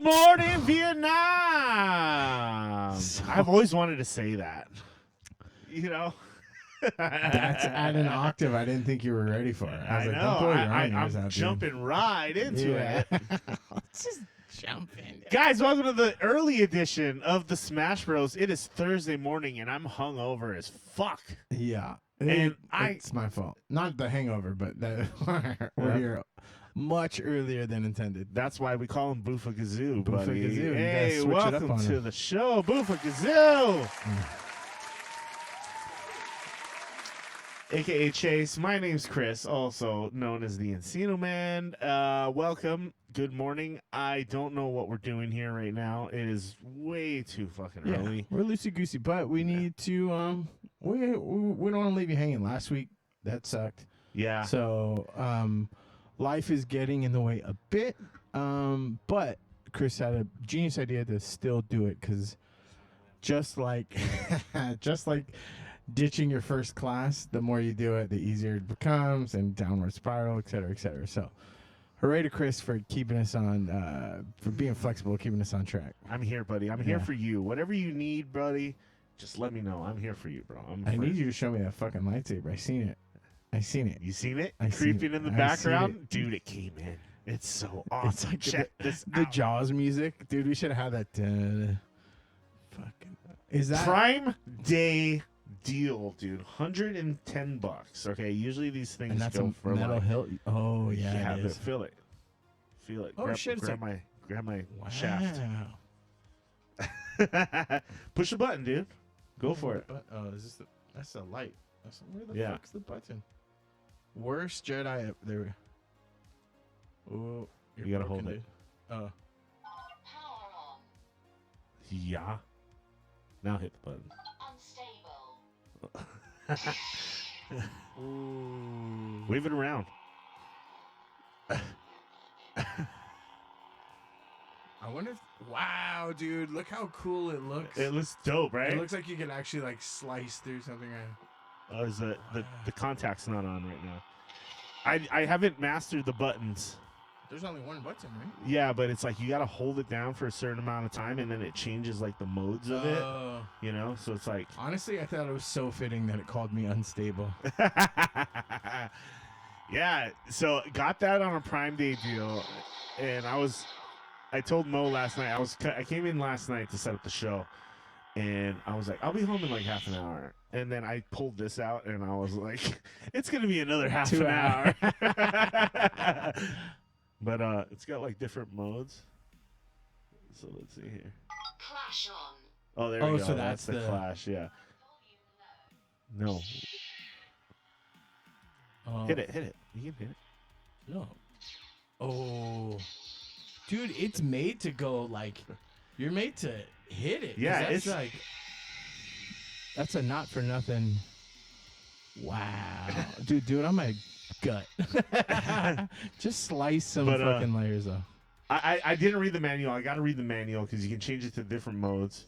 Good morning, Vietnam. I've always wanted to say that. You know? That's at an octave I didn't think you were ready for. I was like, don't pull your own ears out, I'm dude. jumping right into it. Let's just jump in. Guys, welcome to the early edition of the Smash Bros. It is Thursday morning, and I'm hungover as fuck. Yeah. And it's my fault. Not the hangover, but we're here much earlier than intended. That's why we call him Boofa Kazoo, Boofa buddy. Kazoo. Hey, Switch it up welcome on to him. the show, Boofa Kazoo. AKA Chase. My name's Chris, also known as the Encino Man. Welcome. Good morning. I don't know what we're doing here right now. It is way too fucking early. We're loosey goosey, but we need to we don't want to leave you hanging. Last week that sucked. Yeah. So life is getting in the way a bit. But Chris had a genius idea to still do it because just like ditching your first class, the more you do it, the easier it becomes, and downward spiral, et cetera, et cetera. So, hooray to Chris for keeping us on, for being flexible, keeping us on track. I'm here, buddy. I'm here for you. Whatever you need, buddy, just let me know. I'm here for you, bro. I need you to show me that fucking lightsaber. I seen it. You seen it? I seen Creeping it. in the I background? seen it. Dude, it came in. It's so awesome. It's like Check this the out. Jaws music, dude. We should have had that. Fucking. Is that Prime Day deal, dude? $110. Okay, usually these things And that's go a for metal like, hilt. Oh yeah, it but is. feel it. Oh, shit, it's Grab like- my Wow. shaft. Push the button, dude. Go for it. Oh, is this that's a light. Where the Yeah. fuck's the button? Worst Jedi. There. Oh, You gotta hold it. Oh, Yeah. Now hit the button. Ooh. Wave it around. I wonder if. Wow, dude! Look how cool it looks. It looks dope, right? It looks like you can actually like slice through something. Oh, is the contact's not on right now. I haven't mastered the buttons. There's only one button, right? Yeah, but it's like you gotta hold it down for a certain amount of time, and then it changes like the modes of it. You know, so it's like. Honestly, I thought it was so fitting that it called me unstable. Yeah, so got that on a Prime Day deal, and I told Mo last night I came in last night to set up the show, and I was like, I'll be home in like half an hour. And then I pulled this out, and I was like, it's going to be another half 2 an hour. hours. But it's got like different modes. So let's see here. Clash on. Oh, there we go. So That's the Clash, yeah. No. Hit it. You can hit it. No. Oh. Dude, it's made to go like, you're made to hit it. 'Cause Yeah, that's it's like, that's a not for nothing. Wow. Dude, do it on my gut. Just slice some fucking layers off. I didn't read the manual. I got to read the manual because you can change it to different modes.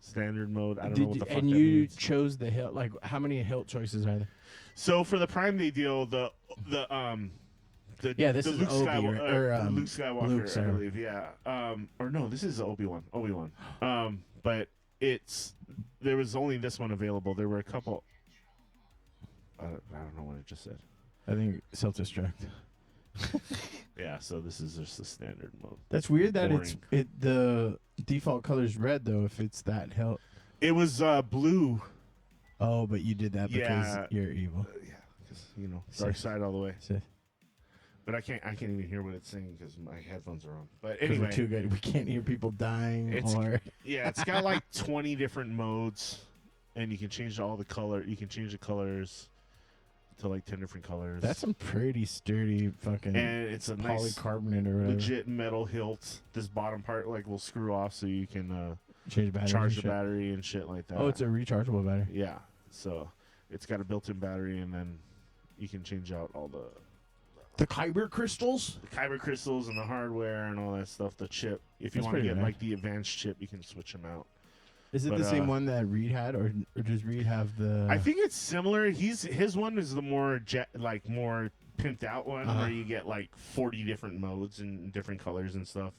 Standard mode. I don't know what the fuck and that you means. chose the hilt. Like, how many hilt choices are there? So for the Prime Day deal, the Yeah, this the is Luke Obi, Skywalker, Luke Skywalker, Luke, I sorry. believe. Yeah. Or no, this is Obi-Wan. But there was only this one available. There were a couple. I don't know what I just said. I think self-destruct. Yeah. So this is just the standard mode. That's weird that Boring. the default color is red though. If it's that hilt. It was blue. Oh, but you did that because Yeah. you're evil. Yeah, because dark side all the way. Sith. But I can't even hear what it's saying because my headphones are on. But 'Cause we're anyway, too good. We can't hear people dying It's- or. yeah, it's got like 20 different modes, and you can change all the color. You can change the colors to like 10 different colors. That's some pretty sturdy fucking and it's a nice polycarbonate or whatever. legit metal hilt. This bottom part like will screw off so you can Change batteries charge and the shit. battery and shit like that. Oh, it's a rechargeable battery. yeah. So it's got a built-in battery, and then you can change out all the kyber crystals. kyber crystals and the hardware and all that stuff. The chip. If you That's want to pretty get rad. like the advanced chip, you can switch them out. Is it But, the same one that Reed had, or does Reed have the? I think it's similar. His one is the more more pimped out one Uh-huh. where you get like 40 different modes and different colors and stuff.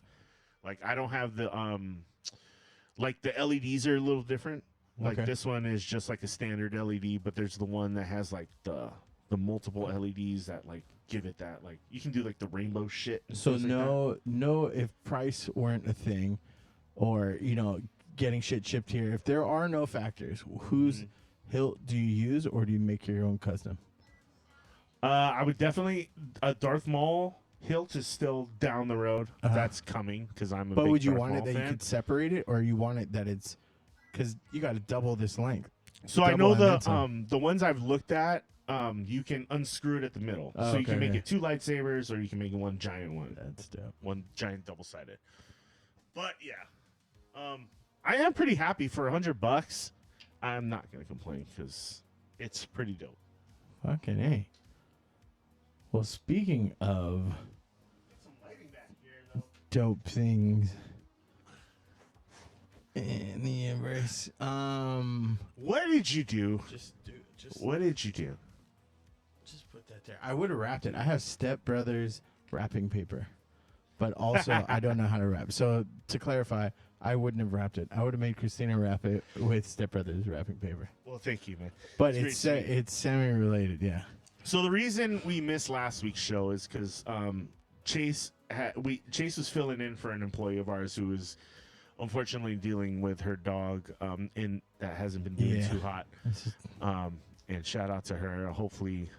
Like I don't have the like the LEDs are a little different. Like Okay. this one is just like a standard LED, but there's the one that has like the multiple LEDs that like give it that like you can do like the rainbow shit. And So things like that. no, if price weren't a thing, or getting shit shipped here, if there are no factors, whose hilt do you use, or do you make your own custom? I would definitely Darth Maul hilt is still down the road. That's coming because I'm a But big would you Darth want Maul it that fan. you could separate it, or you want it that it's because you got to double this length? So I know Double and then some. the ones I've looked at, you can unscrew it at the middle. Oh, So you can okay, make okay. it 2 lightsabers, or you can make it one giant one, That's dope. one giant double-sided. But yeah, I am pretty happy for $100. I'm not gonna complain because it's pretty dope. Fucking A. Well, speaking of Some lighting back here, though. dope things in the embrace, What did you do? just What did you do? put that there. I would have wrapped it. I have Step Brothers wrapping paper, but also I don't know how to wrap. So to clarify, I wouldn't have wrapped it. I would have made Christina wrap it with Step Brothers wrapping paper. Well, thank you, man. But It's it's very sweet. it's semi-related, yeah. So the reason we missed last week's show is because Chase was filling in for an employee of ours who was unfortunately dealing with her dog, and that hasn't been doing Yeah. too hot. It's just- And shout out to her. Hopefully,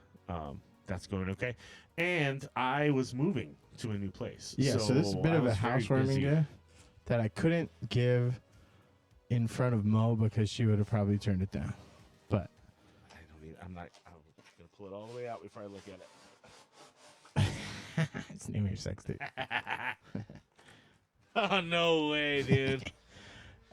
that's going okay. And I was moving to a new place. yeah, so this is a bit I of a was very housewarming busy. day that I couldn't give in front of Mo because she would have probably turned it down. But I'm gonna pull it all the way out before I look at it. it's name your sex tape. Oh no way, dude! Is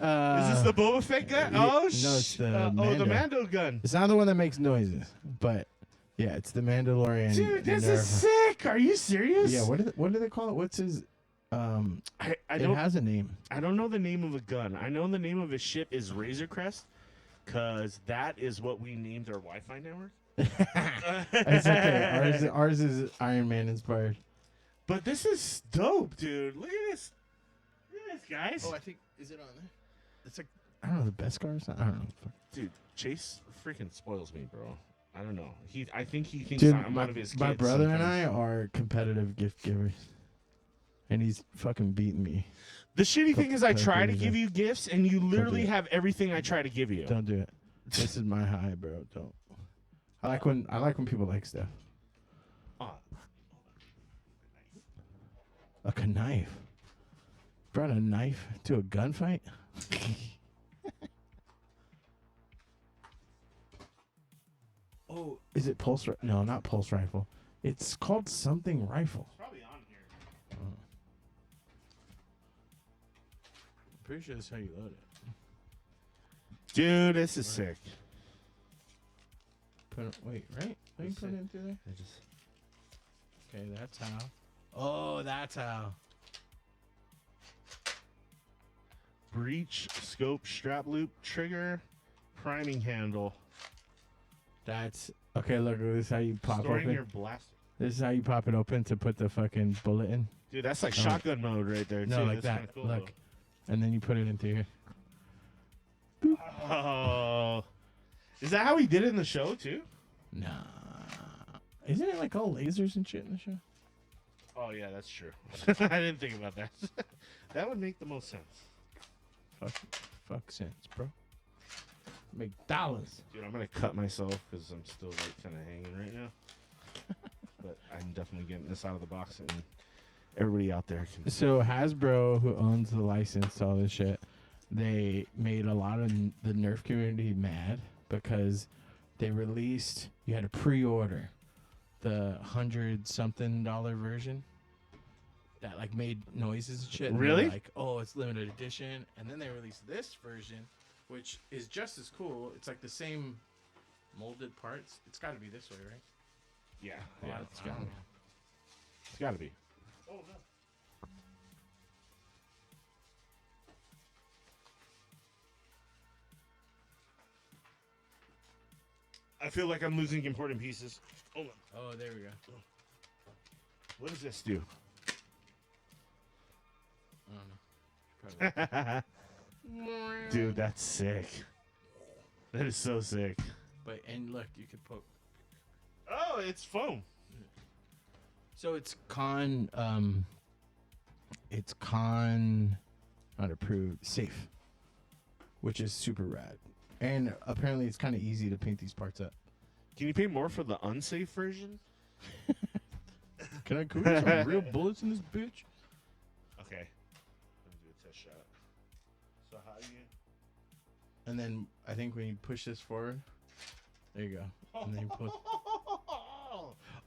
Uh, this the Boba Fett gun? yeah, Oh, no, it's the the Mando. Mando gun. It's not the one that makes noises, but yeah, it's the Mandalorian. Dude, this Nerf. is sick. Are you serious? Yeah, what do they call it? What's his? I It don't has a name. I don't know the name of a gun. I know the name of a ship is Razor Crest, because that is what we named our Wi-Fi network. It's okay. Ours is Iron Man inspired. But this is dope, dude. Look at this. Look at this, guys. I think is it on there? It's like I don't know the best car or something. I don't know. Fuck. Dude, Chase freaking spoils me, bro. I don't know. I think he thinks Dude, I'm one of his kids. my brother and sometimes. I are competitive gift givers, and he's fucking beating me. The shitty thing is I try to Fucking give you gifts, and you literally it. have everything I try to give you. Don't do it. This is my high, bro. Don't. I like when people like stuff. Oh, A knife. Brought a knife to a gunfight. Oh, is it pulse? No, not pulse rifle. It's called something rifle. probably on here. I'm pretty sure that's how you load it. Dude, this is sick. Wait, right? Let me put it into there. Okay, that's how. Oh, that's how. Breech, scope, strap loop, trigger, priming handle. That's okay. Look, this is how you pop Storing open. your blaster. This is how you pop it open to put the fucking bullet in. Dude, that's like shotgun mode right there, No, too. like That's that. kinda cool, Look, and then you put it into here. though. Oh. Is that how he did it in the show, too? Nah, isn't it like all lasers and shit in the show? Oh, yeah, that's true. I didn't think about that. That would make the most sense. Fuck sense, bro. Make dollars. Dude, I'm going to cut myself because I'm still like kind of hanging right now. But I'm definitely getting this out of the box, and everybody out there can. So Hasbro, who owns the license to all this shit, they made a lot of the Nerf community mad because they released. You had to pre-order the $100-something version that like made noises and shit. And Really? they're like, oh, it's limited edition. And then they released this version, which is just as cool. It's like the same molded parts. It's got to be this way, right? Yeah, Oh, yeah. it's got to be. It's got to be. Oh, no. I feel like I'm losing important pieces. Hold on. Oh, there we go. What does this do? I don't know. Dude, that's sick. That is so sick. But and look, you could poke. Oh, it's foam. So it's not approved, safe, which is super rad. And apparently it's kind of easy to paint these parts up. Can you pay more for the unsafe version? Can I cook some real bullets in this bitch? Okay. Let me do a test shot. So how do you... And then I think when you push this forward, there you go. And then you pull.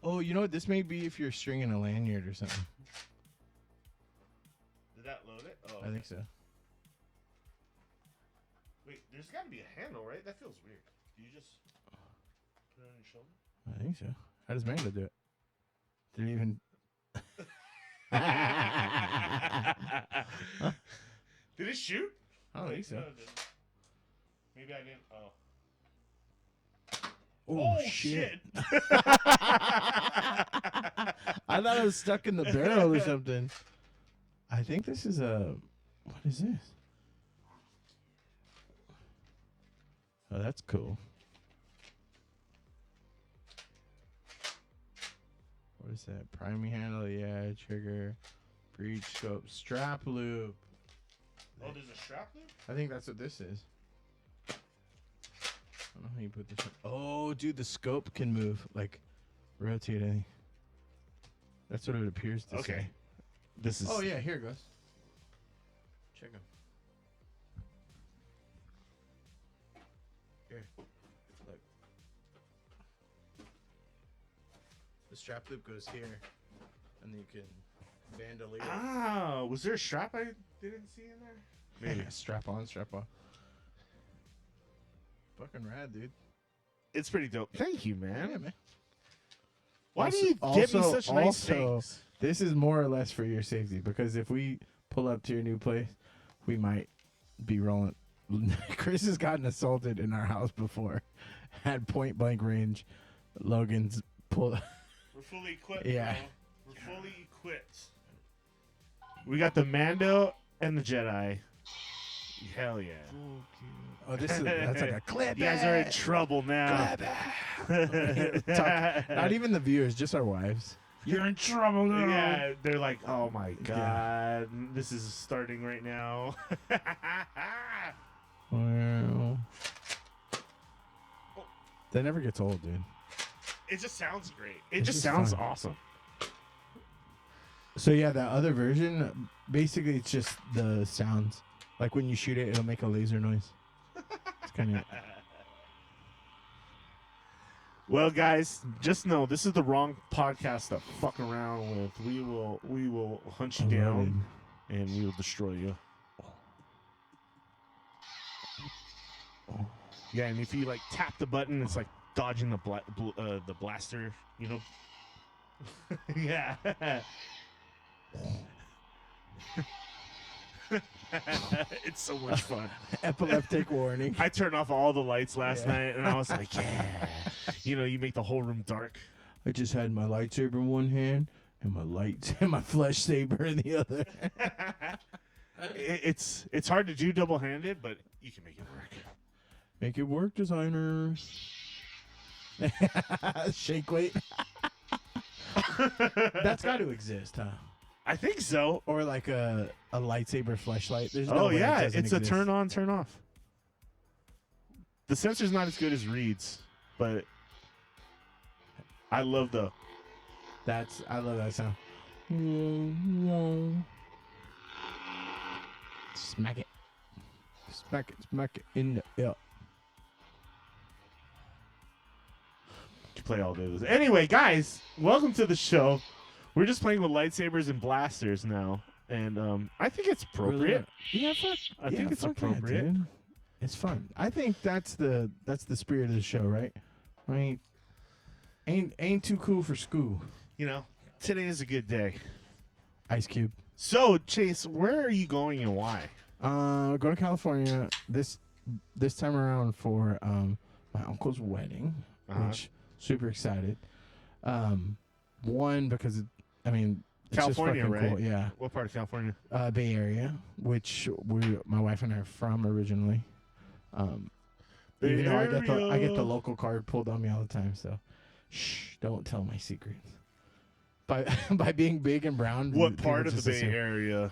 Oh, you know what? This may be if you're stringing a lanyard or something. Did that load it? Oh, I think so. Wait, there's got to be a handle, right? That feels weird. Do you just put it on your shoulder? I think so. How does Mando do it? Did he even... Did it shoot? I don't think so. No, it didn't. Maybe I didn't. Oh. Oh, shit. I thought I was stuck in the barrel or something. I think this is a... What is this? Oh, that's cool. What is that? Priming handle, yeah, trigger, breech scope, strap loop. Oh, there's a strap loop? I think that's what this is. I don't know how you put this on. Oh, dude, the scope can move, like, rotating. That's what it appears to say. This is... Oh, yeah, here it goes. Check them. Here. Look. The strap loop goes here, and you can bandolier. Ah, was there a strap I didn't see in there? Maybe. Strap on, strap off. Fucking rad, dude. It's pretty dope. Thank you, man. Yeah, man. Why Also- do you give me also- such nice also- things? This is more or less for your safety, because if we pull up to your new place, we might be rolling. Chris has gotten assaulted in our house before. Had point blank range. Logan's pulled. We're fully equipped. Yeah. Bro. We're fully equipped. We got the Mando and the Jedi. Hell yeah. Oh, that's like a clip. You guys are in trouble now. Not even the viewers, just our wives. You're in trouble now. Yeah, they're like, oh my god, this is starting right now. Well, that never gets old, dude. It just sounds great. It It's just just sounds fun. awesome. So yeah, that other version, basically it's just the sounds. Like when you shoot it, it'll make a laser noise. It's kind of... Well, guys, just know this is the wrong podcast to fuck around with. We will hunt you down and we will destroy you. Yeah, and if you like tap the button, it's like dodging the blaster, you know. Yeah. It's so much fun. Epileptic warning. I turned off all the lights last night, and I was like, yeah. You know, you make the whole room dark. I just had my lightsaber in one hand and my flesh saber in the other. It's hard to do double-handed, but you can make it work. Make it work, designers. Shake weight. That's got to exist, huh? I think so. Or like a lightsaber fleshlight. There's no way Yeah, it doesn't it's a exist. turn on, turn off. The sensor's not as good as Reed's, but I love the... I love that sound. Smack it. Smack it in the ear. You play all day. Anyway, guys, welcome to the show. We're just playing with lightsabers and blasters now, and I think it's appropriate. Yeah, fuck. I think it's fuck yeah, appropriate. dude. It's fun. I think that's the spirit of the show, right? I mean, ain't too cool for school. You know, today is a good day. Ice Cube. So, Chase, where are you going and why? Going to California this time around for my uncle's wedding, which super excited. One because It's just California, fucking right? cool. Yeah. What part of California? Bay Area, which my wife and I are from originally. Even though I get the local card pulled on me all the time, so shh, don't tell my secrets. By being big and brown. What people part of the just Bay assume-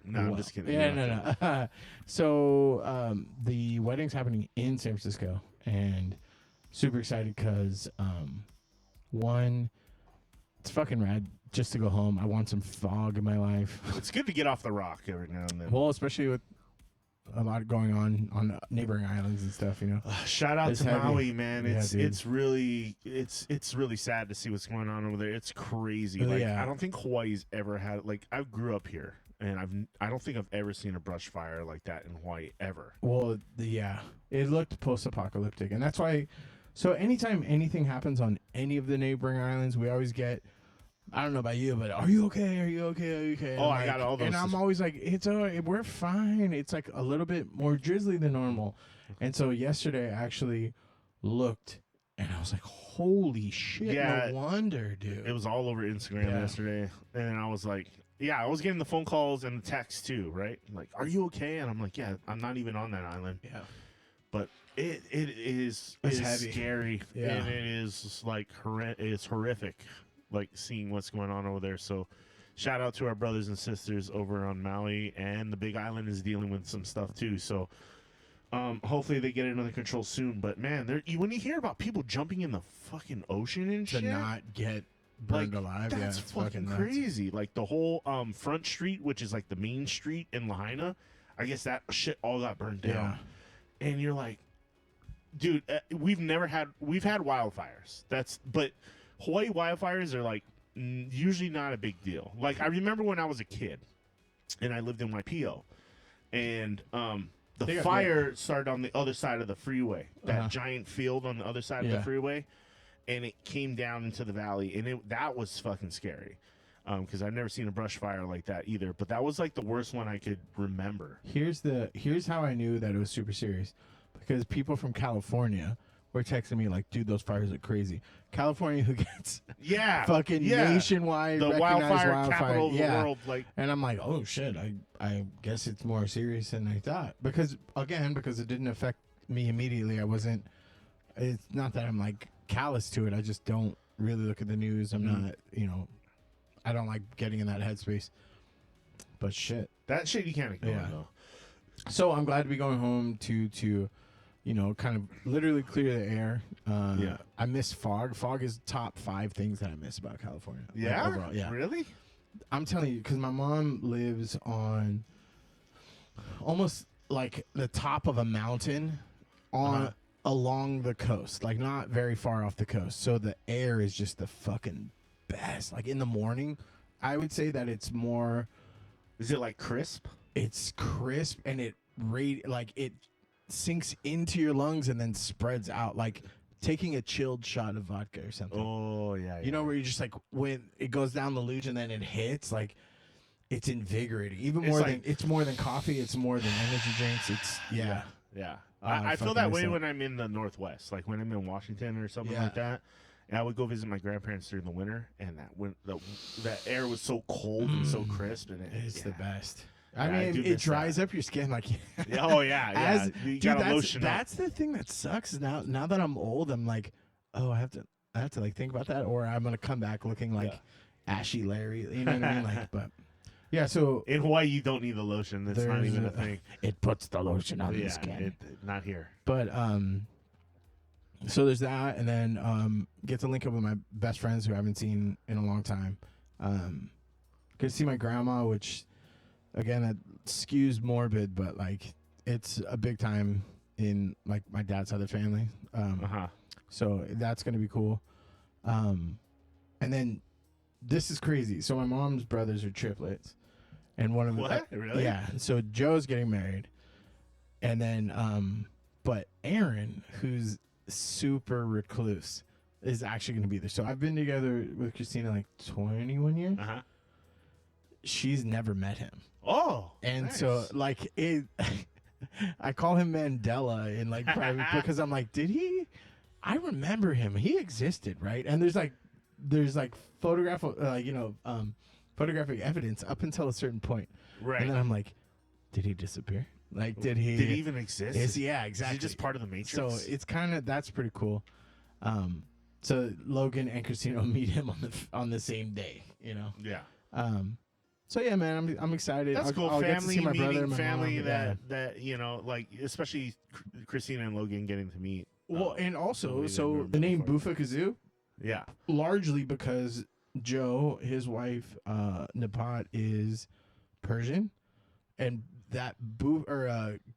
No, I'm just kidding. Yeah, no. So the wedding's happening in San Francisco, and super excited because one, it's fucking rad just to go home. I want some fog in my life. It's good to get off the rock every now and then. Well, especially with a lot going on neighboring islands and stuff, you know. Shout out It's to heavy. Maui, man. Yeah, It's dude. it's really sad to see what's going on over there. It's crazy. Like Yeah. I don't think Hawaii's ever had like I grew up here and I don't think I've ever seen a brush fire like that in Hawaii ever. Well, it looked post-apocalyptic, and that's why. So anytime anything happens on any of the neighboring islands, we always get. I don't know about you, but are you okay? Are you okay? Are you okay? Oh, I got all those. And I'm always like, it's all right. We're fine. It's like a little bit more drizzly than normal. And so yesterday I actually looked, and I was like, holy shit! Yeah, no wonder, dude. It was all over Instagram yesterday, and I was like, yeah, I was getting the phone calls and the texts too, right? Like, are you okay? And I'm like, yeah, I'm not even on that island. Yeah. But it is heavy. Scary, Yeah. and it is like it's horrific, like seeing what's going on over there. So, shout out to our brothers and sisters over on Maui, and the Big Island is dealing with some stuff too. So, hopefully they get it under control soon. But man, when you hear about people jumping in the fucking ocean and To shit, not get burned alive, that's it's fucking nuts. crazy. Like the whole Front Street, which is like the main street in Lahaina, I guess that shit all got burned down. And you're like, dude, we've had wildfires. But Hawaii wildfires are like usually not a big deal. Like I remember when I was a kid, and I lived in Waipio, and the fire started on the other side of the freeway, that giant field on the other side of the freeway, and it came down into the valley, and that was fucking scary. Because I've never seen a brush fire like that either. But that was like the worst one I could remember. Here's how I knew that it was super serious, because people from California were texting me like, "Dude, those fires are crazy." California, who gets fucking nationwide the recognized wildfire capital of the world, like, and I'm like, oh shit, I guess it's more serious than I thought, because it didn't affect me immediately. It's not that I'm like callous to it. I just don't really look at the news. I'm not, I don't like getting in that headspace. But shit. That shit you can't ignore, though. So I'm glad to be going home to kind of literally clear the air. I miss fog. Fog is top 5 things that I miss about California. Yeah? Like, overall. Yeah. Really? I'm telling you, because my mom lives on almost like the top of a mountain along the coast, like not very far off the coast. So the air is just the fucking best. Like in the morning, I would say that it's more. Is it like crisp? It's crisp, and it sinks into your lungs and then spreads out like taking a chilled shot of vodka or something. Oh yeah. You know, where you're just like, when it goes down the luge and then it hits, like it's invigorating. It's more than coffee. It's more than energy drinks. It's yeah. I feel that way when I'm in the Northwest, like when I'm in Washington or something like that. And I would go visit my grandparents during the winter, and that air was so cold and so crisp, and it's the best. Yeah, I mean, it dries up your skin like. Oh yeah. You gotta lotion up. That's the thing that sucks. Now that I'm old, I'm like, oh, I have to like think about that, or I'm gonna come back looking like Ashy Larry. You know what I mean? Like, but yeah. So in Hawaii, you don't need the lotion. That's not even a thing. It puts the lotion on the skin. Not here. But so there's that, and then get to link up with my best friends who I haven't seen in a long time. Get to see my grandma, which. Again, that skews morbid, but like it's a big time in like my dad's side of the family. So that's gonna be cool. And then this is crazy. So my mom's brothers are triplets, and one of them. What? Really? Yeah. So Joe's getting married, and then but Aaron, who's super recluse, is actually gonna be there. So I've been together with Christina like 21 years. She's never met him. Oh, and nice. So like it, I call him Mandela in like private because I'm like, I remember him. He existed, right? And there's like photograph, photographic evidence up until a certain point. Right. And then I'm like, did he disappear? Like, did he even exist? Yeah, exactly. Is he just part of the Matrix? So it's kind of, that's pretty cool. So Logan and Christina meet him on the same day, you know? Yeah. So yeah, man, I'm excited. That's cool. I'll family get to see my meeting, brother and my family mom, that you know, like especially Christina and Logan getting to meet. Well, and also, somebody so they've the known name before. Bufa Kazoo, Yeah. largely because Joe, his wife, Napat, is Persian, and that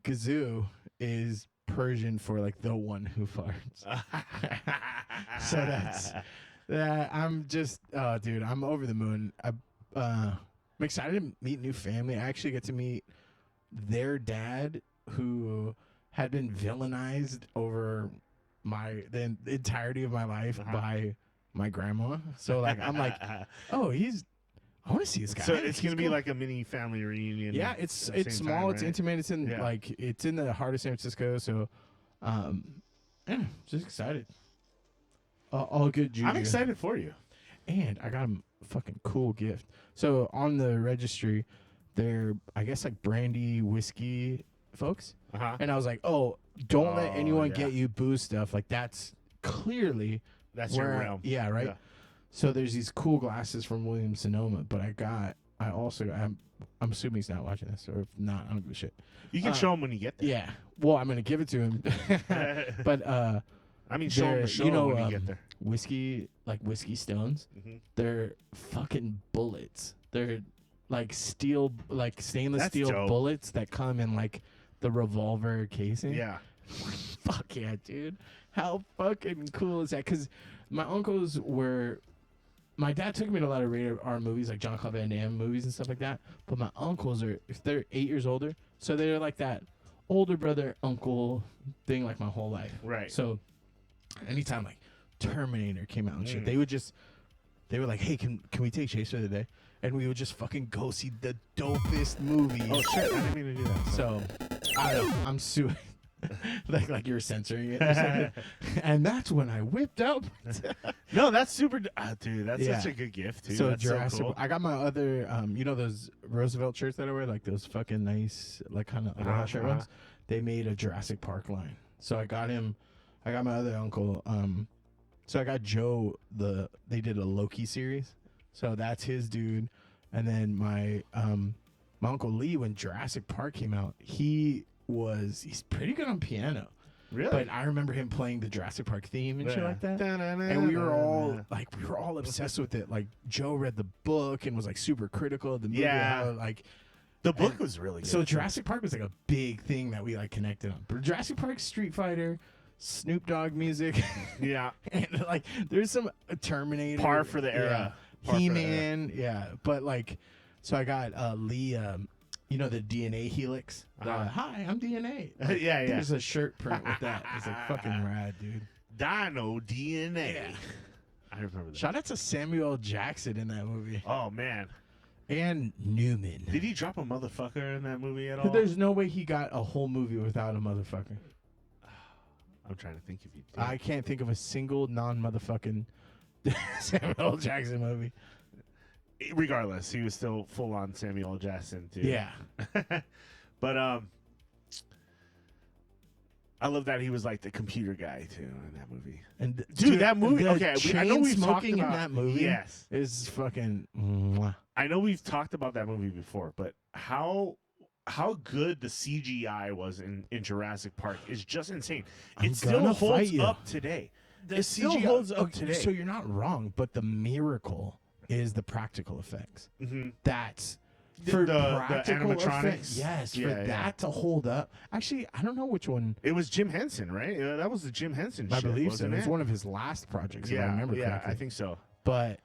Kazoo is Persian for like the one who farts. So that's that. I'm just, dude, I'm over the moon. I'm excited to meet new family. I actually get to meet their dad, who had been villainized over the entirety of my life by my grandma. So like, I'm like, oh, I want to see this guy. So it's He's gonna be cool. like a mini family reunion. Yeah, it's at the same small, time, it's right? intimate, it's in Yeah. it's in the heart of San Francisco. So, yeah, just excited. All good juju. I'm excited for you. And I got him a fucking cool gift. So on the registry, they're, I guess, like brandy whiskey folks. And I was like, oh, don't let Oh, anyone yeah. get you booze stuff. Like, that's clearly That's your where realm. Yeah, right. Yeah. So there's these cool glasses from Williams Sonoma, but I'm assuming he's not watching this, or if not, I don't give a shit. You can show him when you get there. Yeah. Well, I'm gonna give it to him. But I mean, show him they're, the show you know, when you get there. whiskey, like whiskey stones. Mhm. They're fucking bullets. They're like steel, like stainless That's steel dope. bullets that come in like the revolver casing. Yeah. Fuck yeah, dude. How fucking cool is that? Because my uncles were. My dad took me to a lot of rated R movies, like Jean-Claude Van Damme movies and stuff like that. But my uncles they're 8 years older, so they're like that older brother uncle thing, like my whole life. Right. So anytime like Terminator came out and shit, Mm. they were like, hey, can we take Chase for the day? And we would just fucking go see the dopest movies. Oh shit! I didn't mean to do that. So I don't know. I'm suing. like you're censoring it or something. And that's when I whipped out. No, that's super, dude. That's Yeah. such a good gift, too. So That's Jurassic. so cool. I got my other, you know those Roosevelt shirts that I wear, like those fucking nice, like kind of shirt ones. They made a Jurassic Park line. So I got my other uncle. So I got Joe. They did a Loki series. So that's his dude. And then my uncle Lee, when Jurassic Park came out, he's pretty good on piano. Really? But I remember him playing the Jurassic Park theme and shit like that. And we were all obsessed with it. Like Joe read the book and was like super critical of the movie. Yeah. How, like The book was really good. so Jurassic Park was like a big thing that we like connected on. But Jurassic Park, Street Fighter, Snoop Dogg music, Yeah. and like there's some Terminator Par for the era. Par for the He-Man, yeah. But like, so I got Lee, you know the DNA helix. Hi, I'm DNA. Like, Yeah, yeah. There's a shirt print with that. It's like fucking rad, dude. Dino DNA. Yeah. I remember that. Shout out to Samuel L. Jackson in that movie. Oh, man. And Newman. Did he drop a motherfucker in that movie at all? There's no way he got a whole movie without a motherfucker. I'm trying to think if he did. I can't think of a single non-motherfucking Samuel L. Jackson movie. Regardless, he was still full on Samuel L. Jackson, too. Yeah. But I love that he was like the computer guy too in that movie. And Dude, that movie. the Okay, I know we've talked chain-smoking about in that movie. Yes, Is fucking. Mwah. I know we've talked about that movie before, but how good the CGI was in Jurassic Park is just insane. I'm It still gonna fight holds you. up today. The It still CGI holds up today. So you're not wrong, but the miracle is the practical effects. Mhm. That's The- for the practical animatronics? effects. Yes, Yeah, for yeah. that to hold up. Actually, I don't know which one. It was Jim Henson, right? That was the Jim Henson. I shit, believe so. wasn't It was it? one of his last projects, if I Yeah, remember yeah, correctly. I think so. But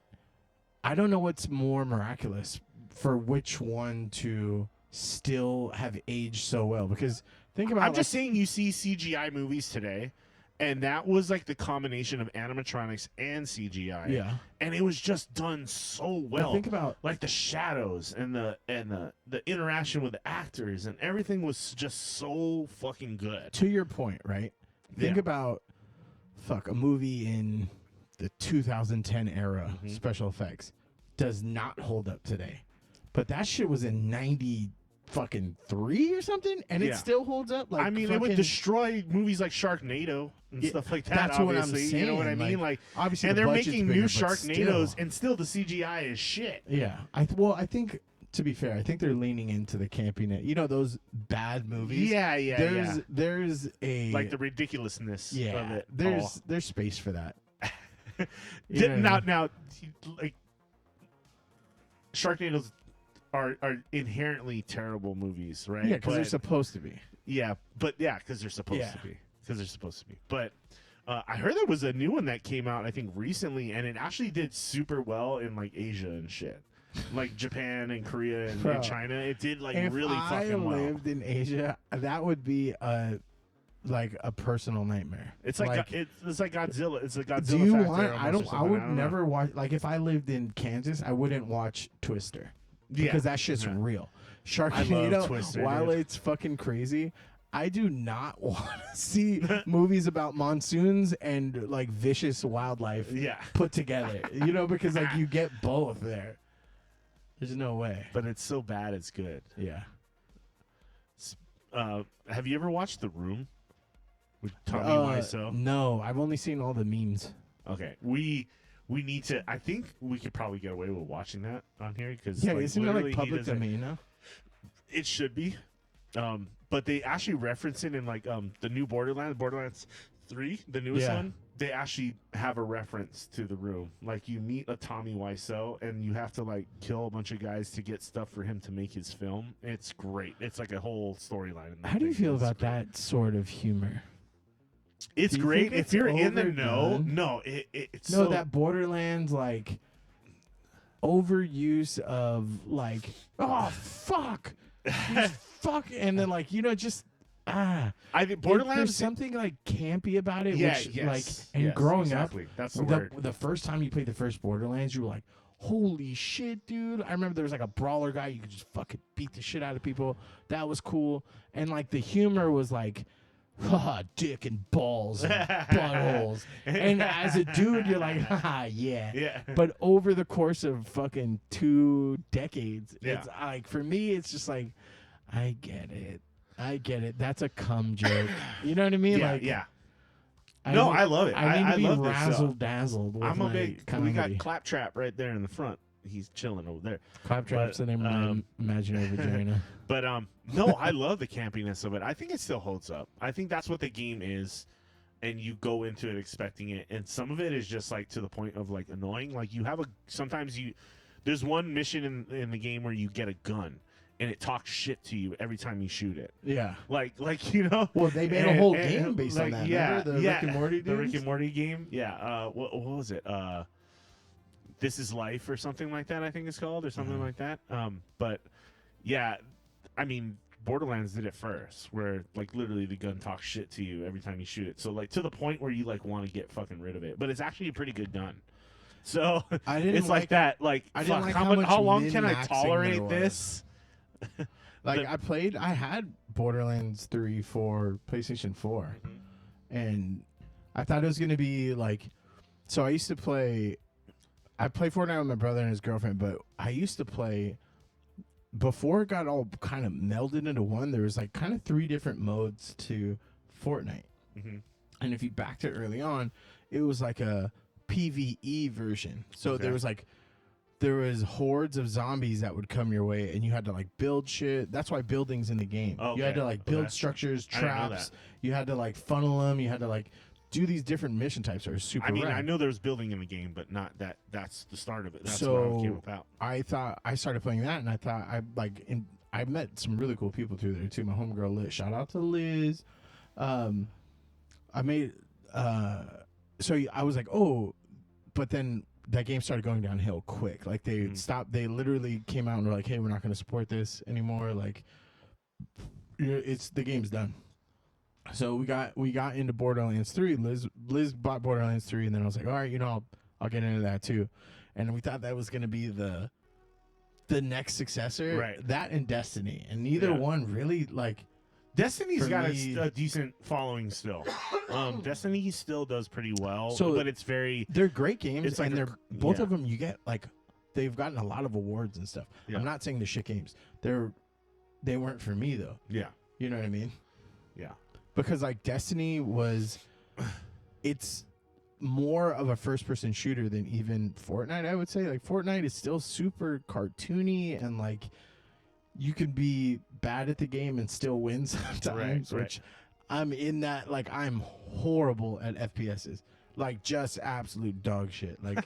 I don't know what's more miraculous for which one to still have aged so well. Because think about I'm just saying, you see CGI movies today, and that was like the combination of animatronics and CGI. yeah. And it was just done so But well. think about Like the shadows and the interaction with the actors and everything was just so fucking good. to your point, right? Think Yeah. about a movie in the 2010 era Mhm. special effects does not hold up today. But that shit was in 93 or something, and it still holds up. Like, I mean, it would destroy movies like Sharknaddo and stuff like that. That's what I'm obviously. saying. You know what I mean? Like obviously, and the they're budget's making bigger, new but Sharknadoes, still. and still the CGI is shit. Yeah, I think to be fair, I think they're leaning into the campiness. You know those bad movies. Yeah. There's a like the ridiculousness of it. There's space for that. Now, like Sharknadoes are inherently terrible movies, right? Yeah, because they're supposed to be. Yeah, but because they're supposed to be. Because they're supposed to be. But I heard there was a new one that came out, I think, recently, and it actually did super well in like Asia and shit, like Japan and Korea and China. It did like really fucking well. If I lived in Asia, that would be a personal nightmare. It's like it's like Godzilla. It's a Godzilla. Do you factor want? I would don't never know. watch. Like if I lived in Kansas, I wouldn't watch Twister. Because that shit's real. Sharknado, Twister, while dude. it's fucking crazy, I do not want to see movies about monsoons and like vicious wildlife put together. You know, because like you get both there. There's no way. But it's so bad, it's good. Yeah. Have you ever watched The Room with Tommy Wiseau? No, I've only seen all the memes. Okay, we need to. I think we could probably get away with watching that on here because isn't it like public domain now? It should be, but they actually reference it in like the new Borderlands 3, the newest one. They actually have a reference to The Room. Like you meet a Tommy Wiseau and you have to like kill a bunch of guys to get stuff for him to make his film. It's great. It's like a whole storyline. How do you feel about that sort of humor? It's great if you're in the know. No, it's no, that Borderlands like overuse of like fuck, and then like just I think Borderlands. There's something like campy about it. Yeah, which, yes, like yes, growing exactly. up, That's the word. The first time you played the first Borderlands, you were like, holy shit, dude. I remember there was like a brawler guy. You could just fucking beat the shit out of people. That was cool. And like the humor was like, dick and balls and buttholes. And as a dude, you're like, yeah. But over the course of fucking 2 decades, it's like, for me, it's just like, I get it. That's a cum joke. You know what I mean? I love it. I need to be love razzle dazzled with I'm a my big. comedy. We got Claptrap right there in the front. He's chilling over there. Claptrap's the name of my imaginary vagina. But no, I love the campiness of it. I think it still holds up. I think that's what the game is, and you go into it expecting it, and some of it is just like to the point of like annoying. Like there's one mission in the game where you get a gun. And it talks shit to you every time you shoot it. Yeah. Like Well, they made a whole game based on that. Remember the Rick and Morty dudes? The Rick and Morty game. Yeah. What was it? This Is Life or something like that, I think it's called, or something like that. But yeah, I mean, Borderlands did it first, where like literally the gun talks shit to you every time you shoot it. So like to the point where you like want to get fucking rid of it. But it's actually a pretty good gun. So it's like that. Like, how long can I tolerate this? Like I had Borderlands 3 for PlayStation 4, and I thought it was gonna be like, so I play Fortnite with my brother and his girlfriend, but I used to play before it got all kind of melded into one. There was like kind of 3 different modes to Fortnite, and if you backed it early on, it was like a PvE version. So there was hordes of zombies that would come your way, and you had to like build shit. That's why building's in the game. You had to like build structures, traps. You had to like funnel them. You had to like do these different mission types that are super rad. I know there was building in the game, but not that. That's the start of it. That's so what I came about. I thought I started playing that, and I thought I met some really cool people through there too. My homegirl Liz. Shout out to Liz. I made so I was like, oh, but then that game started going downhill quick. Like they stopped. They literally came out and were like, "Hey, we're not going to support this anymore." Like, the game's done. So we got into Borderlands 3. Liz bought Borderlands 3, and then I was like, "All right, I'll get into that too." And we thought that was going to be the next successor, right? That and Destiny, and neither one really like. Destiny's got a decent following still. Destiny still does pretty well, but it's very. They're great games, it's like and both of them you get like they've gotten a lot of awards and stuff. Yeah. I'm not saying they're shit games. They weren't for me though. Yeah. You know what I mean? Yeah. Because like Destiny was, it's more of a first-person shooter than even Fortnite. I would say like Fortnite is still super cartoony and like you can be bad at the game and still win sometimes. Right. Which I'm in that like I'm horrible at FPSs, like just absolute dog shit, like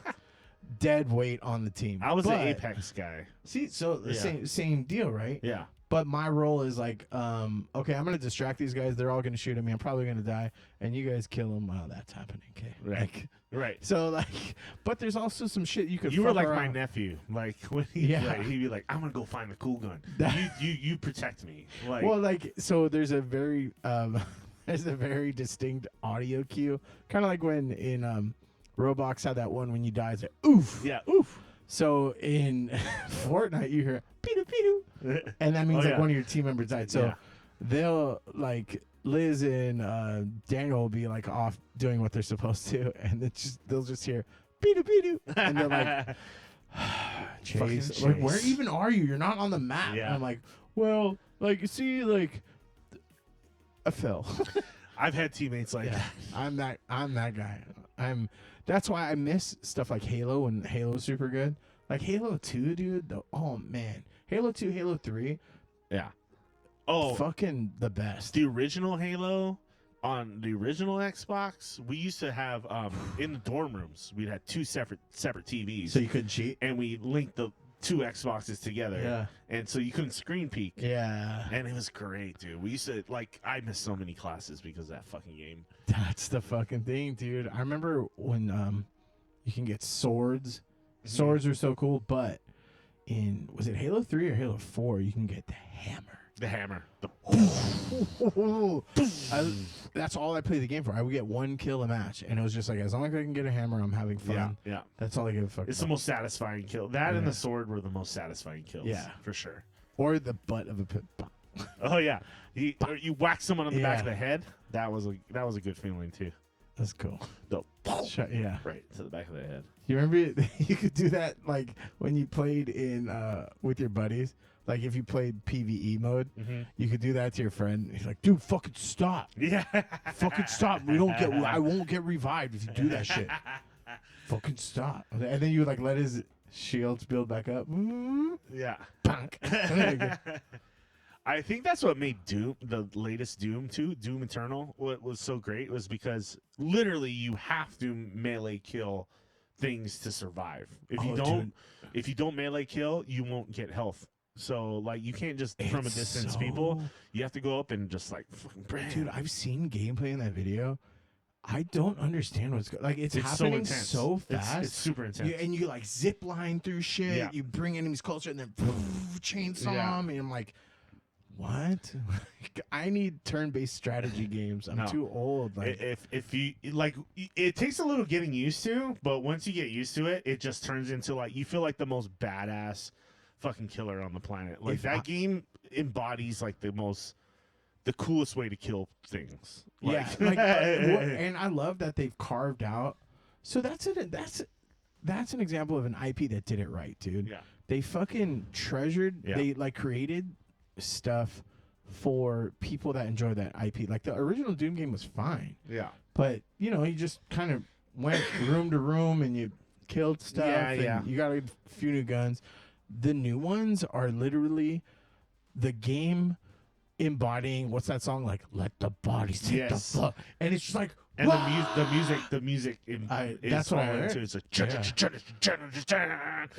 dead weight on the team. I was But, an Apex guy. See, so the Yeah. same deal, right? Yeah. But my role is like, okay, I'm gonna distract these guys. They're all gonna shoot at me. I'm probably gonna die, and you guys kill them while that's happening. Okay, Right. Like, Right. so like, but there's also some shit you could. You were fuck like around. my nephew. Like when Yeah. he'd be like, "I'm gonna go find the cool gun. you protect me." Like, Well, like, so there's a very there's a very distinct audio cue, kind of like when in Roblox had that one when you die, it's like oof. yeah, oof. So in Fortnite, you hear pew pew, and that means Oh, like yeah. one of your team members died. So Yeah. they'll like Liz and Daniel will be like off doing what they're supposed to, and they'll just hear pew pew, and they're like, Chase, like where Chase. even are you? You're not on the map. Yeah. And I'm like, well, like you see, like I fell. I've had teammates like Yeah, that. I'm that guy. That's why I miss stuff like Halo when Halo's super good. Like Halo 2, dude. Oh man. Halo 2, Halo 3, Yeah. Oh, fucking the best. the original Halo on the original Xbox, we used to have in the dorm rooms, we'd had two separate TVs, So you couldn't cheat? and we linked the two Xboxes together. Yeah. And so you couldn't screen peek. Yeah. And it was great, dude. We used to like I missed so many classes because of that fucking game. That's the fucking thing, dude. I remember when you can get swords. Swords are so cool, but was it Halo 3 or Halo 4, you can get the hammer. The hammer. That's all I played the game for. I would get one kill a match, and it was just like, as long as I can get a hammer, I'm having fun. Yeah, yeah. That's all I give a fuck It's the about. most satisfying kill. That and Yeah. the sword were the most satisfying kills. Yeah. For sure. Or the butt of a pit. Oh yeah. Or you whack someone on the back of Yeah. the head. That was a good feeling too. That's cool. The Yeah. right to the back of the head. You remember you could do that like when you played in with your buddies. Like if you played PvE mode, you could do that to your friend. He's like, dude, fucking stop. Yeah. Fucking stop. I won't get revived if you do that shit. Fucking stop. And then you would like let his shields build back up. Yeah. Punk. I think that's what made Doom, the latest Doom Doom Eternal, what was so great was because literally you have to melee kill things to survive. If you don't melee kill, you won't get health. So like you can't just from a distance people. You have to go up and just like fucking bam. Dude, I've seen gameplay in that video. I don't understand what's going. Like it's so happening intense. so fast. It's super intense. And you like zip line through shit. Yeah. You bring enemies closer and then chainsaw Yeah. them. And I'm like, what? I need turn-based strategy games. I'm No. too old. Like, If you like, it takes a little getting used to, but once you get used to it, it just turns into like you feel like the most badass fucking killer on the planet. Like game embodies like the coolest way to kill things. yeah. Like, And I love that they've carved out. So that's an example of an IP that did it right, dude. yeah, They fucking treasured. Yeah. They like created stuff for people that enjoy that IP. Like the original Doom game was fine, yeah, but you know, you just kind of went room to room and you killed stuff. Yeah, and yeah. You got a few new guns. The new ones are literally the game embodying what's that song like? Let the bodies take Yes. the fuck. And it's just like. and "Wah!" the music is that's what I all heard. into. It's like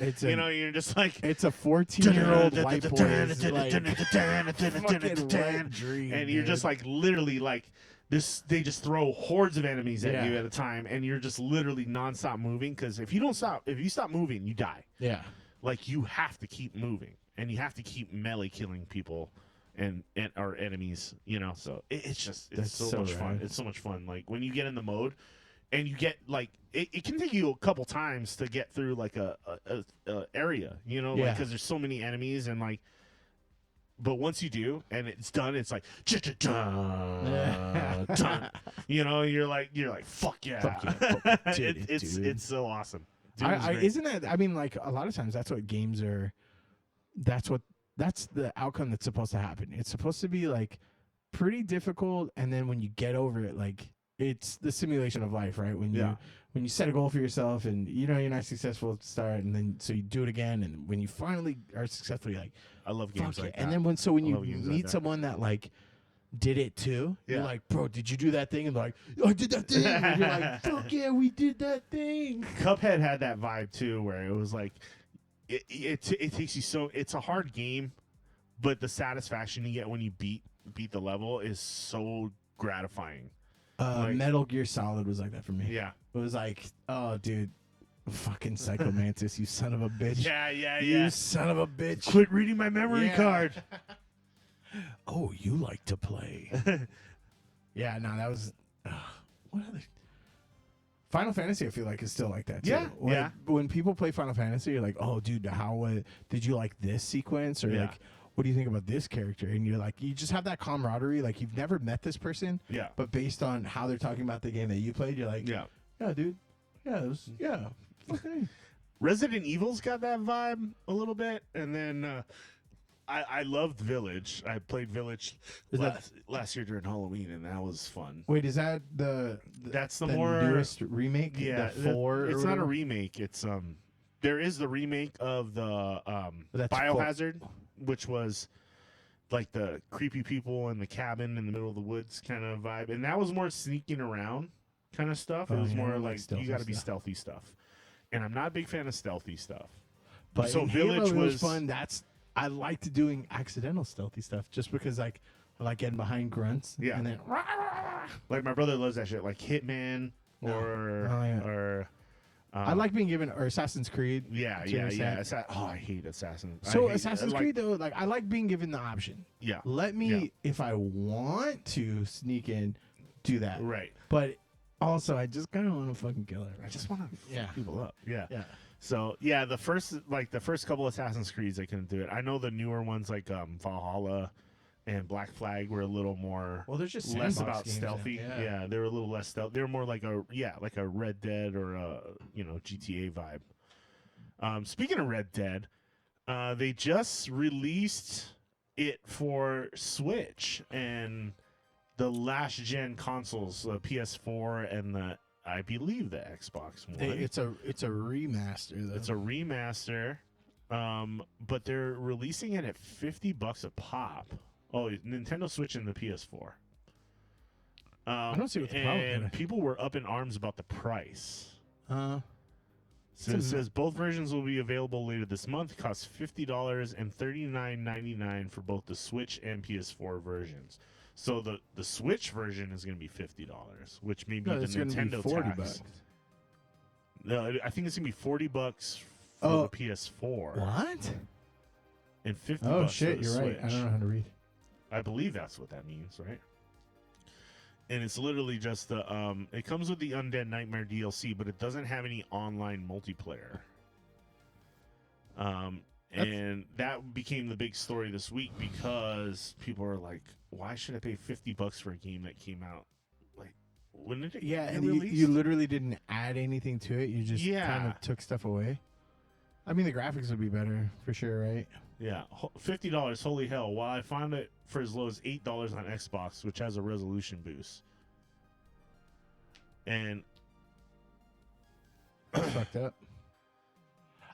It's you know, you're just like It's a 14-year-old white boy's like fucking wet dream, and you're just dude. like literally like this. They just throw hordes of enemies at Yeah. you at a time, and you're just literally nonstop moving. Because if you stop moving, you die. yeah. Like you have to keep moving, and you have to keep melee killing people and our enemies. You know, so it's That's so so much fun. rad. It's so much fun. Like when you get in the mode. And you get like it can take you a couple times to get through like a area, you know, Yeah. because there's so many enemies and like. But once you do and it's done, it's like done. You know, you're like fuck yeah, Fuck yeah, fucking did it, it's dude. it's so awesome. Doom is great. Isn't that? I mean, like a lot of times that's what games are. That's the outcome that's supposed to happen. It's supposed to be like pretty difficult, and then when you get over it, like it's the simulation of life, right? When you set a goal for yourself, and you know you're not successful at the start, and then so you do it again, and when you finally are successful, you're like, I love games fuck like it. that. And then when you love games like meet that. someone that like did it too, you're Yeah. like, bro, did you do that thing? And they're like, I did that thing. And you're like, fuck yeah, we did that thing. Cuphead had that vibe too, where it was like, it takes you so. It's a hard game, but the satisfaction you get when you beat the level is so gratifying. Like- Metal Gear Solid was like that for me. Yeah. It was like, oh, dude, fucking Psycho Mantis, you son of a bitch. Yeah. You son of a bitch. Quit reading my memory Yeah. card. Oh, you like to play. Yeah, no, that was. What other. Final Fantasy, I feel like, is still like that, too. Yeah, yeah. When people play Final Fantasy, you're like, oh, dude, how did you like this sequence? Or, Yeah. like, what do you think about this character? And you're like, you just have that camaraderie. Like, you've never met this person, Yeah. but based on how they're talking about the game that you played, you're like, Yeah. yeah, dude. Yeah, it was, yeah. Okay. Resident Evil's got that vibe a little bit, and then I loved Village. I played Village Is that- last year during Halloween, and that was fun. Wait, is that That's the the more newest remake? yeah. The 4 or it's not a whatever? remake. It's there is the remake of the That's Biohazard, which was like the creepy people in the cabin in the middle of the woods kind of vibe, and that was more sneaking around kind of stuff. It Oh, was yeah, more I like like stealthy you got to be stuff. stealthy stuff, and I'm not a big fan of stealthy stuff. But so in Village Halo, it was fun. I liked doing accidental stealthy stuff just because like I like getting behind grunts. Yeah. And then like my brother loves that shit, like Hitman No. or Oh, yeah. or. I like being given or Assassin's Creed. Yeah, to an yeah. extent. I hate Assassin. I So hate- Assassin's like- Creed though, like I like being given the option. Yeah, Let me, if I want to sneak in, do that. right. But also, I just kind of want to fucking kill it. I just want to Yeah. people up. Yeah. Yeah. So yeah, the first couple Assassin's Creeds, I couldn't do it. I know the newer ones like Valhalla and Black Flag were a little more Well, there's just less sandbox about games stealthy. now. Yeah, they were a little less stealth. They were more like a Red Dead or a GTA vibe. Speaking of Red Dead, they just released it for Switch and the last gen consoles, the PS4 and I believe the Xbox One. It's a remaster though. It's a remaster, but they're releasing it at $50 a pop. Oh, Nintendo Switch and the PS4. I don't see what the problem And is. people were up in arms about the price. Uh, So it says both versions will be available later this month. Costs $50 and $39.99 for both the Switch and PS4 versions. So the Switch version is going to be $50, which may be no, the it's gonna be Nintendo $40. tax. No, I think it's going to be $40 for Oh. the PS4 What? and $50 Oh for shit, the you're Switch. right. I don't know how to read. I believe that's what that means, right? And it's literally just the it comes with the Undead Nightmare DLC, but it doesn't have any online multiplayer. And that became the big story this week because people are like, "Why should I pay $50 for a game that came out like when did it Yeah, get and you released?" literally didn't add anything to it. You just Yeah. kind of took stuff away. I mean, the graphics would be better for sure, right? Yeah, $50. Holy hell! While I found it for as low as $8 on Xbox, which has a resolution boost. And That's fucked up.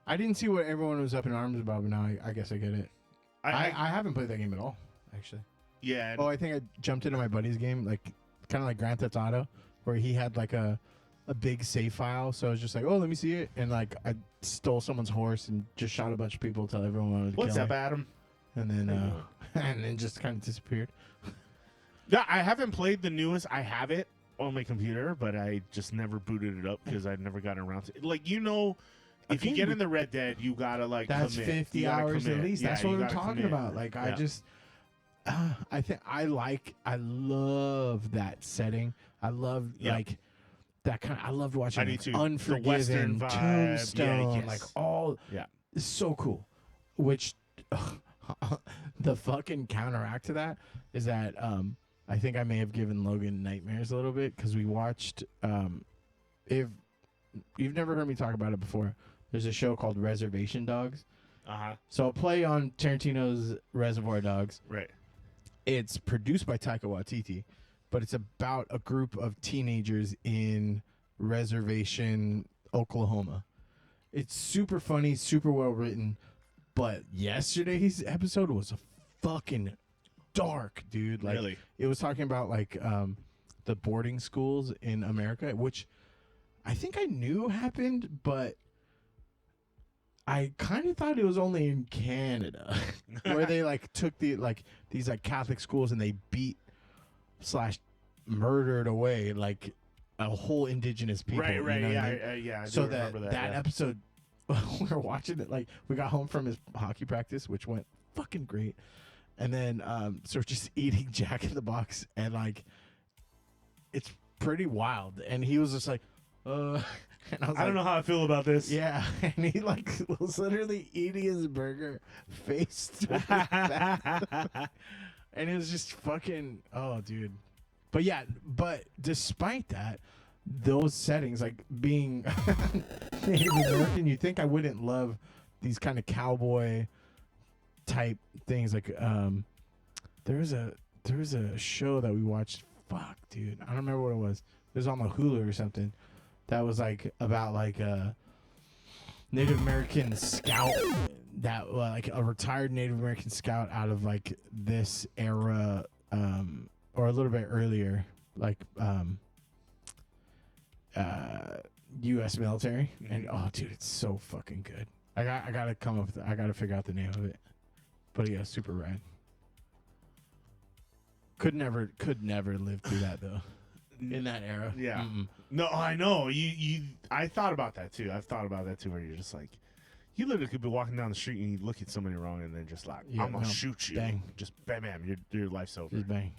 I didn't see what everyone was up in arms about, but now I guess I get it. I haven't played that game at all, actually. yeah, and- Oh, I think I jumped into my buddy's game, like kind of like Grand Theft Auto, where he had like a big save file. So I was just like, oh, let me see it, and like I stole someone's horse and just shot a bunch of people until everyone wanted to what's kill up, me, Adam? and then There you and then just kind of disappeared. Yeah, I haven't played the newest. I have it on my computer, but I just never booted it up because I never got around to it. Like, if you Okay, get in the Red Dead, you gotta like That's commit. 50 You gotta hours commit. at least. Yeah, That's you what we're gotta talking commit. about. Like, Yeah. I think I love that setting. I love Yeah. like that kind of, I loved watching I do like, too. The Unforgiven, Western vibe. Yeah, Tombstone, yes. like all. Yeah. It's so cool. Which the fucking counteract to that is that I think I may have given Logan nightmares a little bit because we watched if you've never heard me talk about it before. There's a show called Reservation Dogs. So I'll play on Tarantino's Reservoir Dogs. Right. It's produced by Taika Waititi, but it's about a group of teenagers in Reservation, Oklahoma. It's super funny, super well written, but yesterday's episode was fucking dark, dude. Like, really? It was talking about like the boarding schools in America, which I think I knew happened, but I kind of thought it was only in Canada where they like took these Catholic schools and they beat / murdered away like a whole indigenous people. Right. You know Yeah. what I mean? Yeah. I So do remember that episode, we were watching it. Like, we got home from his hockey practice, which went fucking great, and then so we're just eating Jack in the Box, and like, it's pretty wild. And he was just like, and I don't know how I feel about this. Yeah, and he like was literally eating his burger face to his back. And it was just fucking, oh, dude. But yeah, despite that, those settings, like being Native American, you think I wouldn't love these kind of cowboy type things. Like there was a show that we watched. Fuck, dude, I don't remember what it was. It was on the Hulu or something. That was like about like a Native American scout, that like a retired Native American scout out of like this era, or a little bit earlier, like U.S. military. And oh, dude, it's so fucking good. I gotta come up with I gotta figure out the name of it. But yeah, super rad. Could never live through that though. In that era. Yeah. Mm-mm. No, I know. I thought about that too. I've thought about that too, where you're just like, you literally could be walking down the street and you look at somebody wrong and then just like, I'm gonna shoot you. Bang. Just bam, bam, your life's over. Just bang.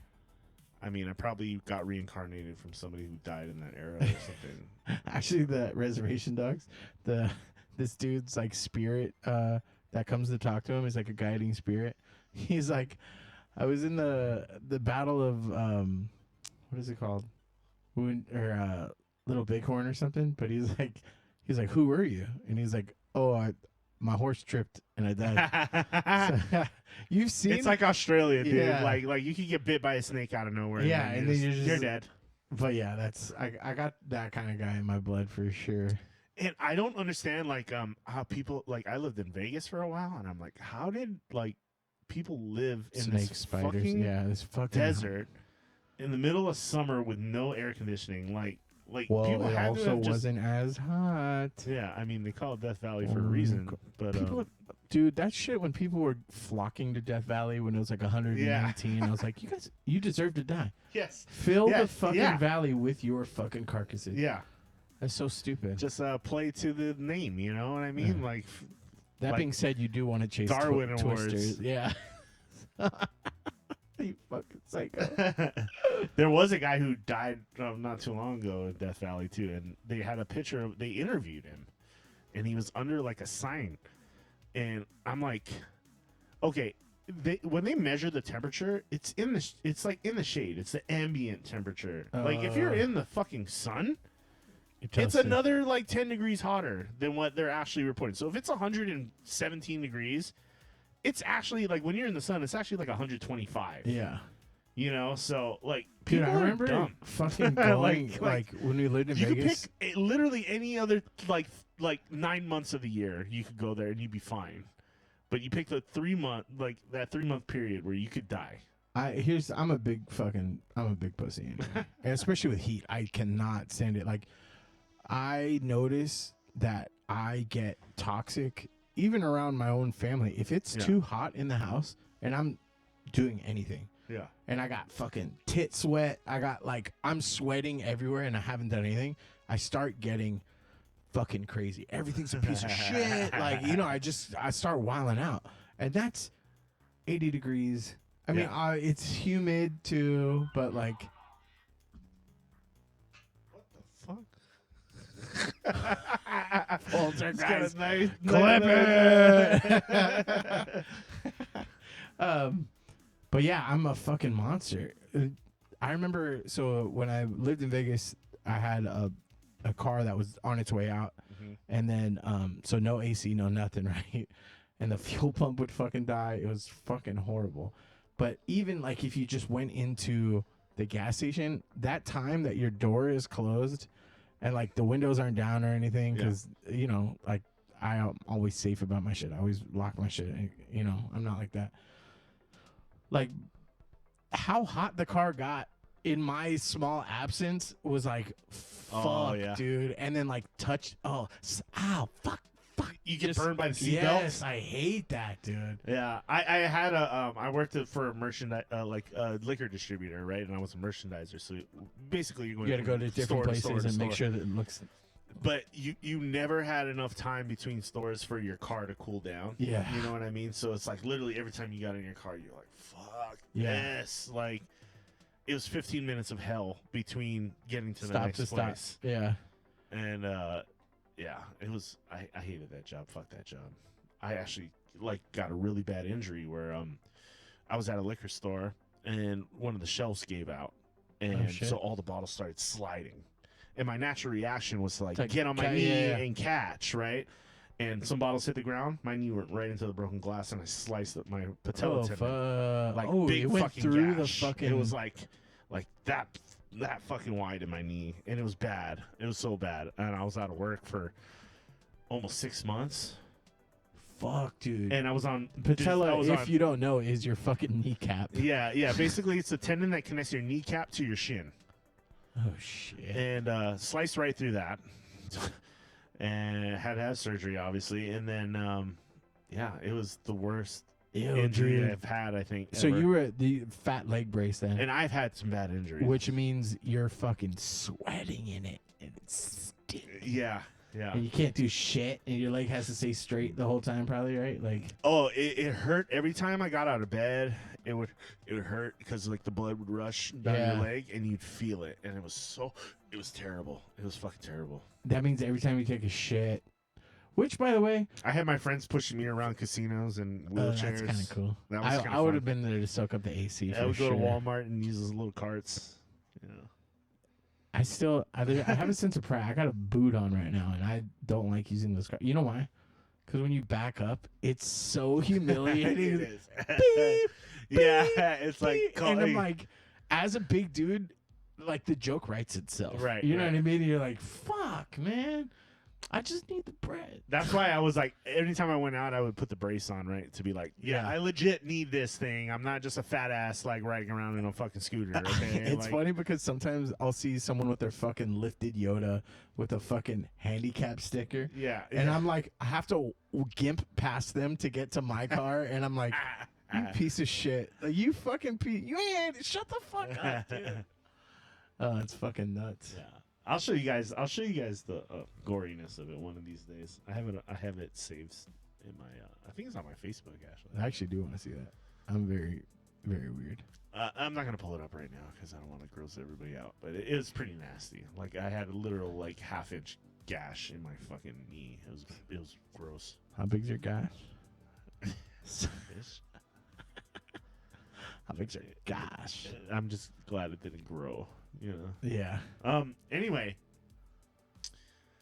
I mean, I probably got reincarnated from somebody who died in that era or something. Actually, the Reservation Dogs, this dude's like spirit that comes to talk to him is like a guiding spirit. He's like, I was in the battle of what is it called? Little Bighorn or something. But he's like, who were you? And he's like, oh, my horse tripped and I died. So, you've seen it's like Australia, dude. Yeah. Like you could get bit by a snake out of nowhere. Yeah, and then you're dead. But yeah, that's I got that kind of guy in my blood for sure. And I don't understand like how people, like, I lived in Vegas for a while and I'm like, how did like people live in Snake this spiders, fucking this fucking desert in the middle of summer with no air conditioning? Like well, people it had to also have just, wasn't as hot. yeah, I mean they call it Death Valley for a reason, but People, dude, that shit when people were flocking to Death Valley when it was like 119, I was like, you guys, you deserve to die. yes, Fill the Yes, fucking yeah. valley with your fucking carcasses. yeah, That's so stupid. just play to the name, you know what I mean? Yeah. Like That like being said, you do want to chase Darwin Awards. twisters. Yeah. You fucking psycho. there was a guy who died not too long ago in Death Valley too, and they had a picture of, they interviewed him, and he was under like a sign, and I'm like, okay, when they measure the temperature, it's like in the shade, it's the ambient temperature. Like if you're in the fucking sun, it's another like 10 degrees hotter than what they're actually reporting. So if it's 117 degrees, it's actually like when you're in the sun, it's actually like 125. Yeah. You know, so like Dude, people I are remember dumb. fucking going like when we lived in You Vegas. could pick literally any other like 9 months of the year. You could go there and you'd be fine. But you pick the 3 month, like that 3 month period where you could die. I'm a big pussy, anyway. And especially with heat. I cannot stand it. Like, I notice that I get toxic even around my own family. If it's too hot in the house and I'm doing anything, Yeah. and I got fucking tit sweat, I'm sweating everywhere and I haven't done anything, I start getting fucking crazy. Everything's a piece of shit. Like, you know, I start wilding out. And that's 80 degrees. I mean, it's humid too, but like, What the fuck? Walter, guys, Nice clip it. But yeah, I'm a fucking monster. I remember, so when I lived in Vegas, I had a car that was on its way out, and then so no AC, no nothing, right? And the fuel pump would fucking die. It was fucking horrible. But even like if you just went into the gas station, that time that your door is closed and like the windows aren't down or anything, because you know, like I'm always safe about my shit. I always lock my shit. You know, I'm not like that. Like how hot the car got in my small absence was like, fuck, dude. And then like ow, fuck. You get burned by the seatbelt. Yes, I hate that, dude. Yeah, I had I worked for a merchandise liquor distributor, right? And I was a merchandiser, so basically you got to go to different places and make sure that it looks. But you never had enough time between stores for your car to cool down. Yeah, you know what I mean. So it's like literally every time you got in your car, you're like, fuck this, like. It was 15 minutes of hell between getting to the next place. Yeah. And, yeah, it was, I hated that job. Fuck that job. I actually, like, got a really bad injury where I was at a liquor store and one of the shelves gave out. And so all the bottles started sliding. And my natural reaction was to, like get on my knee and catch, right? And some bottles hit the ground. My knee went right into the broken glass, and I sliced up my patella tendon. Like big it went fucking through gash. the fucking. It was like that fucking wide in my knee, and it was bad. It was so bad, and I was out of work for almost 6 months. Fuck, dude. And I was on patella. You don't know, is your fucking kneecap. Yeah. Basically, it's a tendon that connects your kneecap to your shin. Oh shit. And sliced right through that. And had to have surgery, obviously, and then it was the worst injury I've had, I think. So ever. you were at the fat leg brace then, and I've had some bad injuries, which means you're fucking sweating in it, and it's stinky. Yeah. And you can't do shit, and your leg has to stay straight the whole time, probably, right? Like, it hurt every time I got out of bed. It would hurt because like the blood would rush down your leg, and you'd feel it, and it was terrible. It was fucking terrible. That means every time you take a shit, which, by the way, I had my friends pushing me around casinos and wheelchairs. That's kind of cool. That was I would have been there to soak up the AC. I would go to Walmart and use those little carts. You know. I have a sense of pride. I got a boot on right now, and I don't like using those carts. You know why? Because when you back up, it's so humiliating. It is. Beep, it's like, and I'm like, as a big dude, like the joke writes itself. Right. You know what I mean? You're like, fuck, man. I just need the bread. That's why I was like, anytime I went out, I would put the brace on, right? To be like, I legit need this thing. I'm not just a fat ass like riding around in a fucking scooter. Okay? It's funny because sometimes I'll see someone with their fucking lifted Yoda with a fucking handicap sticker. Yeah. And I'm like, I have to gimp past them to get to my car. And I'm like, you piece of shit. Like, you fucking you ain't, shut the fuck up, dude. Oh, it's fucking nuts. Yeah. I'll show you guys the goriness of it one of these days. I have it saved in my. I think it's on my Facebook actually. I actually do want to see that. I'm very, very weird. I'm not gonna pull it up right now because I don't want to gross everybody out. But it is pretty nasty. Like I had a literal like half-inch gash in my fucking knee. It was gross. How big's your gash? How big's your gash? I'm just glad it didn't grow. You know. Yeah. Anyway.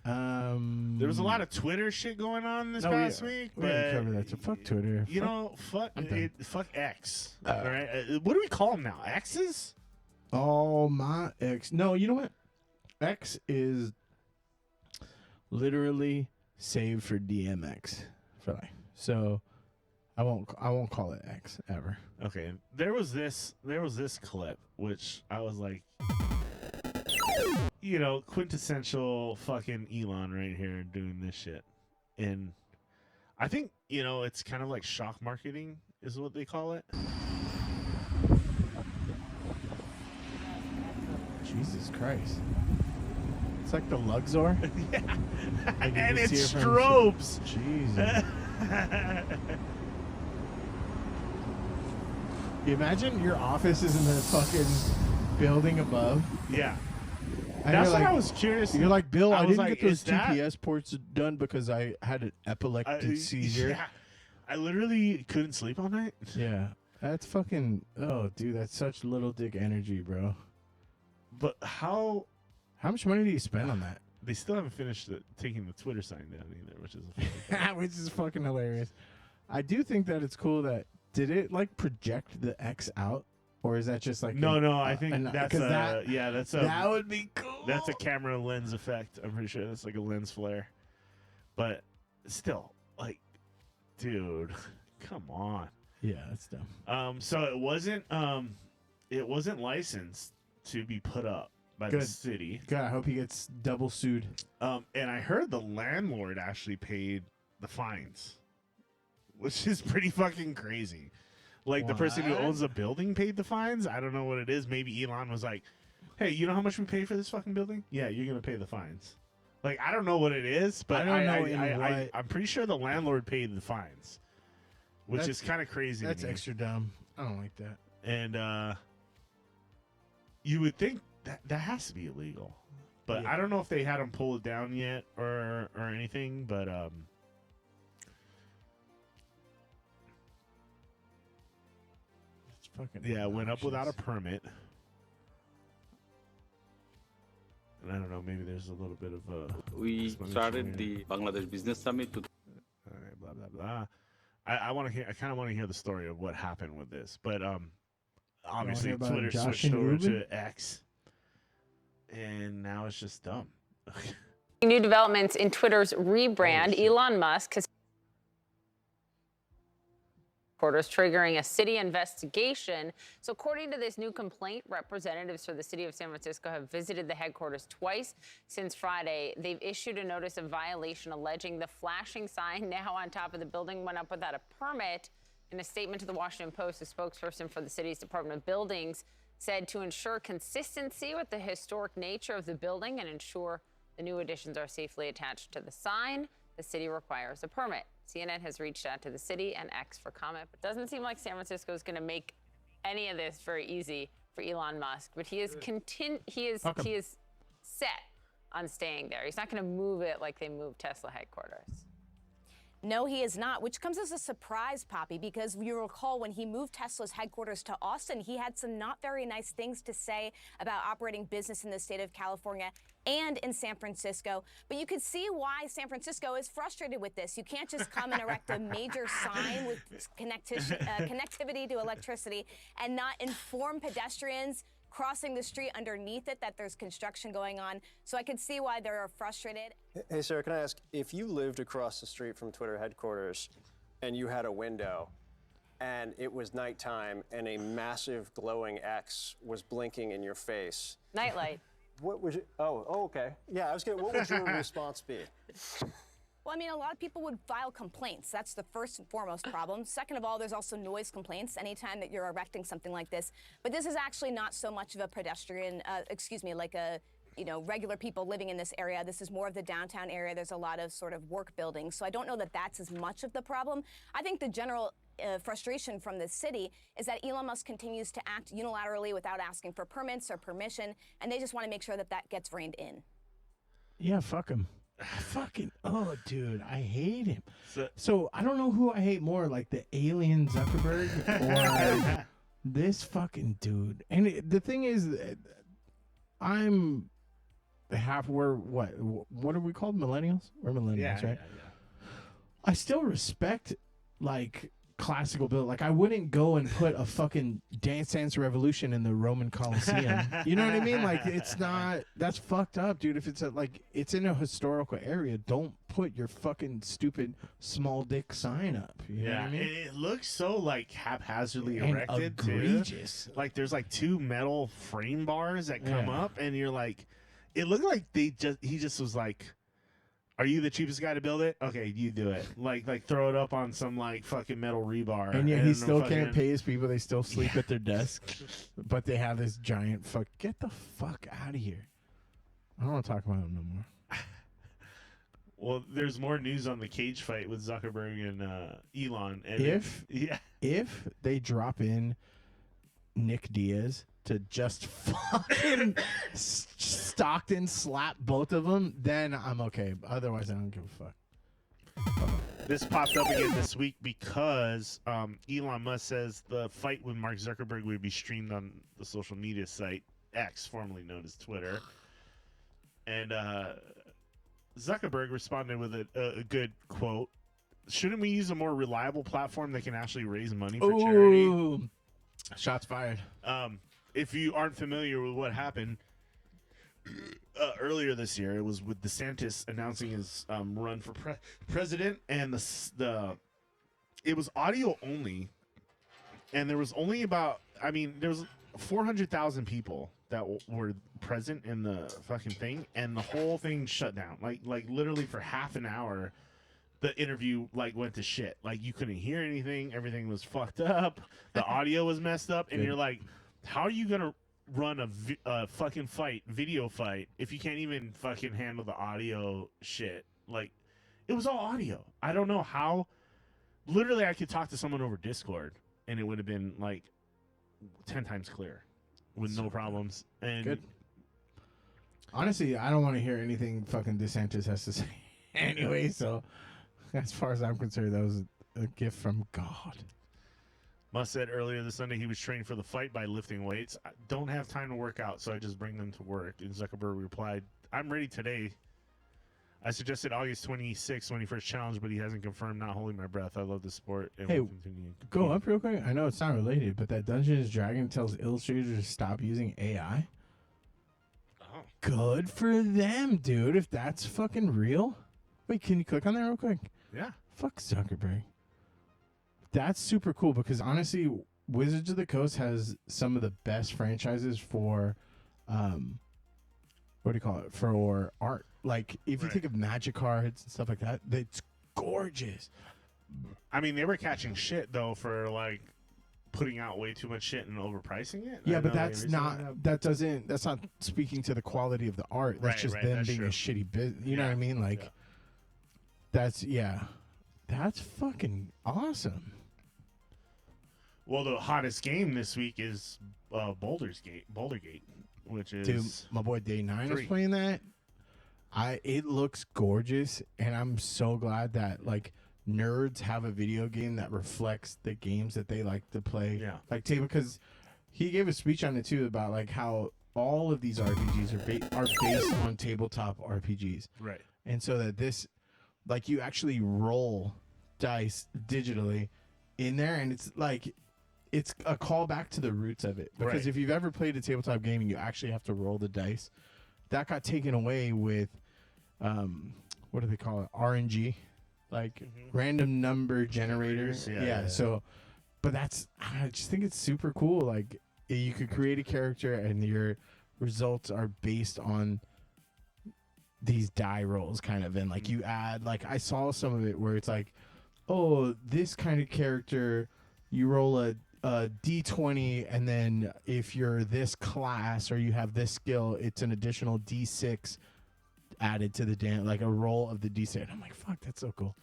There was a lot of Twitter shit going on this past week. We didn't cover that. So fuck Twitter. Fuck X. All right. What do we call them now? X's? Oh my X. No, you know what? X is literally saved for DMX for life. So I won't call it X ever. Okay. There was this clip which I was like, you know, quintessential fucking Elon right here doing this shit. And I think, you know, it's kind of like shock marketing is what they call it. Jesus Christ. It's like the Luxor. Yeah. Like and it's strobes. Jesus. You imagine your office is in the fucking building above. Yeah. And that's what like, I was curious. You're like, Bill, I didn't like, get those GPS ports done because I had an epileptic seizure. Yeah. I literally couldn't sleep all night. Yeah. That's fucking, oh, dude, that's such little dick energy, bro. But how much money do you spend on that? they still haven't finished taking the Twitter sign down either, which is which is fucking hilarious. I do think that it's cool that did it like project the X out, or is that just like no? I think that's that would be cool. That's a camera lens effect. I'm pretty sure that's like a lens flare, but still, like, dude, come on. Yeah, that's dumb. So it wasn't licensed to be put up by the city. Good. I hope he gets double sued. And I heard the landlord actually paid the fines, which is pretty fucking crazy. Like, the person who owns the building paid the fines. I don't know what it is. Maybe Elon was like, hey, you know how much we pay for this fucking building? Yeah, you're going to pay the fines. Like, I don't know what it is, but I'm pretty sure the landlord paid the fines, which is kind of crazy. That's extra dumb. I don't like that. And you would think that has to be illegal. But I don't know if they had him pull it down yet or anything, but it went up without a permit. And I don't know, maybe there's a little bit of we started the Bangladesh Business Summit. All right, blah blah blah. I want to hear. I kind of want to hear the story of what happened with this, but obviously Twitter switched over to X, and now it's just dumb. New developments in Twitter's rebrand. Elon Musk has headquarters triggering a city investigation. So according to this new complaint, representatives for the city of San Francisco have visited the headquarters twice since Friday. They've issued a notice of violation alleging the flashing sign now on top of the building went up without a permit. In a statement to the Washington Post, a spokesperson for the city's Department of Buildings said to ensure consistency with the historic nature of the building and ensure the new additions are safely attached to the sign, the city requires a permit. CNN has reached out to the city and X for comment, but doesn't seem like San Francisco is going to make any of this very easy for Elon Musk. But he is set on staying there. He's not going to move it like they moved Tesla headquarters. No, he is not, which comes as a surprise, Poppy, because you recall when he moved Tesla's headquarters to Austin, he had some not very nice things to say about operating business in the state of California and in San Francisco. But you could see why San Francisco is frustrated with this. You can't just come and erect a major sign with connectivity to electricity and not inform pedestrians crossing the street underneath it that there's construction going on. So I could see why they're frustrated. Hey, Sarah, can I ask, if you lived across the street from Twitter headquarters and you had a window and it was nighttime and a massive glowing X was blinking in your face. Nightlight. What would you, okay. Yeah, I was gonna, what would your response be? Well, I mean, a lot of people would file complaints. That's the first and foremost problem. Second of all, there's also noise complaints anytime that you're erecting something like this. But this is actually not so much of a pedestrian, like a, regular people living in this area. This is more of the downtown area. There's a lot of sort of work buildings. So I don't know that that's as much of the problem. I think the general frustration from the city is that Elon Musk continues to act unilaterally without asking for permits or permission. And they just want to make sure that that gets reined in. Yeah, fuck him. Dude, I hate him. So I don't know who I hate more, like the alien Zuckerberg or this fucking dude. And the thing is, I'm we're what are we called? Millennials? We're millennials, right? Yeah. I still respect like classical build. Like I wouldn't go and put a fucking Dance Revolution in the Roman Colosseum. You know what I mean? Like it's not, that's fucked up, dude. If it's it's in a historical area, don't put your fucking stupid small dick sign up. You know what I mean? It looks so like haphazardly And erected egregious. too. Like there's like two metal frame bars that come up, and you're like, it looked like he just was like, are you the cheapest guy to build it? Okay, you do it. Like throw it up on some like fucking metal rebar. And yet he still can't pay his people. They still sleep at their desk, but they have this giant fuck. Get the fuck out of here. I don't want to talk about him no more. Well, there's more news on the cage fight with Zuckerberg and Elon. And if they drop in Nick Diaz to just fucking Stockton slap both of them, then I'm okay. Otherwise, I don't give a fuck. This popped up again this week because Elon Musk says the fight with Mark Zuckerberg would be streamed on the social media site X, formerly known as Twitter. And Zuckerberg responded with a good quote. Shouldn't we use a more reliable platform that can actually raise money for charity? Ooh, shots fired. If you aren't familiar with what happened earlier this year, it was with DeSantis announcing his run for president, and it was audio only, and there was only there was 400,000 people that were present in the fucking thing, and the whole thing shut down. Like literally for half an hour, the interview went to shit. Like you couldn't hear anything. Everything was fucked up. The audio was messed up, and you're like, how are you gonna run a fucking video fight, if you can't even fucking handle the audio shit? Like, it was all audio. I don't know how. Literally, I could talk to someone over Discord, and it would have been 10 times clearer with no problems. And Good. Honestly, I don't want to hear anything fucking DeSantis has to say anyway. So, as far as I'm concerned, that was a gift from God. Musk said earlier this Sunday he was training for the fight by lifting weights. I don't have time to work out, so I just bring them to work. And Zuckerberg replied, I'm ready today. I suggested August 26th when he first challenged, but he hasn't confirmed. Not holding my breath. I love the sport. And Hey, will continue. Go up real quick. I know it's not related, but that Dungeons & Dragons tells illustrators to stop using AI. Oh. Good for them, dude. If that's fucking real. Wait, can you click on that real quick? Yeah. Fuck Zuckerberg. That's super cool because honestly, Wizards of the Coast has some of the best franchises for, what do you call it? For art. Like, if you think of Magic cards and stuff like that, it's gorgeous. I mean, they were catching shit, though, for, putting out way too much shit and overpricing it. Yeah, but that's not speaking to the quality of the art. That's just them that's being true. a shitty business. You know what I mean? Like, that's fucking awesome. Well, the hottest game this week is Boulder Gate, which is... Dude, my boy Day 9 is playing that. It looks gorgeous, and I'm so glad that, nerds have a video game that reflects the games that they like to play. Yeah. Because he gave a speech on it, too, about, how all of these RPGs are based on tabletop RPGs. Right. And so that this, you actually roll dice digitally in there, and it's a callback to the roots of it. Because if you've ever played a tabletop game and you actually have to roll the dice, that got taken away with, what do they call it? RNG, random number generators. Yeah. So, but I just think it's super cool. You could create a character and your results are based on these die rolls kind of, and you add, I saw some of it where it's oh, this kind of character, you roll a D20, and then if you're this class or you have this skill, it's an additional D6 added to the a roll of the D6. And I'm like, fuck, that's so cool.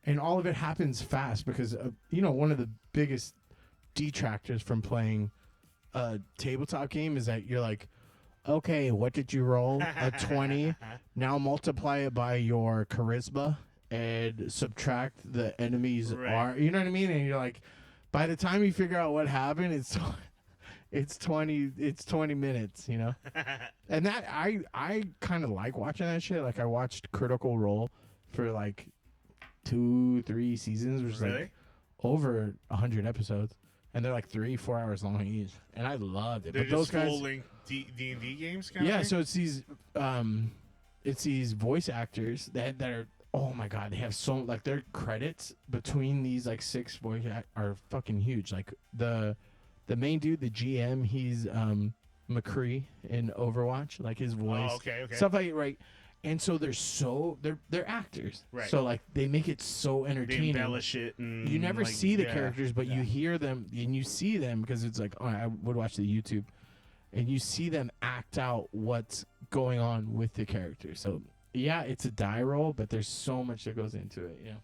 And all of it happens fast because one of the biggest detractors from playing a tabletop game is that you're okay, what did you roll? A 20. Now multiply it by your charisma and subtract the enemy's R. You know what I mean? And you're by the time you figure out what happened, it's 20 minutes, And that I kind of like watching that shit. I watched Critical Role for 2-3 seasons, which is over 100 episodes, and they're 3-4 hours long each, and I loved it. They're but those just guys, full-length D&D games kind of thing? so it's these voice actors that are, oh my god, they have so their credits between these 6 voice are fucking huge. The main dude, the GM, he's McCree in Overwatch, his voice, okay. stuff and so they're actors, so they make it so entertaining. They embellish it, and you never see the characters, but you hear them and you see them because it's I would watch the YouTube, and you see them act out what's going on with the characters. So yeah, it's a die roll, but there's so much that goes into it. Yeah.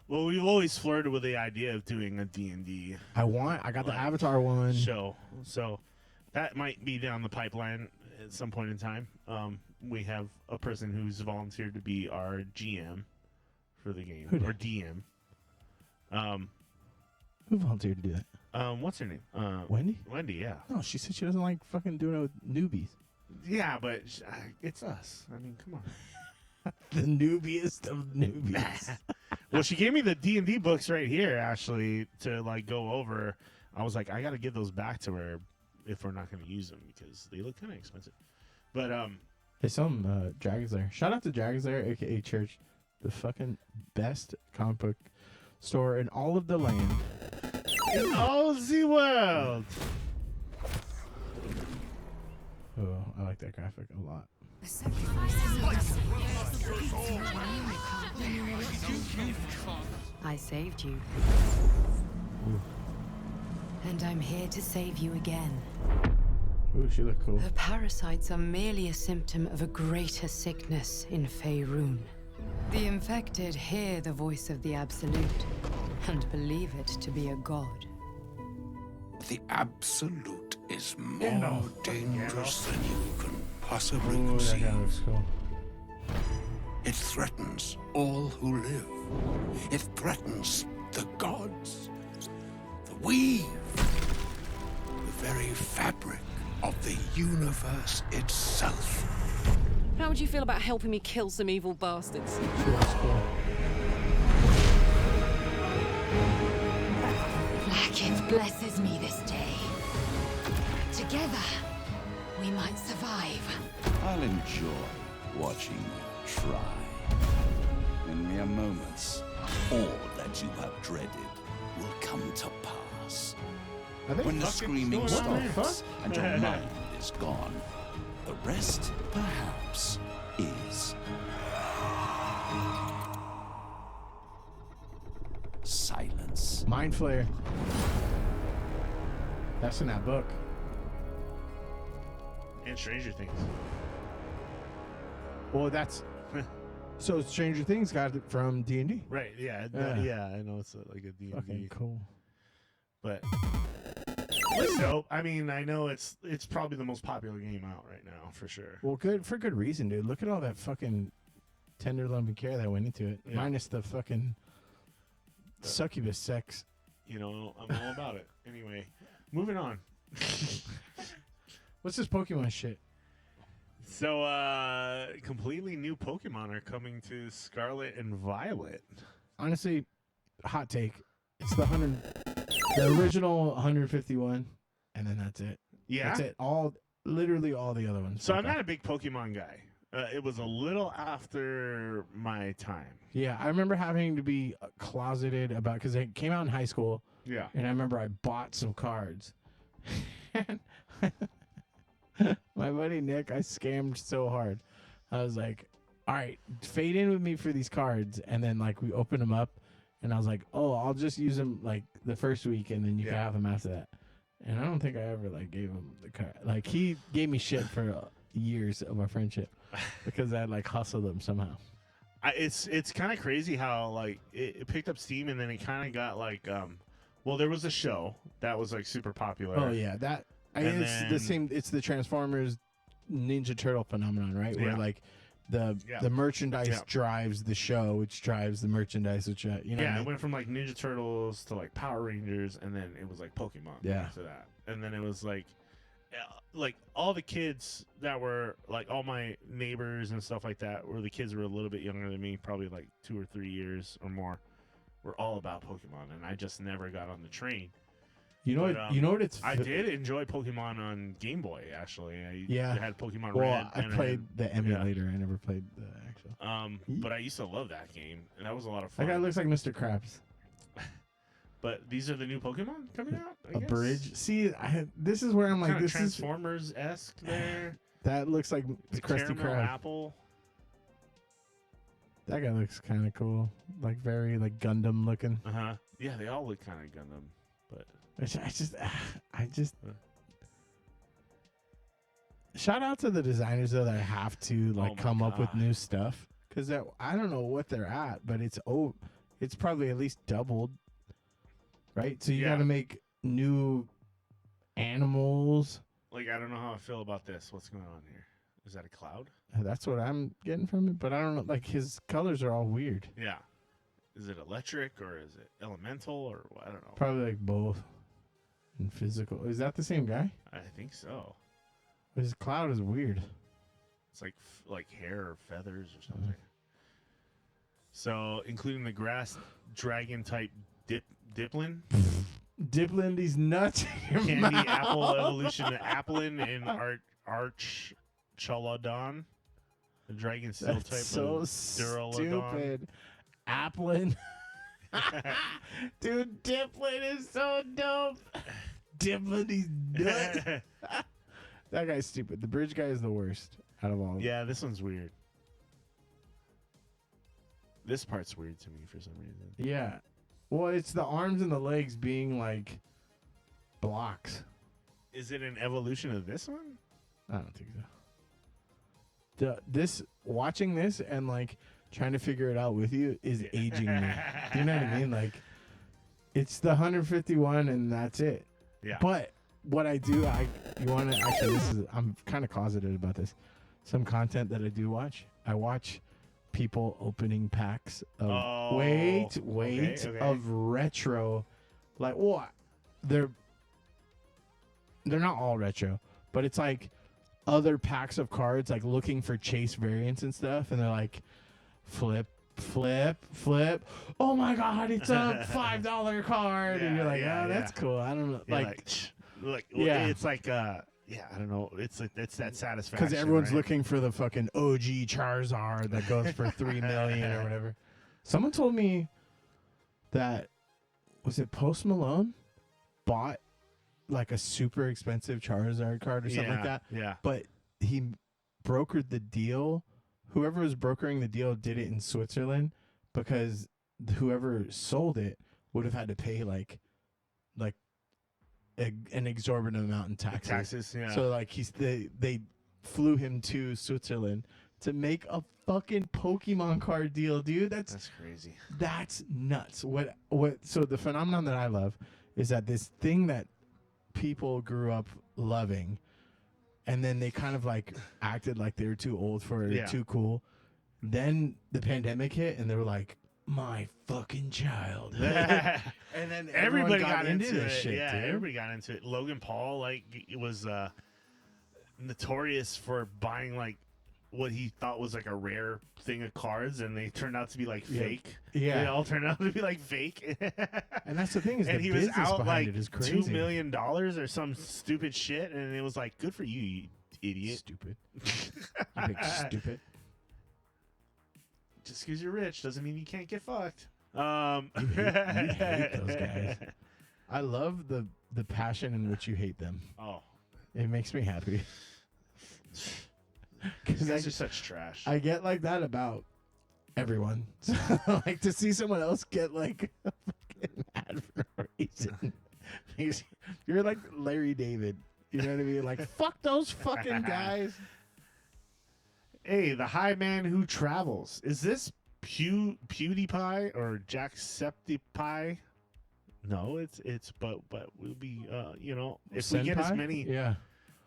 Well, we've always flirted with the idea of doing a D&D I got the Avatar one show, so that might be down the pipeline at some point in time. We have a person who's volunteered to be our GM for the game, or DM. Who volunteered to do that? What's her name? Wendy? Wendy, yeah. No, she said she doesn't like fucking doing it with newbies. Yeah, but it's us. I mean, come on. The newbiest of newbies. Well, she gave me the D&D books right here, actually, to like go over. I was like, I got to give those back to her if we're not going to use them because they look kind of expensive. But There's some Dragon's Lair. Shout out to Dragon's Lair, aka Church, the fucking best comic book store in all of the land. in all the world. Oh, I like that graphic a lot. I saved you. Ooh. And I'm here to save you again. Ooh, she looked cool. The parasites are merely a symptom of a greater sickness in Faerun. The infected hear the voice of the Absolute and believe it to be a god. The Absolute is more Gandalf. dangerous than you can possibly Ooh, that conceive. guy looks cool. It threatens all who live. It threatens the gods, the weave, the very fabric of the universe itself. How would you feel about helping me kill some evil bastards? She looks cool. Blackith blesses me this day. Together, we might survive. I'll enjoy watching you try. In mere moments, all that you have dreaded will come to pass. Are they When the fucking screaming going on there? stops and your mind is gone, the rest, perhaps, is silence. Mind Flayer. That's in that book. And Stranger Things. Well, that's so Stranger Things got it from D&D. Right, yeah. Yeah. I know it's like a D&D. Fucking cool. But it's dope. I mean, I know it's probably the most popular game out right now, for sure. Well, for good reason, dude. Look at all that fucking tender loving care that went into it. Yeah. Minus the fucking succubus sex. You know, I'm all about it. Anyway, moving on. What's this Pokemon shit? So, completely new Pokemon are coming to Scarlet and Violet. Honestly, hot take. It's the original 151, and then that's it. Yeah? That's it. Literally all the other ones. So I'm Okay. not a big Pokemon guy. It was a little after my time. Yeah, I remember having to be closeted about because it came out in high school. Yeah. And I remember I bought some cards. And my buddy Nick, I scammed so hard. I was like, all right, fade in with me for these cards. And then, like, we opened them up. And I was like, oh, I'll just use them, like, the first week. And then you can have them after that. And I don't think I ever, like, gave him the card. Like, he gave me shit for years of our friendship because I, like, hustled him somehow. It's kind of crazy how, like, it picked up steam and then it kind of got, like, well, there was a show that was, like, super popular. Oh, yeah. It's the Transformers Ninja Turtle phenomenon, right? Where, like, the merchandise drives the show, which drives the merchandise, which, you know what I mean? It went from, like, Ninja Turtles to, like, Power Rangers, and then it was, like, Pokemon after that. And then it was, like, all the kids that were, like, all my neighbors and stuff like that, were the kids who were a little bit younger than me, probably, like, 2 or 3 years or more, were all about Pokemon, and I just never got on the train. You know what? I did enjoy Pokemon on Game Boy. Actually, I had Pokemon Well, Red. I played the emulator. I never played the actual. But I used to love that game, and that was a lot of fun. That guy looks like Mr. Krabs. But these are the new Pokemon coming out. I guess? Bridge. See, this is where I'm like, this Transformers-esque there. That looks like the Krusty Krab. Apple. That guy looks kind of cool, like very like Gundam looking. Yeah, they all look kind of Gundam, but. I just shout out to the designers though that have to like come up with new stuff because I don't know what they're at, but it's probably at least doubled, right? So you got to make new animals. Like I don't know how I feel about this. What's going on here? Is that a cloud? That's what I'm getting from it, but I don't know. Like his colors are all weird. Yeah. Is it electric or is it elemental or I don't know. Probably like both. And physical. Is that the same guy? I think so. His cloud is weird. It's like hair or feathers or something. So, including the grass dragon type Diplin, Dippling these nuts in your Candy mouth. Apple Evolution to Applin, and Arch Chalodon, the Dragon Steel That's type so of Duraludon. stupid. Applin. Dude, Diplin is so dope. Dippling these nuts. That guy's stupid. The bridge guy is the worst out of all of them. Yeah, this one's weird. This part's weird to me for some reason. Yeah. Well, it's the arms and the legs being like blocks. Is it an evolution of this one? I don't think so. Watching this and like trying to figure it out with you is aging me. You know what I mean? Like, it's the 151 and that's it. Yeah. But what I do, you want to actually, I'm kind of closeted about this. Some content that I do watch, I watch people opening packs of of retro, like what? They're not all retro, but it's like other packs of cards, like looking for chase variants and stuff, and they're like flip. Oh my god, it's a $5 card, and you're like, that's cool. I don't know, it's like I don't know. It's that satisfaction because everyone's right? looking for the fucking OG Charizard that goes for $3 million or whatever. Someone told me that was it Post Malone bought like a super expensive Charizard card or something like that. Yeah, but he brokered the deal. Whoever was brokering the deal did it in Switzerland because whoever sold it would have had to pay like an exorbitant amount in taxes. Yeah. So like they flew him to Switzerland to make a fucking Pokemon card deal, dude. That's crazy. That's nuts. What? So the phenomenon that I love is that this thing that people grew up loving, and then they kind of like acted like they were too old for it, or too cool. Then the pandemic hit, and they were like, "My fucking child." And then everybody got into this shit. Yeah, dude. everybody got into it. Logan Paul, like, it was notorious for buying like what he thought was like a rare thing of cards, and they turned out to be like fake. Yeah, they all turned out to be like fake. And that's the thing is, and the he was business out behind like it is crazy. $2 million or some stupid shit, and it was like, good for you, you idiot. Stupid. You big stupid. Just because you're rich doesn't mean you can't get fucked. You hate those guys. I love the passion in which you hate them. Oh, it makes me happy. Because guys are such trash. I get like that about everyone. So, like, to see someone else get like fucking mad for no reason. You're like Larry David. You know what I mean? Like, fuck those fucking guys. Hey, the high man who travels. Is this PewDiePie or Jacksepticeye? No, but we'll be if we get as many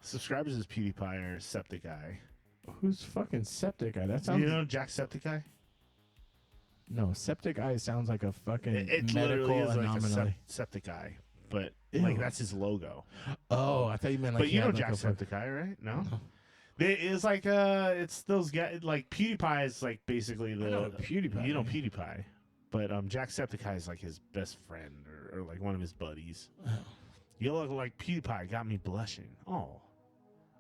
subscribers as PewDiePie or Septic Eye. Who's fucking Septic Eye? That sounds. You know Jacksepticeye? No, Septic Eye sounds like a fucking it medical literally is anomaly. like a Septic Eye, but Ew. like that's his logo. Oh, I thought you meant like. But you know Jacksepticeye, right? No. It's like it's those guys like PewDiePie is like basically the I know PewDiePie. You know PewDiePie, but Jacksepticeye is like his best friend or like one of his buddies. Oh. You look like PewDiePie, got me blushing. Oh,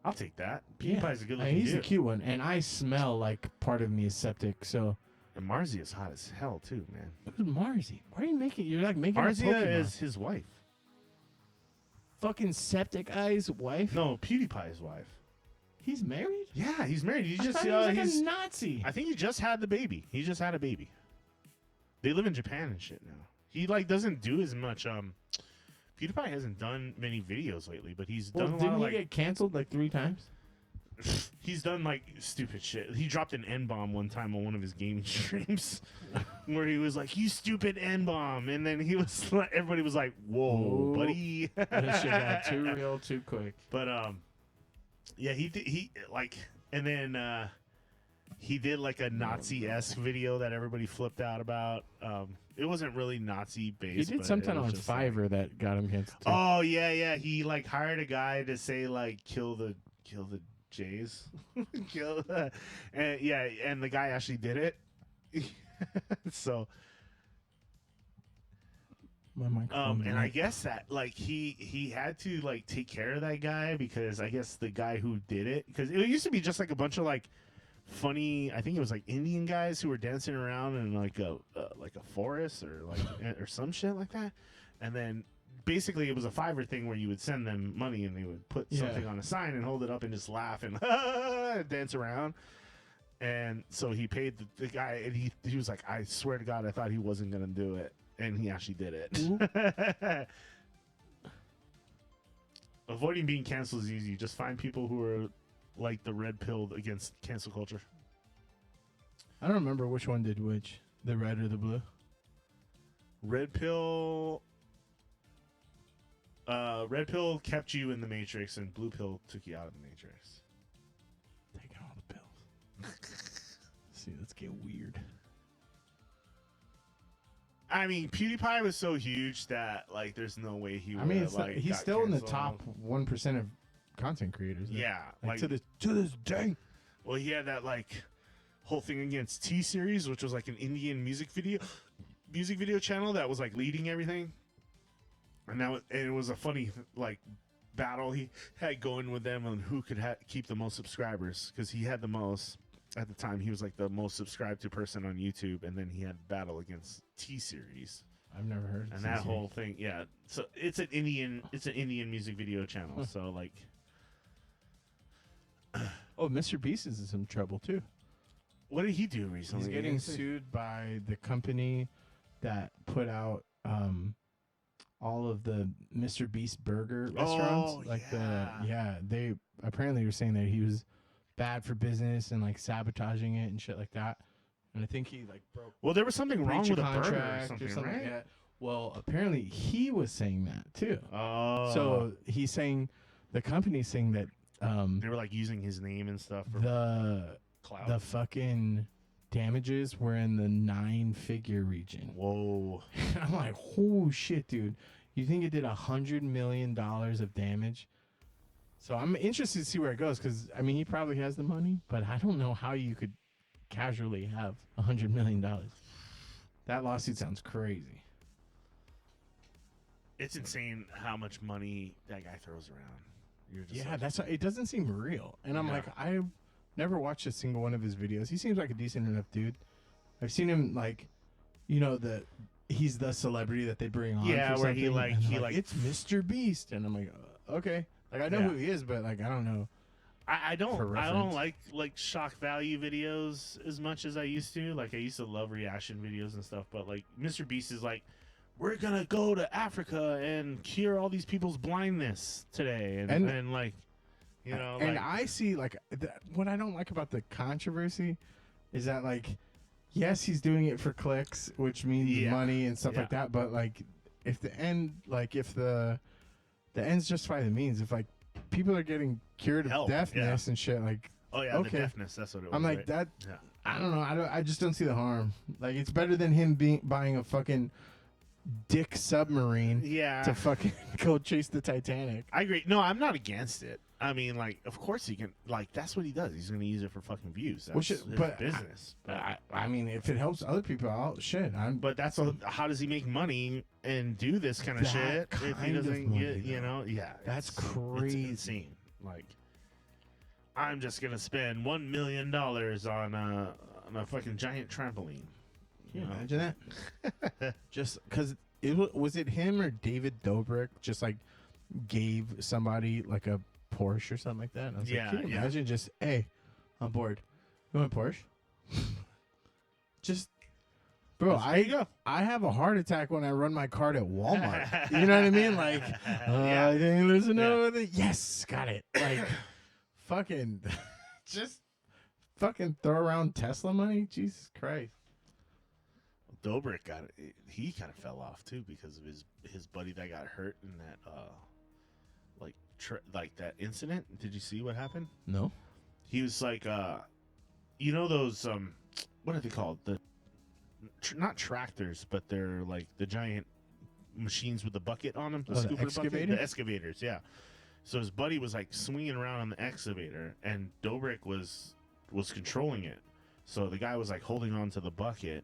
I'll take that. PewDiePie's a good looking he's dude. a cute one, and I smell like part of me is septic. So. And Marzia is hot as hell too, man. Who's Marzi? Why are you making? You're like making. Marzia is his wife. Fucking Septic Eye's wife. No, PewDiePie's wife. He's married? Yeah, he's married. He just he was like a Nazi. I think he just had the baby. He just had a baby. They live in Japan and shit now. He like doesn't do as much. PewDiePie hasn't done many videos lately, but he's done a lot didn't of he like. Get canceled like 3 times? He's done like stupid shit. He dropped an N-bomb one time on one of his gaming streams, where he was like, "You stupid N-bomb," and then he was like, everybody was like, "Whoa, buddy!" That shit got too real too quick. But yeah, he like, and then he did like a Nazi-esque video that everybody flipped out about. It wasn't really Nazi based. He did something on Fiverr that got him canceled. Oh yeah, he like hired a guy to say like kill the kill the Jays. Kill, and yeah, and the guy actually did it. So, My microphone. and I guess that like he had to like take care of that guy because I guess the guy who did it, because it used to be just like a bunch of like funny, I think it was like Indian guys who were dancing around in like a forest or like or some shit like that, and then basically it was a Fiverr thing where you would send them money and they would put something on a sign and hold it up and just laugh and dance around. And so he paid the guy, and he was like, I swear to God, I thought he wasn't gonna do it, and he actually did it. Avoiding being canceled is easy. Just find people who are like the red pill against cancel culture. I don't remember which one did which, the red or the blue. Red pill kept you in the Matrix, and blue pill took you out of the Matrix. Taking all the pills. See, let's get weird. I mean, PewDiePie was so huge that like, there's no way he would. I mean, he's got still in the canceled. top 1% of content creators. Yeah, like to this day. Well, he had that like whole thing against T-Series, which was like an Indian music video channel that was like leading everything, and it was a funny like battle he had going with them on who could keep the most subscribers, because he had the most at the time. He was like the most subscribed to person on YouTube, and then he had battle against T-Series. I've never heard of and that T-Series. whole thing. Yeah, so it's an Indian music video channel. So like, oh, Mr. Beast is in some trouble too. what did he do recently? He's getting sued by the company that put out all of the Mr. Beast burger restaurants. They apparently were saying that he was bad for business and like sabotaging it and shit like that. And I think he like broke. Well, there was something wrong breach with of a burger or contract something, right? like that. Well, apparently he was saying that too. Oh, So he's saying, the company's saying that they were like using his name and stuff for clout. the fucking damages were in the 9-figure region. Whoa. I'm like, oh shit, dude. You think it did $100 million of damage? So I'm interested to see where it goes, because I mean, he probably has the money, but I don't know how you could casually have $100 million. That lawsuit sounds crazy. It's insane how much money that guy throws around. You're just Yeah, like, it doesn't seem real. And I'm Yeah. like, I've never watched a single one of his videos. He seems like a decent enough dude. I've seen him like, he's the celebrity that they bring on. Yeah, for where he, something, like- and he, they're like- it's Mr. Beast, and I'm like, okay, like I know Yeah. who he is, but like I don't know. I don't For don't reference. like shock value videos as much as I used to. Like I used to love reaction videos and stuff, but like Mr. Beast is like, we're gonna go to Africa and cure all these people's blindness today, and like, And like, I see like what I don't like about the controversy is that like, yes, he's doing it for clicks, which means Yeah. money and stuff like Yeah. that. But like, if the ends justify the means, if like people are getting cured of Help, deafness and shit, like, oh yeah, okay. the deafness. That's what it was. I'm like right? that. Yeah. I don't know. I just don't see the harm. Like, it's better than him buying a fucking dick submarine Yeah. to fucking go chase the Titanic. I agree. No, I'm not against it. I mean, like, of course he can. Like, that's what he does. He's going to use it for fucking views. That's his business. I mean, if it helps other people out, shit. But how does he make money and do this kind of That shit if he kind of doesn't money, get, yeah. That's It's crazy. insane. Like, I'm just going to spend $1 million on a fucking giant trampoline. Can you imagine that? Just because was it him or David Dobrik just like gave somebody like a Porsche or something like that? And I was like, can you imagine just, hey, I'm bored. You want a Porsche? Just, bro, I have a heart attack when I run my cart at Walmart. You know what I mean? Like, I think there's another thing. Yes, got it. Like, fucking, just fucking throw around Tesla money. Jesus Christ. Dobrik got it. He kind of fell off too because of his buddy that got hurt in that like that incident. Did you see what happened? No. He was like those what are they called? The not tractors, but they're like the giant machines with the bucket on them. The Oh, the scooper bucket. excavator? The excavators, yeah. So his buddy was like swinging around on the excavator, and Dobrik was controlling it. So the guy was like holding on to the bucket,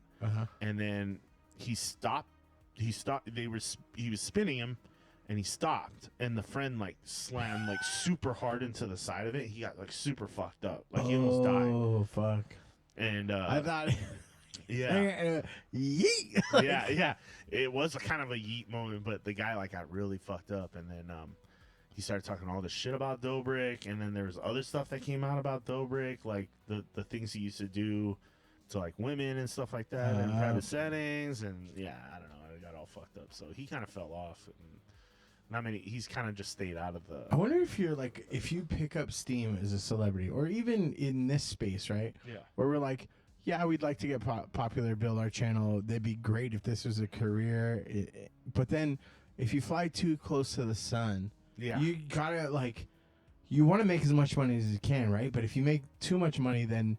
and then he stopped. He was spinning him, and he stopped. And the friend like slammed like super hard into the side of it. He got like super fucked up. Like he almost died. Oh fuck! And I thought, yeah, yeet. yeah. It was a kind of a yeet moment, but the guy like got really fucked up, and then he started talking all this shit about Dobrik, and then there was other stuff that came out about Dobrik, like the things he used to do to like women and stuff like that in private settings, and yeah, I don't know, it got all fucked up. So he kind of fell off. And he's kind of just stayed out of the. I wonder if you're like, if you pick up steam as a celebrity, or even in this space, right? Yeah. Where we're like, yeah, we'd like to get popular, build our channel. That'd be great if this was a career. But then, if you fly too close to the sun. Yeah. You gotta like, you want to make as much money as you can, right? But if you make too much money, then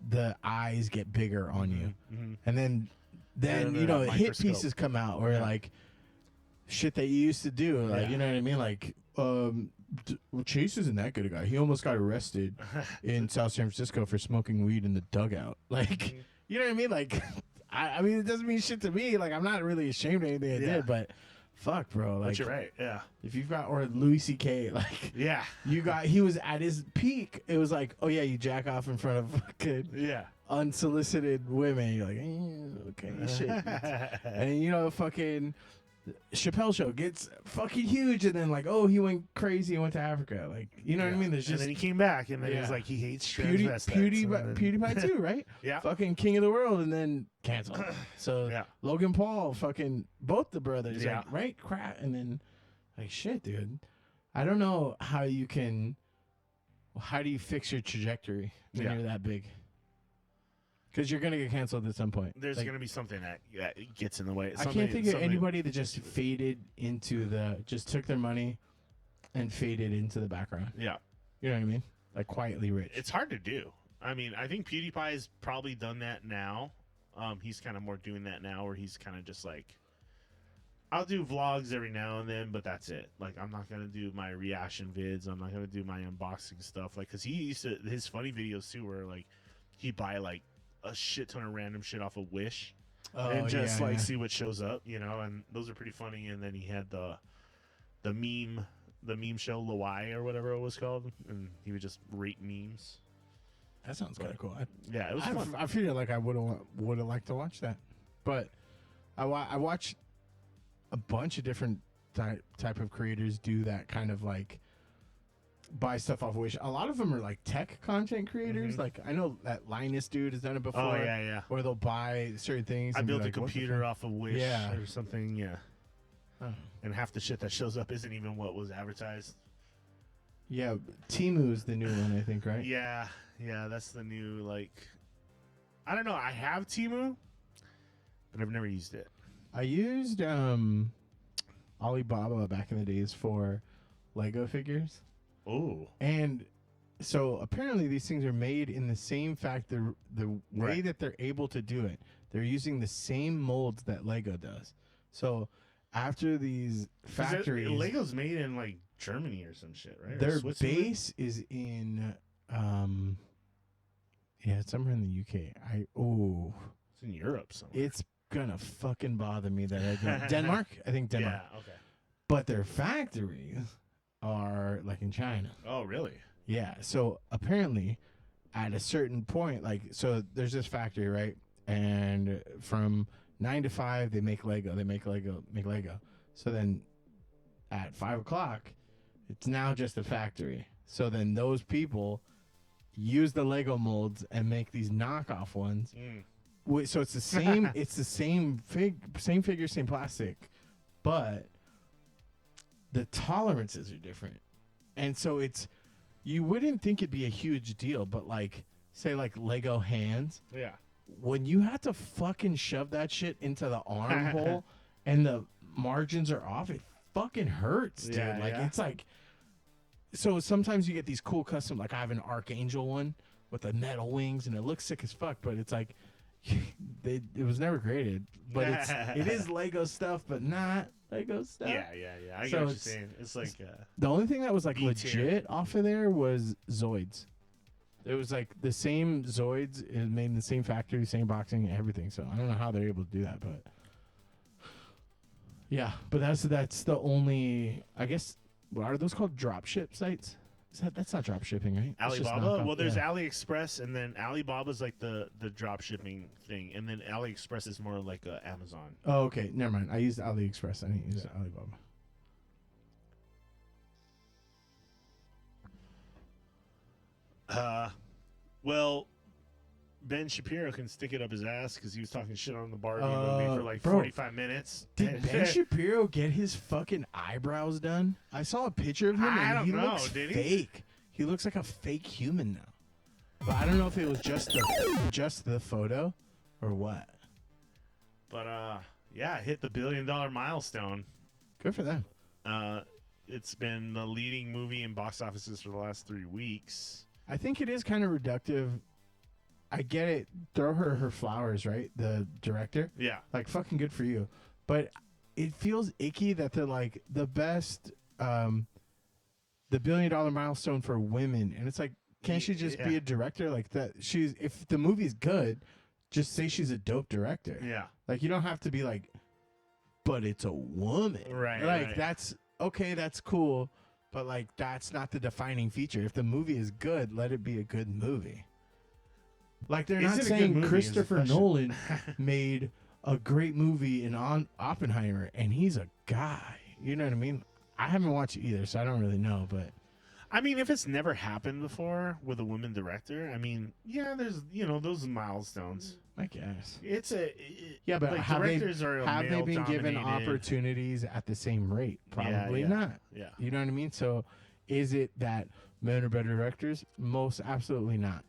the eyes get bigger on you, and then you know hit pieces come out, or like shit that you used to do, like you know what I mean, like Chase isn't that good a guy. He almost got arrested in South San Francisco for smoking weed in the dugout, like you know what I mean, like I mean it doesn't mean shit to me. Like I'm not really ashamed of anything I did, but. Fuck, bro. Like, but you're right. Yeah. If you've got, or Louis C.K., like, yeah, he was at his peak. It was like, oh yeah, you jack off in front of fucking unsolicited women. You're like, okay, shit. And you know, fucking Chappelle Show gets fucking huge, and then like, oh, he went crazy and went to Africa. Like, you know what I mean? There's just, and then he came back, and then he's like, he hates transvestites. PewDiePie too, right? Yeah. Fucking king of the world, and then canceled. So Logan Paul, fucking both the brothers, like, right? Crap, and then like shit, dude. I don't know how do you fix your trajectory when you're that big? Because you're gonna get canceled at some point. There's gonna be something that gets in the way. I can't think of anybody that just faded into just took their money and faded into the background. Yeah, you know what I mean? Like quietly rich. It's hard to do. I mean, I think PewDiePie has probably done that now. He's kind of more doing that now, where he's kind of just like, I'll do vlogs every now and then, but that's it. Like, I'm not gonna do my reaction vids. I'm not gonna do my unboxing stuff. Like, cause he used to his funny videos too, where like he'd buy like a shit ton of random shit off of Wish and just see what shows up, you know, and those are pretty funny. And then he had the meme show Lawai or whatever it was called, and he would just rate memes. That sounds kind of cool. It was fun. I feel like I would have liked to watch that, but I watched a bunch of different type of creators do that kind of like buy stuff off Wish. A lot of them are like tech content creators. Like I know that Linus dude has done it before. Oh yeah. Or they'll buy certain things. I built a computer off of Wish or something. Yeah. Oh. And half the shit that shows up isn't even what was advertised. Yeah, Temu is the new one, I think, right? Yeah, that's the new, like, I don't know. I have Temu, but I've never used it. I used Alibaba back in the days for Lego figures. Oh. And so apparently these things are made in the same the way that they're able to do it. They're using the same molds that Lego does. So after these factories, Lego's made in like Germany or some shit, right? Their base is in it's somewhere in the UK. It's in Europe somewhere. It's gonna fucking bother me that I don't. Denmark? I think Denmark. Yeah, okay. But their factories are like in China. Oh, really? Yeah. So apparently at a certain point, like, so there's this factory, right? And from 9 to 5, they make Lego. So then at 5 o'clock, it's now just a factory. So then those people use the Lego molds and make these knockoff ones. So it's the same. It's the same figure, same plastic, but the tolerances are different. And so you wouldn't think it'd be a huge deal, but like, say like Lego hands. Yeah. When you have to fucking shove that shit into the armhole and the margins are off, it fucking hurts, dude. It's like, so sometimes you get these cool custom, like I have an Archangel one with the metal wings and it looks sick as fuck, but it's like, it was never graded, but it is Lego stuff, but not Lego stuff. Yeah. I So get what you're it's- saying. It's like The only thing that was like B tier. legit off of there was Zoids. It was like the same Zoids, made in the same factory, same boxing, everything. So I don't know how they're able to do that, but yeah. But that's the only. I guess what are those called? Drop ship sites? That's not drop shipping, right? It's just Alibaba. knockoff, Well, there's yeah. AliExpress, and then Alibaba's like the drop shipping thing, and then AliExpress is more like Amazon. Oh, okay. Never mind. I used AliExpress. I didn't use Alibaba. Well, Ben Shapiro can stick it up his ass because he was talking shit on the Barbie movie for like bro, 45 minutes. Did Ben Shapiro get his fucking eyebrows done? I saw a picture of him I and don't he know, looks did he? fake. He looks like a fake human now. But I don't know if it was just the photo or what. But yeah, hit the $1 billion milestone. Good for them. It's been the leading movie in box offices for the last 3 weeks. I think it is kind of reductive. I get it. Throw her flowers, right? The director. Yeah. Like, fucking good for you. But it feels icky that they're like the best, the $1 billion milestone for women. And it's like, can't she just be a director like that? If the movie's good, just say she's a dope director. Yeah. Like, you don't have to be like, but it's a woman. Right. Like, right. that's okay. That's cool. But like, that's not the defining feature. If the movie is good, let it be a good movie. Like, they're Is not it a good saying movie is the Christopher question. Nolan made a great movie in Oppenheimer, and he's a guy. You know what I mean? I haven't watched it either, so I don't really know. But I mean, if it's never happened before with a woman director, I mean, yeah, there's those milestones. I guess It's a yeah, but like, have they directors are been given male-dominated. opportunities at the same rate? Probably yeah. not. Yeah. You know what I mean? So, is it that men are better directors? Most absolutely not.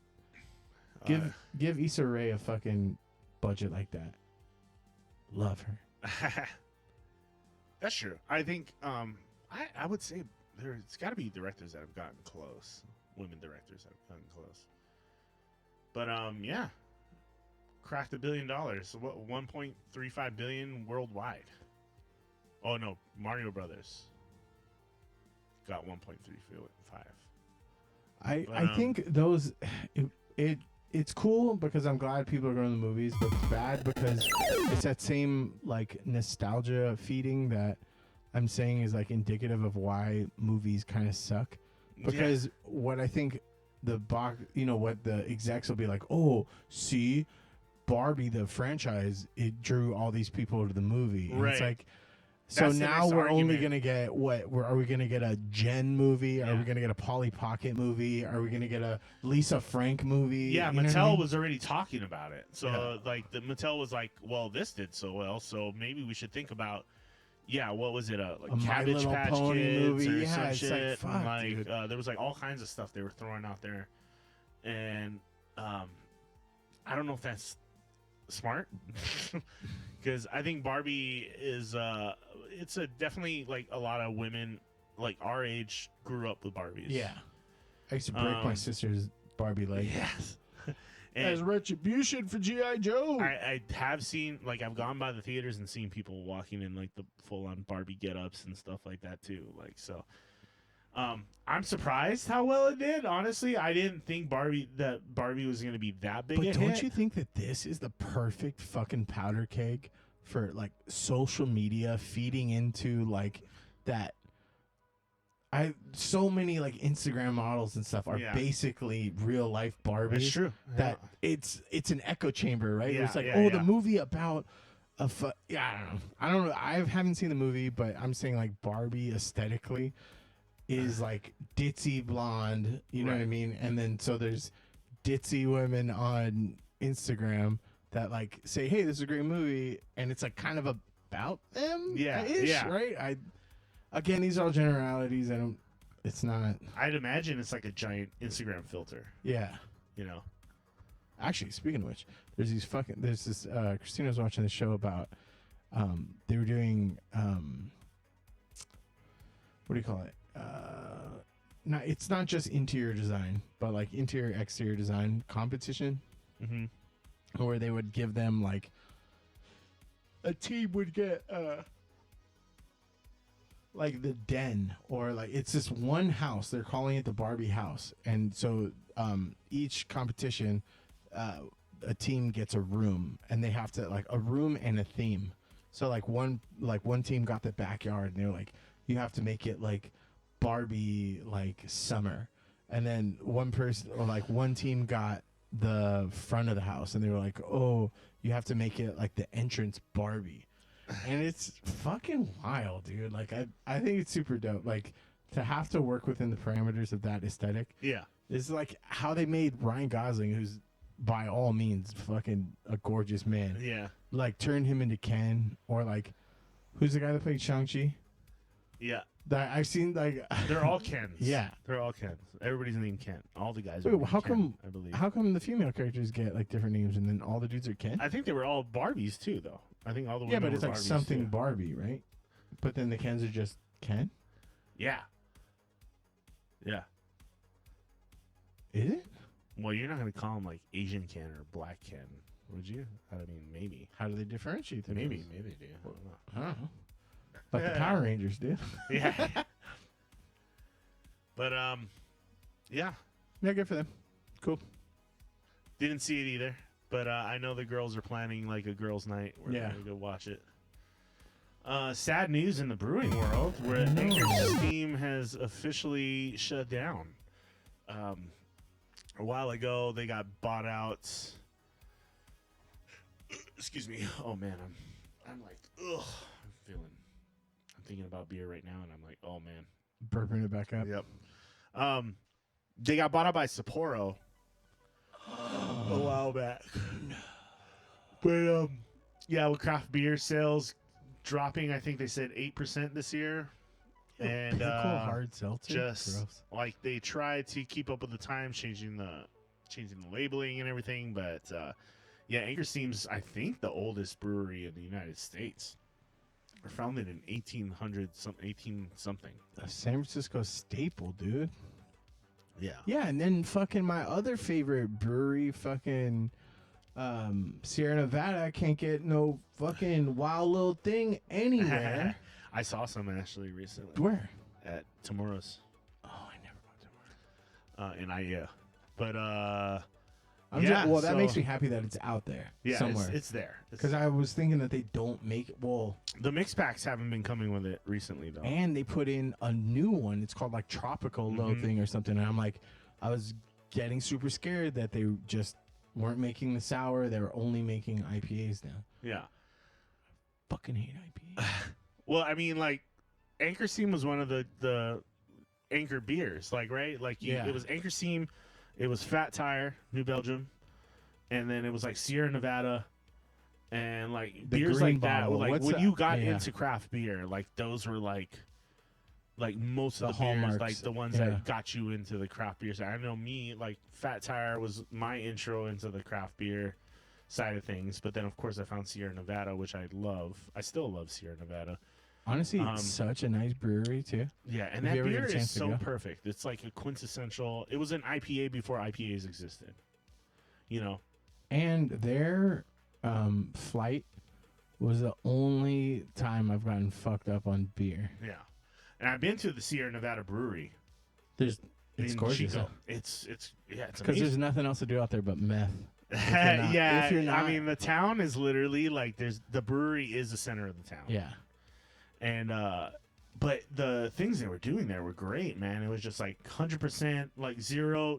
Give Issa Rae a fucking budget like that. Love her. That's true. I think I would say there's got to be directors that have gotten close, women directors that have gotten close. But yeah, cracked $1 billion. So what? 1.35 billion worldwide. Oh no, Mario Brothers got 1.355. I think those it's cool because I'm glad people are going to the movies, but it's bad because it's that same like nostalgia feeding that I'm saying is like indicative of why movies kind of suck. Because what I think what the execs will be like, oh, see, Barbie the franchise, it drew all these people to the movie. And it's Right. like, so That's the now next we're only argument. gonna get are we gonna get a Jen movie? Are Yeah. we gonna get a Polly Pocket movie? Are we gonna get a Lisa Frank movie? Yeah, You know what Mattel I mean? was already talking about it. So Yeah. like the Mattel was like, well, this did so well, so maybe we should think about what was it? Like A My Cabbage Little Patch Pony Kids movie. or Yeah, some it's like, shit. fuck, And, like dude. there was like all kinds of stuff they were throwing out there, and I don't know if that's smart because I think Barbie is it's a definitely like a lot of women like our age grew up with Barbies. Yeah. I used to break my sister's Barbie leg. Yes. As retribution for G.I. Joe. I have seen, like, I've gone by the theaters and seen people walking in, like, the full-on Barbie get-ups and stuff like that, too. Like, so, I'm surprised how well it did, honestly. I didn't think Barbie was going to be that big But a don't hit. you think that this is the perfect fucking powder keg for, like, social media feeding into, like, that? So many like Instagram models and stuff are basically real life Barbies. That's true. That it's an echo chamber, right? Yeah, It's like, yeah, the movie about I don't know. I haven't seen the movie, but I'm saying like Barbie aesthetically is like ditzy blonde, you know what I mean? And then so there's ditzy women on Instagram that like say, "Hey, this is a great movie," and it's like kind of about them, right? Again, these are all generalities. It's not. I'd imagine it's like a giant Instagram filter. Yeah. You know. Actually, speaking of which, there's this. Christina was watching the show about. They were doing. What do you call it? It's not just interior design, but like interior exterior design competition. Mm-hmm. Where they would give them like. A team would get. like the den, or like it's this one house. They're calling it the Barbie house, and so each competition, a team gets a room, and they have to like a room and a theme. So like one team got the backyard, and they're like, you have to make it like Barbie like summer, and then one team got the front of the house, and they were like, oh, you have to make it like the entrance Barbie. And it's fucking wild, dude. Like I think it's super dope. Like to have to work within the parameters of that aesthetic. Yeah. It's like how they made Ryan Gosling, who's by all means fucking a gorgeous man. Yeah. Like turned him into Ken, or like who's the guy that played Shang-Chi? Yeah. That I've seen like They're all Kens. Yeah. They're all Kens. Everybody's named Ken. All the guys Wait, are named how Ken, come I believe. how come the female characters get like different names and then all the dudes are Ken? I think they were all Barbies too, though. I think all the Yeah, women but it's were like Barbies, something too. Barbie, right? But then the Kens are just Ken? Yeah. Yeah. Is it? Well, you're not going to call them like Asian Ken or Black Ken, would you? I mean, maybe. How do they differentiate them? Maybe they do. I don't know. I don't know. Like the Power Rangers do. Yeah. But, yeah. Yeah, good for them. Cool. Didn't see it either. But I know the girls are planning like a girls' night. We're Yeah. going to go watch it. Sad news in the brewing world, where Anchor's team has officially shut down. A while ago, they got bought out. Excuse me. Oh man, I'm like, ugh. I'm thinking about beer right now, and I'm like, oh man. Burping it back up. Yep. They got bought out by Sapporo a while back. But yeah, with craft beer sales dropping, I think they said 8% this year. And Pinnacle hard seltzer. just Gross. like they tried to keep up with the times, changing the labeling and everything. But yeah, Anchor seems, I think, the oldest brewery in the United States. They're founded in 1800 something. A San Francisco staple, dude. Yeah. Yeah, and then fucking my other favorite brewery, fucking Sierra Nevada, can't get no fucking wild little thing anywhere. I saw some actually recently. Where? At Tomorrow's. Oh, I never bought Tomorrow. In IEA. But that makes me happy that it's out there somewhere. It's there. Because I was thinking that they don't make the mix packs haven't been coming with it recently though. And they put in a new one. It's called like Tropical little thing or something. And I'm like, I was getting super scared that they just weren't making the sour. They were only making IPAs now. Yeah. Fucking hate IPAs. Well, I mean, like, Anchor Steam was one of the Anchor beers, like, right? Like, it was Anchor Steam, it was Fat Tire, New Belgium, and then it was like Sierra Nevada, and like The beers green like that. bottle. Like What's when that? you got Yeah. into craft beer, like those were like most of The the beers, hallmarks. like the ones Yeah. that got you into the craft beer side. I know me, like Fat Tire was my intro into the craft beer side of things, but then of course I found Sierra Nevada, which I love. I still love Sierra Nevada. Honestly, it's such a nice brewery too. Yeah, and If that you ever get beer a is chance to so go. perfect. It's like a quintessential. It was an IPA before IPAs existed. You know. And their flight was the only time I've gotten fucked up on beer. Yeah, and I've been to the Sierra Nevada brewery. It's in gorgeous. Chico. It's Because amazing. there's nothing else to do out there but meth. Yeah, if you're not, I mean, the town is literally like the brewery is the center of the town. yeah. And but the things they were doing there were great, man. It was just like 100% like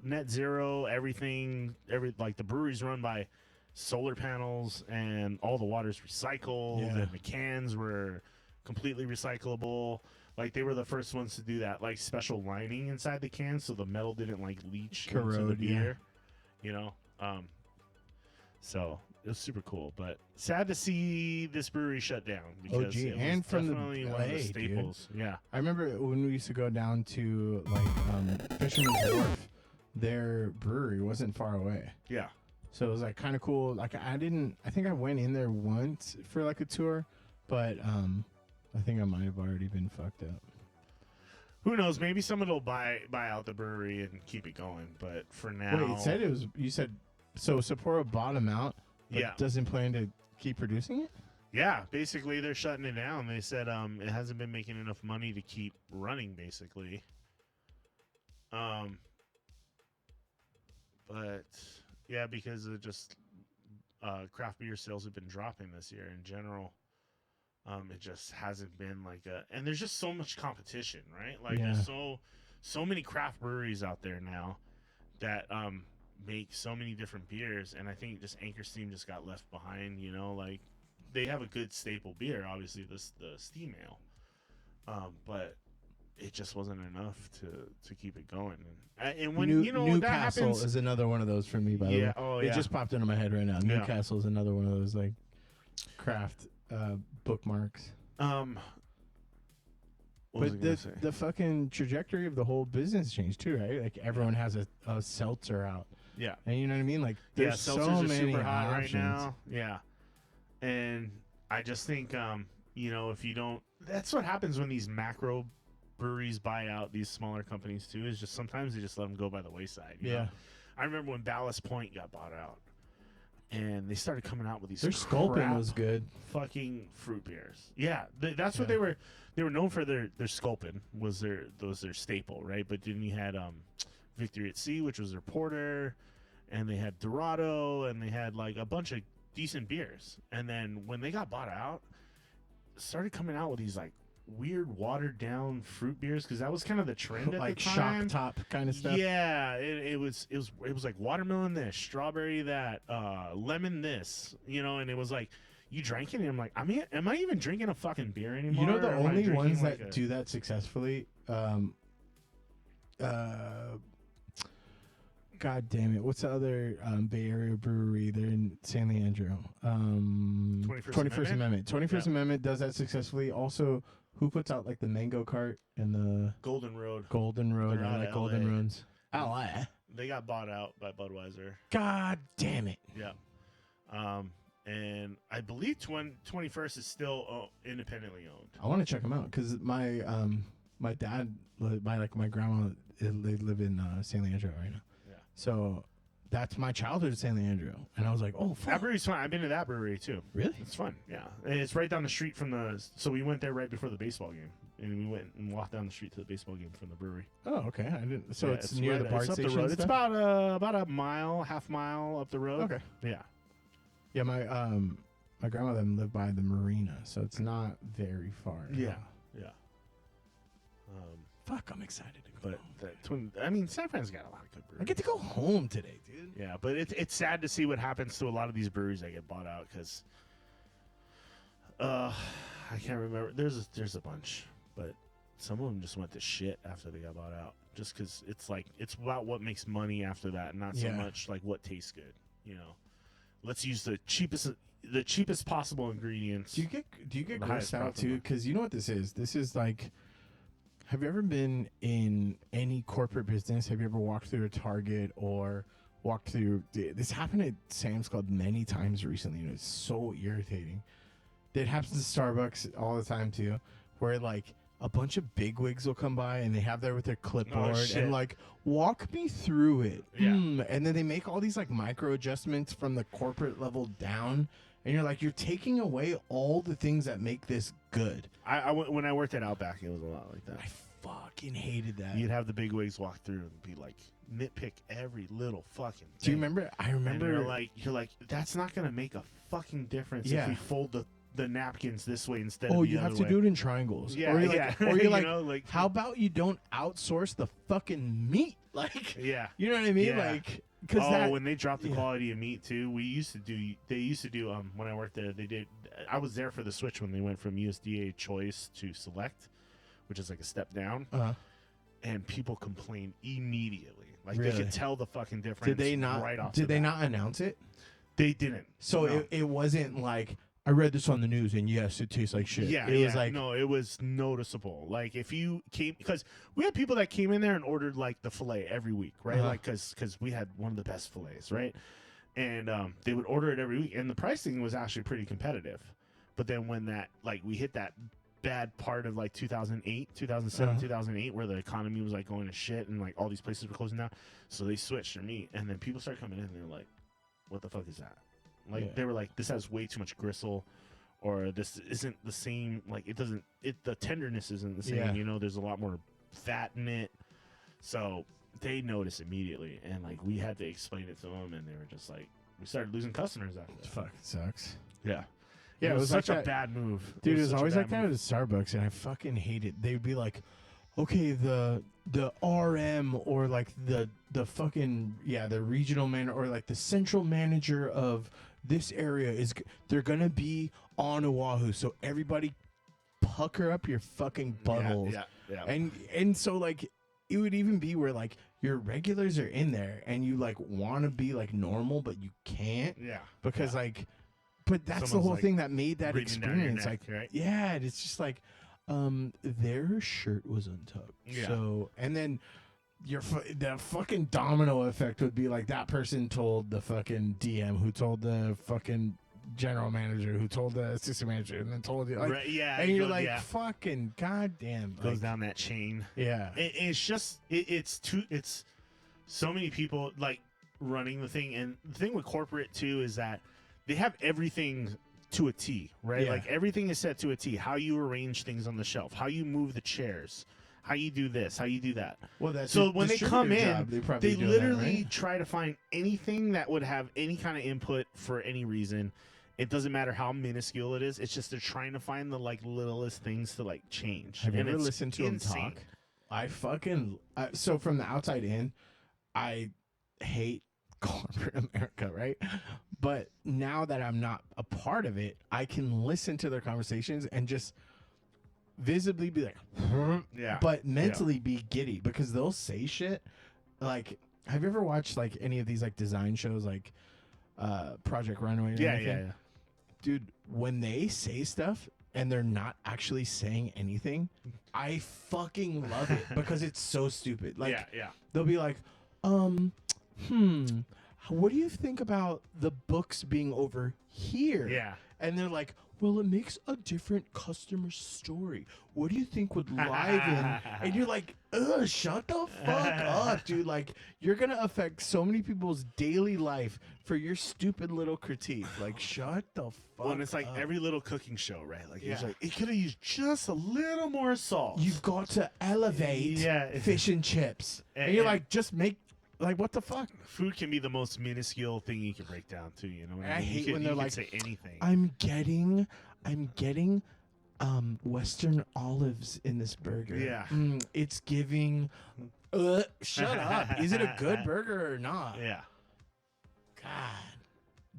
net zero, everything. Like the brewery's run by solar panels, and all the water's recycled, Yeah. and the cans were completely recyclable. Like they were the first ones to do that, like special lining inside the cans so the metal didn't like leach into the Corrode, yeah. beer. You know, so it was super cool, but sad to see this brewery shut down because OG, it was and from the definitely one of the LA, dude. staples. Yeah, I remember when we used to go down to like Fisherman's Wharf, their brewery wasn't far away. yeah. So it was like kind of cool. Like I think I went in there once for like a tour, but I think I might have already been fucked up. Who knows? Maybe someone will buy out the brewery and keep it going. But for now, Wait, you said so Sapporo bought them out, but Yeah. doesn't plan to keep producing it? Yeah, basically they're shutting it down. They said it hasn't been making enough money to keep running, basically. But yeah, because of just craft beer sales have been dropping this year in general. It just hasn't been like and there's just so much competition, right? Like there's so many craft breweries out there now that make so many different beers, and I think just Anchor Steam just got left behind. You know, like they have a good staple beer, obviously the Steam Ale, but it just wasn't enough to keep it going. And when Newcastle that happens, is another one of those for me. By the way, it just popped into my head right now. Newcastle is another one of those like craft bookmarks. But the fucking trajectory of the whole business changed too, right? Like everyone has a seltzer out. Yeah. And you know what I mean? Like there's so many super hot options right now. Yeah. And I just think if you don't, that's what happens when these macro breweries buy out these smaller companies too, is just sometimes they just let them go by the wayside. You know? I remember when Ballast Point got bought out. And they started coming out with these. Their Sculpin was good. Fucking fruit beers. Yeah, that's what they were. They were known for their Sculpin was their staple, right? But then you had Victory at Sea, which was their porter, and they had Dorado, and they had like a bunch of decent beers. And then when they got bought out, started coming out with these like weird watered down fruit beers, because that was kind of the trend at like the time. shock top kind of stuff. Yeah, it was like watermelon this, strawberry that, lemon this, and it was like you drank it and I'm like, am I even drinking a fucking beer anymore? You know the only ones like that do that successfully, God damn it, what's the other Bay Area brewery? They're in San Leandro. 21st Amendment. 21st Amendment does that successfully. Also, who puts out like the Mango Cart and the Golden Road? They're I like Golden Roads. LA. They got bought out by Budweiser. God damn it. Yeah. And I believe 21st is still independently owned. I want to check them out because my dad, my grandma, they live in San Leandro right now. Yeah. So that's my childhood, San Leandro, and I was like, oh, fuck. That brewery's fun. I've been to that brewery too. Really? It's fun. Yeah, and it's right down the street from the. So we went there right before the baseball game, and we went and walked down the street to the baseball game from the brewery. Oh, okay. I didn't. So it's near the BART station. Road. It's about a mile, half mile up the road. Okay. Yeah. Yeah, my grandmother lived by the marina, so it's not very far. Yeah. Yeah. Fuck, I'm excited to go. But San Fran's got a lot of good breweries. I get to go home today, dude. Yeah, but it's sad to see what happens to a lot of these breweries that get bought out because I can't remember. There's a bunch, but some of them just went to shit after they got bought out. Just because it's about what makes money after that, not so much like what tastes good. Let's use the cheapest possible ingredients. Do you get grossed out too? Because you know what this is. This is like. Have you ever been in any corporate business? Have you ever walked through a Target or walked through... This happened at Sam's Club many times recently, and it's so irritating. It happens to Starbucks all the time, too, where, like, a bunch of bigwigs will come by, and they have there with their clipboard, and, like, walk me through it. Yeah. And then they make all these, like, micro adjustments from the corporate level down, and you're like, you're taking away all the things that make this good. When I worked at Outback, it was a lot like that. I fucking hated that. You'd have the big wigs walk through and be like, nitpick every little fucking thing. Do you remember? I remember. And you're like, that's not gonna make a fucking difference if we fold the napkins this way instead of the other way. Oh, you have to do it in triangles. Yeah, or you're like, how about you don't outsource the fucking meat? Like, yeah, you know what I mean? Yeah. Like, when they dropped the quality of meat too, they used to do when I worked there, I was there for the switch when they went from USDA choice to select, which is like a step down. And people complained immediately. Like they could tell the fucking difference. Did they not? Right off did they not announce it? They didn't. So no. it wasn't like I read this on the news and yes, it tastes like shit. Yeah, it was like no, it was noticeable. Like if you came, because we had people that came in there and ordered like the fillet every week, right? Like because we had one of the best fillets, right? And they would order it every week, and the pricing was actually pretty competitive. But then when we hit that bad part of like 2008, 2007, 2008, where the economy was like going to shit and like all these places were closing down, so they switched their meat, and then people started coming in and they're like, "What the fuck is that?" Like they were like, "This has way too much gristle," or this isn't the same. Like the tenderness isn't the same. Yeah. You know, there's a lot more fat in it. So they noticed immediately, and like we had to explain it to them, and they were just like, we started losing customers after that. It fucking sucks. Yeah. Yeah, it was such like a bad move. Dude, it was such a always bad like that move. at Starbucks, and I fucking hate it. They'd be like, okay, the RM or like the fucking the regional manager or like the central manager of this area they're gonna be on Oahu, so everybody pucker up your fucking buttholes. Yeah. And so like it would even be where like your regulars are in there and you like want to be like normal, but you can't. Yeah. Because like, but that's Someone's, the whole like, thing that made that breathing down your experience. neck, Like, right? yeah, it's just like, their shirt was untucked. Yeah. So, and then the fucking domino effect would be like that person told the fucking DM who told the fucking general manager who told the assistant manager and then told you like, Right, yeah, and it you're goes- like, yeah. fucking goddamn, Goes like, down that chain. yeah. It's just it's so many people like running the thing, and the thing with corporate too is that they have everything to a T, right? Yeah. Like everything is set to a T. How you arrange things on the shelf, how you move the chairs, how you do this, how you do that. Well, that's so a when they come distributor in, job. They probably they do that, literally right? try to find anything that would have any kind of input for any reason. It doesn't matter how minuscule it is. It's just they're trying to find the like littlest things to like change. Have you And ever it's listened to insane. him talk? I fucking so from the outside in, I hate corporate America, right? But now that I'm not a part of it, I can listen to their conversations and just visibly be like, Yeah. but mentally be giddy because they'll say shit like, have you ever watched like any of these like design shows like Project Runway? Or Yeah, anything? yeah. Dude, when they say stuff and they're not actually saying anything, I fucking love it because it's so stupid. Like, yeah. they'll be like, what do you think about the books being over here? Yeah. And they're like, well, it makes a different customer story. What do you think would liven? And you're like, ugh, shut the fuck up, dude. Like, you're going to affect so many people's daily life for your stupid little critique. Like, shut the fuck Well, and it's like up. every little cooking show, right? Like, it's Yeah. like it could have used just a little more salt. You've got to elevate fish and chips. And you're like, just make, like, what the fuck? Food can be the most minuscule thing you can break down too. You know, what I mean? hate you when could, they're you could like, say anything. I'm getting Western olives in this burger. Yeah. It's giving. Shut up. Is it a good burger or not? Yeah. God,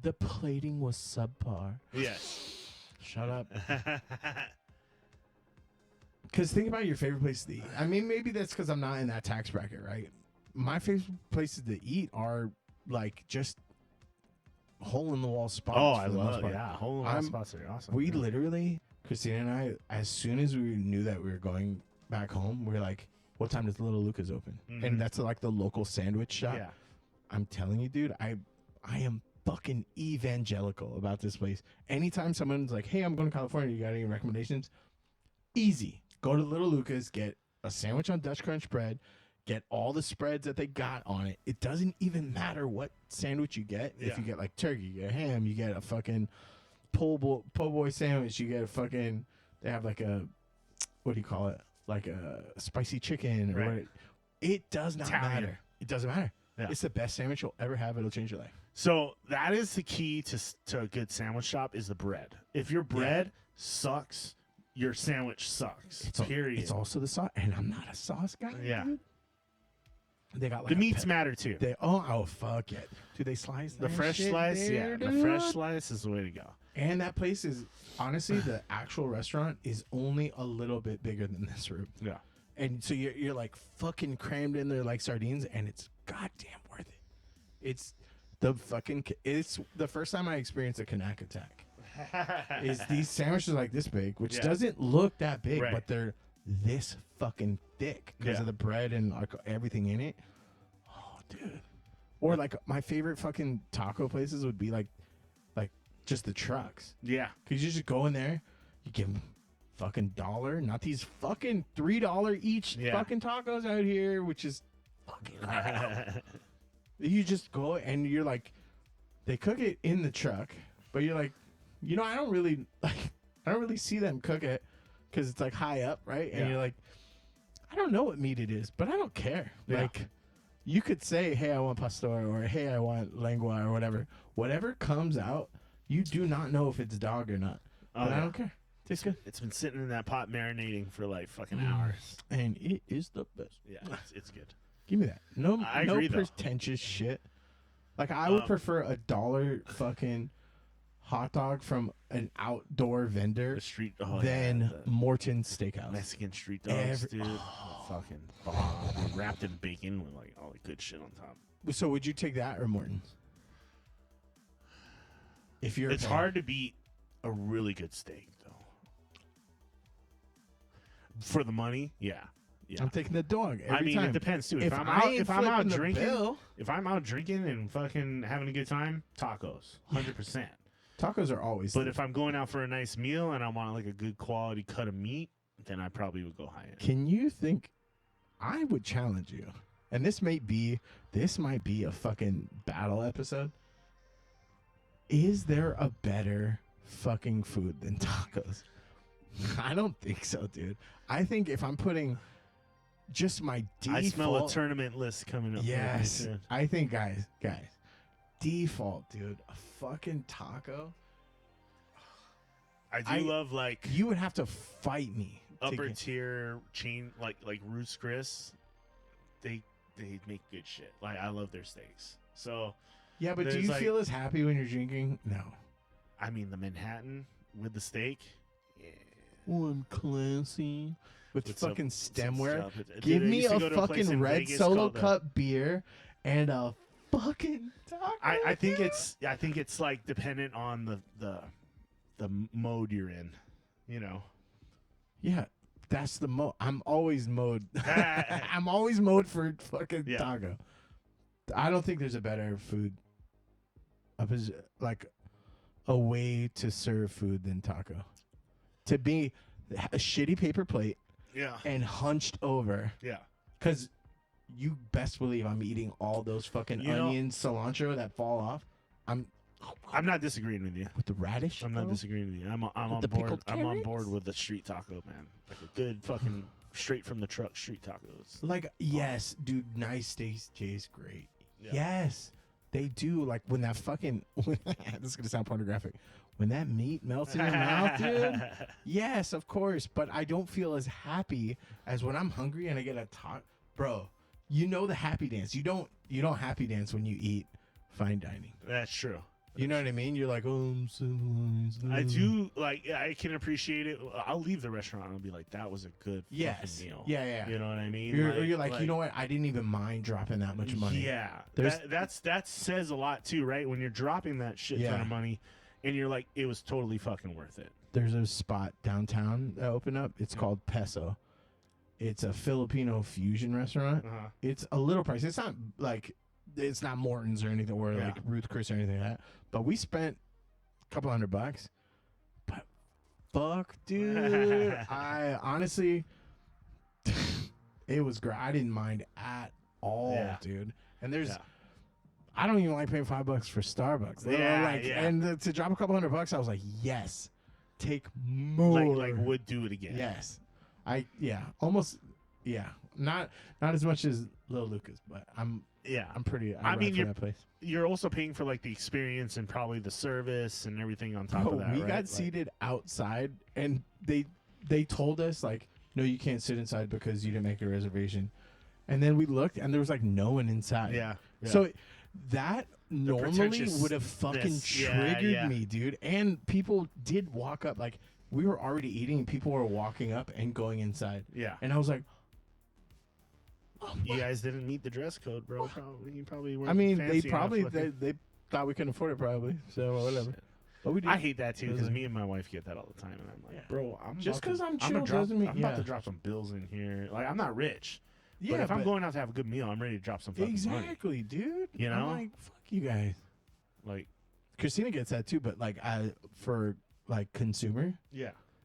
the plating was subpar. Yes. Shut up. Because think about your favorite place to eat. I mean, maybe that's because I'm not in that tax bracket, right? My favorite places to eat are like just hole in the wall spots. Oh, I for the most love part. hole in the wall spots are awesome. We Yeah. literally, Christina and I, as soon as we knew that we were going back home, we were like, what time does Little Luca's open? Mhm. And that's like the local sandwich shop. Yeah. I'm telling you, dude, I am fucking evangelical about this place. Anytime someone's like, hey, I'm going to California, you got any recommendations? Easy. Go to Little Luca's, get a sandwich on Dutch Crunch bread, get all the spreads that they got on it. It doesn't even matter what sandwich you get. If Yeah. you get like turkey, you get ham, you get a fucking po' boy sandwich, you get a fucking, they have like a, what do you call it? Like a spicy chicken or Right. what. It does not Italian. matter. It doesn't matter. Yeah. It's the best sandwich you'll ever have. It'll change your life. So that is the key to a good sandwich shop is the bread. If your bread sucks, your sandwich sucks. Period. It's also the sauce, and I'm not a sauce guy. Yeah. Dude. They got like the a meats pep- matter too. Oh fuck it. Do they slice The that fresh shit slice, there, the fresh dude? slice is the way to go. And that place is honestly the actual restaurant is only a little bit bigger than this room. Yeah. And so you're like fucking crammed in there like sardines, and it's goddamn worth it. It's the first time I experienced a Kanak attack. Is these sandwiches like this big, which Yeah. doesn't look that big, Right. but they're this fucking thick because Yeah. of the bread and like everything in it. Oh, dude. Or like my favorite fucking taco places would be like just the trucks. Yeah. Cause you just go in there, you give them fucking $1, not these fucking $3 each Yeah. fucking tacos out here, which is fucking crap. You just go and you're like, they cook it in the truck, but you're like, You know, I don't really see them cook it because it's like high up, right? And you're like, I don't know what meat it is, but I don't care. Yeah. Like, you could say, hey, I want pastor, or hey, I want lengua, or whatever. Whatever comes out, you do not know if it's dog or not. But I don't care. Tastes good. It's been sitting in that pot marinating for like fucking hours. And it is the best. Yeah, it's good. Give me that. No, I no agree, though. pretentious shit. Like, I would prefer $1 fucking hot dog from an outdoor vendor The street than Morton's Steakhouse. Mexican street dogs, dude. Fucking bomb. Wrapped in bacon with like all the good shit on top. So would you take that or Morton's? If you're It's hard to beat a really good steak, though. For the money, yeah. I'm taking the dog. Every it time. depends too. If I'm flipping out the drinking, bill- if I'm out drinking and fucking having a good time, tacos, 100%. Tacos are always. But if I'm going out for a nice meal and I want like a good quality cut of meat, then I probably would go high end. Can you think? I would challenge you, and this might be a fucking battle episode. Is there a better fucking food than tacos? I don't think so, dude. I think if I'm putting just my default, I smell a tournament list coming up. Yes, I think guys, default, dude, a fucking taco. I love like you would have to fight me. upper tier chain like Ruth's Chris. They make good shit. Like I love their steaks. So Yeah, but do you feel as happy when you're drinking? No. I mean the Manhattan with the steak. Yeah. One classy with fucking stemware. Dude, Give I me used to a go to a place fucking in red Vegas Solo called, Cup beer and a fucking taco. I think it's like dependent on the mode you're in, you know. Yeah, that's the mode. I'm always mode. I'm always mode for fucking taco. I don't think there's a better food, like a way to serve food than taco. To be a shitty paper plate, and hunched over, because you best believe I'm eating all those fucking onions, cilantro that fall off. I'm not disagreeing with you with the radish. I'm not disagreeing with you. I'm on the board. pickled I'm on carrots? board with the street taco, man. Like a good fucking straight from the truck street tacos. Like yes, dude, nice steaks taste great. Yeah. Yes, they do. Like when that fucking this is gonna sound pornographic. When that meat melts in your mouth, dude. Yes, of course. But I don't feel as happy as when I'm hungry and I get a taco. Bro, you know the happy dance. You don't happy dance when you eat fine dining. That's true. You know what I mean? You're like, oh, I'm civilized. I do like. I can appreciate it. I'll leave the restaurant and I'll be like, that was a good fucking meal. Yeah. You know what I mean? You're like, you know what? I didn't even mind dropping that much money. Yeah, that says a lot too, right? When you're dropping that shit ton of money, and you're like, it was totally fucking worth it. There's a spot downtown that opened up. It's called Peso. It's a Filipino fusion restaurant. It's a little pricey. It's not like it's not Morton's or anything, or like Ruth Chris or anything like that. But we spent a couple $100. But fuck, dude, I honestly, it was great. I didn't mind at all, dude. And there's. I don't even like paying $5 for Starbucks. And to drop a couple $100, I was like, yes, take more. Like would do it again. Yes, almost, not as much as Lil Lucas, but I'm pretty. I mean, you're that place. You're also paying for like the experience and probably the service and everything on top of that. We right? got seated outside, and they told us like, no, you can't sit inside because you didn't make a reservation. And then we looked, and there was like no one inside. Yeah. So. That normally would have fucking triggered me, dude. And people did walk up. Like, we were already eating, and people were walking up and going inside. Yeah. And I was like, you guys didn't meet the dress code, bro. You probably weren't. I mean, fancy they probably enough looking. they thought we couldn't afford it, probably. So whatever. But we did. I hate that too because me and my wife get that all the time, and I'm like, bro, just because I'm chill about doesn't mean I'm about to drop some bills in here. Like, I'm not rich. Yeah, but if I'm going out to have a good meal, I'm ready to drop some fucking exactly, money. dude. You know, I'm like, fuck you guys. Like, Christina gets that too, but like, for like consumer,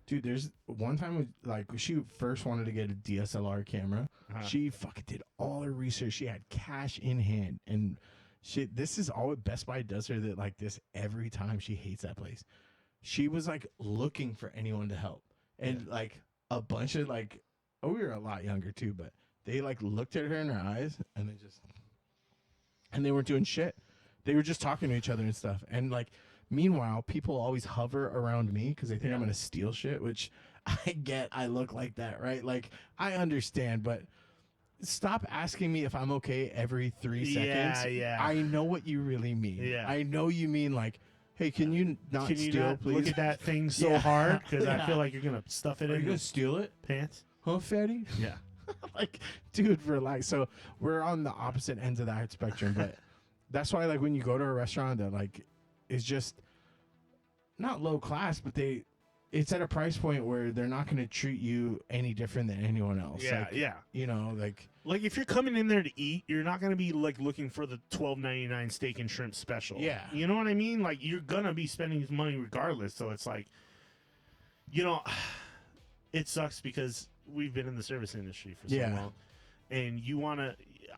dude. There's one time like she first wanted to get a DSLR camera. She fucking did all her research. She had cash in hand, and shit. This is all Best Buy does her that like this every time. She hates that place. she was like looking for anyone to help, and like a bunch of like, we were a lot younger too, but they like looked at her in her eyes and they weren't doing shit. They were just talking to each other and stuff. And like, meanwhile, people always hover around me because they think I'm gonna steal shit, which I get. I look like that, right? Like, I understand, but stop asking me if I'm okay every 3 seconds. Yeah. I know what you really mean. Yeah. I know you mean like, hey, can you not steal, please? Look at that thing so hard because I feel like you're gonna stuff it Are in you your gonna steal it? pants. Huh, fatty? Yeah. Like, dude, relax. So we're on the opposite ends of that spectrum, but that's why, like, when you go to a restaurant that like is just not low class, but it's at a price point where they're not going to treat you any different than anyone else. Yeah, like, yeah. You know, like if you're coming in there to eat, you're not going to be like looking for the $12.99 steak and shrimp special. Yeah. You know what I mean? Like, you're going to be spending money regardless. So it's like, you know, it sucks because we've been in the service industry for so long, and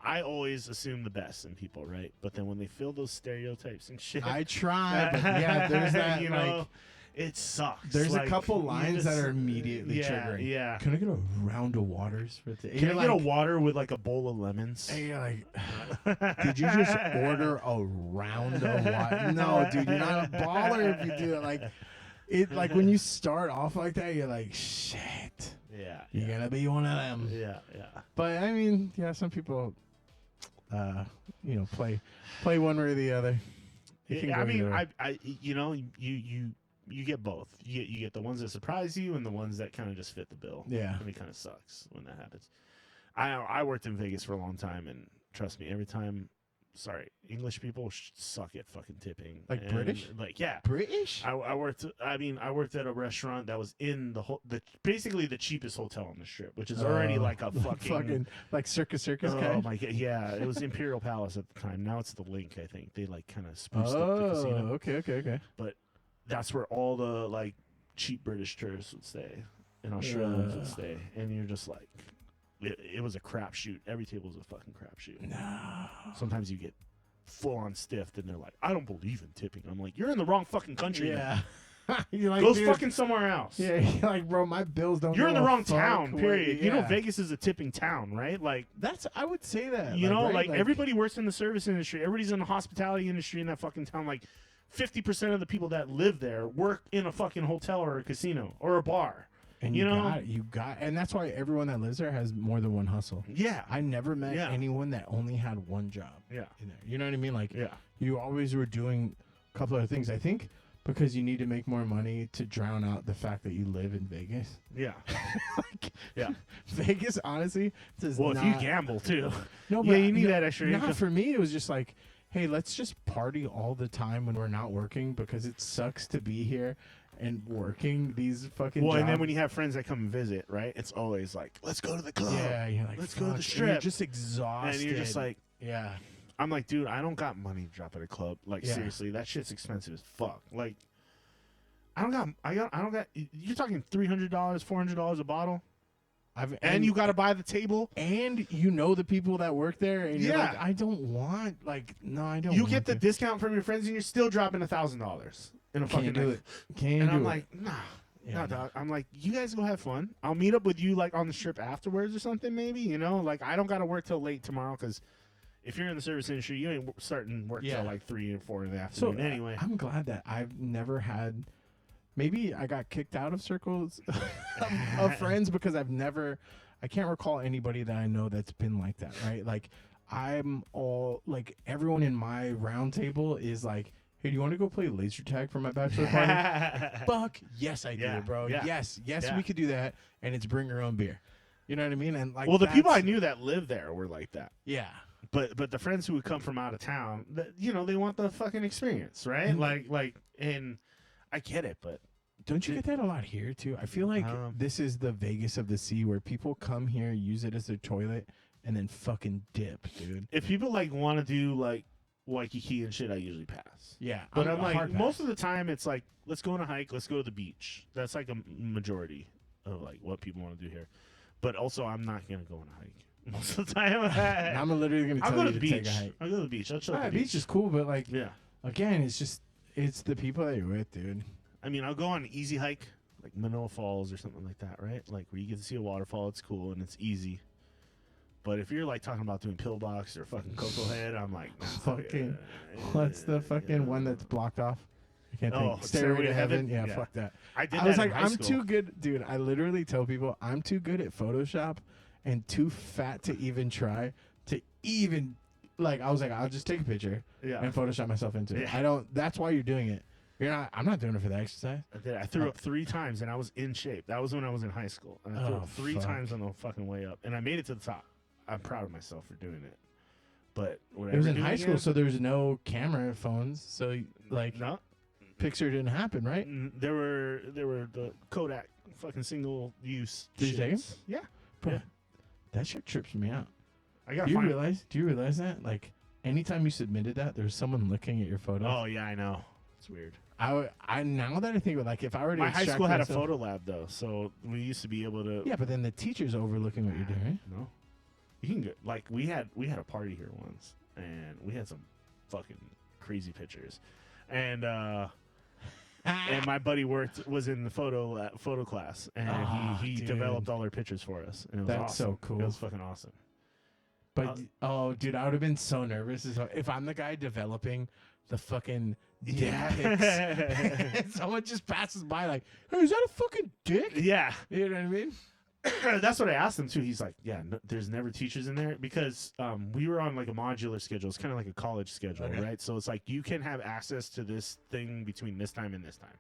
I always assume the best in people, right? But then when they feel those stereotypes and shit, I try, but yeah, there's that. You like, know, it sucks. there's like, a couple lines that are immediately triggering. Yeah. Can I get a round of waters for today? Can I get a water with like a bowl of lemons? And you're like, did you just order a round of water? No, dude, you're not a baller if you do it. Like when you start off like that, you're like, shit. Yeah. You're gonna be one of them. Yeah. But I mean, yeah, some people, play one way or the other. I mean, you get both. You get the ones that surprise you and the ones that kind of just fit the bill. Yeah. And it kind of sucks when that happens. I worked in Vegas for a long time, and trust me, every time. Sorry, English people suck at fucking tipping. Like British? Like, yeah. British? I worked at a restaurant that was in basically the cheapest hotel on the strip, which is already like a fucking like circus oh guy. my god, yeah, it was Imperial Palace at the time. Now it's the Link, I think. They like kind of spruced up the casino. Okay. But that's where all the like cheap British tourists would stay and Australians would stay, and you're just like, it was a crapshoot. Every table was a fucking crapshoot. No. Sometimes you get full on stiffed, and they're like, "I don't believe in tipping." I'm like, "You're in the wrong fucking country." Yeah. You're like, go dude, fucking somewhere else. Yeah, you're like, bro, my bills don't. You're in the wrong town. Away. Period. Yeah. You know, Vegas is a tipping town, right? Like I would say that. You know, right? like everybody works in the service industry. Everybody's in the hospitality industry in that fucking town. Like 50% of the people that live there work in a fucking hotel or a casino or a bar. And you got, and that's why everyone that lives there has more than one hustle. Yeah. I never met anyone that only had one job. Yeah. In there. You know what I mean? Like, yeah. You always were doing a couple other things. I think because you need to make more money to drown out the fact that you live in Vegas. Yeah. Yeah. Vegas, honestly, does well, not. If you gamble too. No, yeah, but you need that extra income. Not for me. It was just like, hey, let's just party all the time when we're not working because it sucks to be here and working these fucking jobs. And then when you have friends that come and visit, right? It's always like, let's go to the club. Yeah, you're like, let's go to the and strip. you're just exhausted. And you're just like, yeah. I'm like, dude, I don't got money to drop at a club. Like, seriously, that shit's expensive as fuck. Like, I don't got. You're talking $300, $400 a bottle. And you got to buy the table, and you know the people that work there, and you're like, I don't want, like, no, I don't. You want get the to. discount from your friends, and you're still dropping $1,000 in a fucking do night. it. Can't and do I'm it. like, nah, dog. I'm like, you guys go have fun. I'll meet up with you like on the strip afterwards or something, maybe. You know, like I don't got to work till late tomorrow because if you're in the service industry, you ain't starting work till like 3 or 4 in the afternoon. So anyway, I'm glad that I've never had. Maybe I got kicked out of circles of friends because I can't recall anybody that I know that's been like that, right? Like, I'm all, like, everyone in my round table is like, hey, do you want to go play laser tag for my bachelor party? Fuck, yes, I do, bro. Yeah. Yes, we could do that, and it's bring your own beer. You know what I mean? And like, well, the people I knew that lived there were like that. Yeah. But the friends who would come from out of town, you know, they want the fucking experience, right? Like, and I get it, but. Don't you get that a lot here, too? I feel like this is the Vegas of the sea where people come here, use it as their toilet, and then fucking dip, dude. If people, like, want to do, like, Waikiki and shit, I usually pass. Yeah. But I'm like, most of the time, it's like, let's go on a hike, let's go to the beach. That's, like, a majority of, like, what people want to do here. But also, I'm not going to go on a hike. Most of the time. I'm literally going to tell you to take a hike. I'll go to the beach. I'll chill at the beach is cool, but, like, yeah. Again, it's the people that you're with, dude. I mean, I'll go on an easy hike, like Manoa Falls or something like that, right? Like where you get to see a waterfall. It's cool and it's easy. But if you're like talking about doing Pillbox or fucking Cocoa Head, I'm like, nah, Fucking, what's the fucking one that's blocked off? I can't think. Stairway to Heaven? Yeah, fuck that. I did I was that like, in high I'm school. too good. Dude, I literally tell people I'm too good at Photoshop and too fat to even try to even, like, I was like, I'll just take a picture and Photoshop myself into it. I don't, that's why you're doing it. I'm not doing it for the exercise. I did. I threw up 3 times and I was in shape. That was when I was in high school. And I threw up 3 times on the fucking way up. And I made it to the top. I'm proud of myself for doing it. But it was in high school, so there was no camera phones. So, like, no. Picture didn't happen, right? There were the Kodak fucking single use. Did you take 'em? shits. Yeah. Bro, Yeah. that shit trips me out. I got. Do you realize that? Like, anytime you submitted that, there was someone looking at your photo. Oh yeah, I know. It's weird. I now that I think of it, like, if I were to My high school had a myself, photo lab though, so we used to be able to. Yeah, but then the teacher's overlooking what you're doing, right? No. You can get, like, we had a party here once, and we had some fucking crazy pictures, and my buddy was in the photo class, and he developed all our pictures for us. And it was That's awesome. so cool. It was fucking awesome. But dude, I would have been so nervous if I'm the guy developing the fucking dick pics. And someone just passes by like, hey, is that a fucking dick? Yeah, you know what I mean. That's what I asked him too. He's like, yeah, no, there's never teachers in there because we were on like a modular schedule. It's kind of like a college schedule, right? So it's like you can have access to this thing between this time and this time,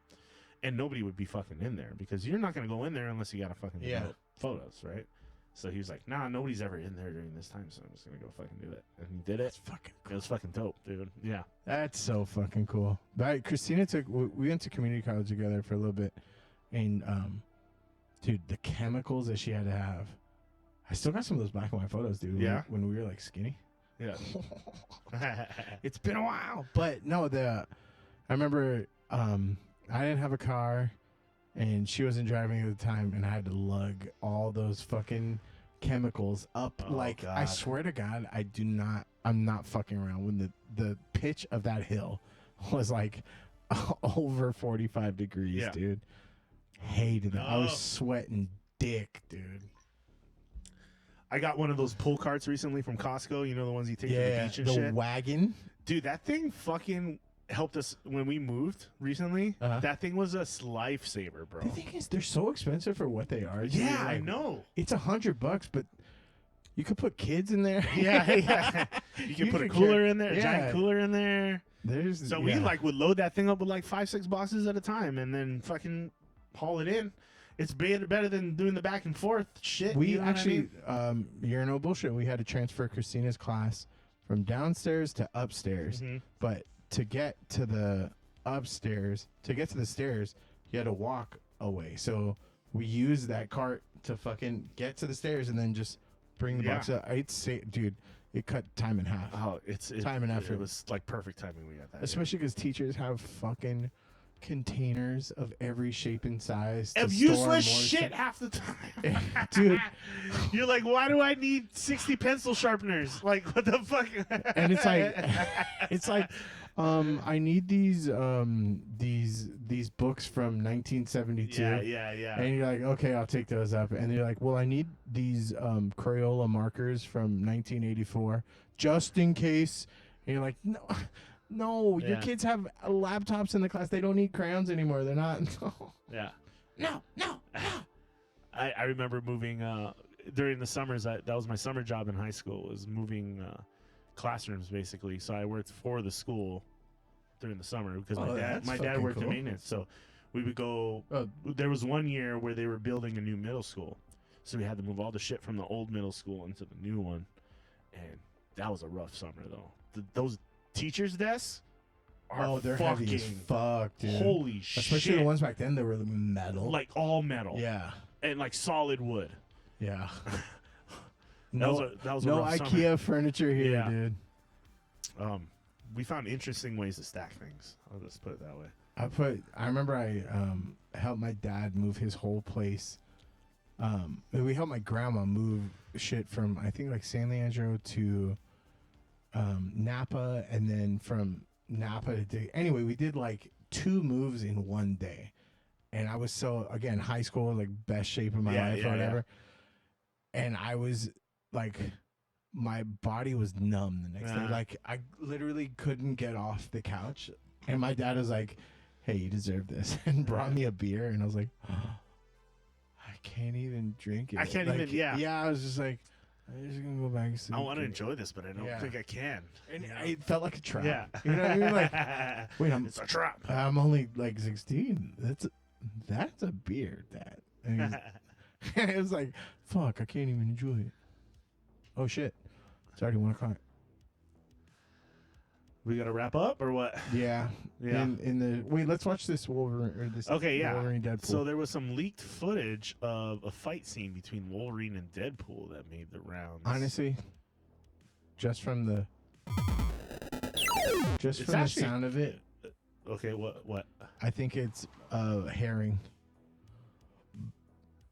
and nobody would be fucking in there because you're not gonna go in there unless you got to fucking develop photos, right? So he was like, nah, nobody's ever in there during this time, so I'm just gonna go fucking do it, and he did it. It was fucking dope, dude. Yeah, that's so fucking cool. But Christina we went to community college together for a little bit, and dude, the chemicals that she had to have. I still got some of those black and white photos, dude. Yeah. When we were like skinny. Yeah. It's been a while. But no, I remember I didn't have a car and she wasn't driving at the time and I had to lug all those fucking chemicals up. God. I swear to God, I'm not fucking around. When the pitch of that hill was like over 45 degrees, dude. Hated that. I was sweating dick, dude. I got one of those pull carts recently from Costco. You know, the ones you take to the beach and the shit. Wagon. Dude, that thing fucking helped us when we moved recently. That thing was a lifesaver, bro. The thing is, they're so expensive for what they are. Yeah, like, I know. It's $100, but you could put kids in there. Yeah. You can put a cooler in there, a giant cooler in there. We like would load that thing up with like 5-6 boxes at a time, and then fucking haul it in. It's better than doing the back and forth shit. We actually, you're no bullshit. We had to transfer Christina's class from downstairs to upstairs. But to get to the upstairs, to get to the stairs, you had to walk away. So we used that cart to fucking get to the stairs and then just bring the box up. Dude, it cut time in half. Oh, it's time and effort. It was like perfect timing we got that. Especially because teachers have fucking containers of every shape and size of useless shit half the time. Dude, you're like, why do I need 60 pencil sharpeners? Like, what the fuck? And it's like I need these books from 1972. Yeah. And you're like, okay, I'll take those up. And you're like, well, I need these Crayola markers from 1984 just in case. And you're like, no, your kids have laptops in the class. They don't need crayons anymore. They're not. No. I remember moving during the summers. That was my summer job in high school, was moving classrooms basically. So I worked for the school during the summer because my dad worked in maintenance. So we would go. There was one year where they were building a new middle school, so we had to move all the shit from the old middle school into the new one, and that was a rough summer though. Those teachers' desks they're heavy as fuck, dude. Holy shit. Especially the ones back then that were metal. Like all metal. Yeah. And like solid wood. Yeah. that was a no rough IKEA summer. furniture here, dude. We found interesting ways to stack things. I'll just put it that way. I remember I helped my dad move his whole place. We helped my grandma move shit from, I think, like San Leandro to Napa, and then from Napa to anyway, we did like 2 moves in one day. And I was so, again, high school, like best shape of my life or whatever. And I was like, my body was numb the next day. Like, I literally couldn't get off the couch. And my dad was like, hey, you deserve this. And brought me a beer. And I was like, oh, I can't even drink it. I can't like, even, Yeah, I was just like, I'm just going to go back and sleep. I want to enjoy this, but I don't think I can. And it felt like a trap. Yeah. You know what I mean? Like, wait, it's a trap. I'm only like 16. That's a beer, Dad. And it was like, fuck, I can't even enjoy it. Oh, shit. It's already 1 o'clock. We got to wrap up or what? Yeah. Yeah. Wait, let's watch this Wolverine or this Wolverine Deadpool. So there was some leaked footage of a fight scene between Wolverine and Deadpool that made the rounds. Honestly, just from the sound of it. Okay, what? I think it's herring.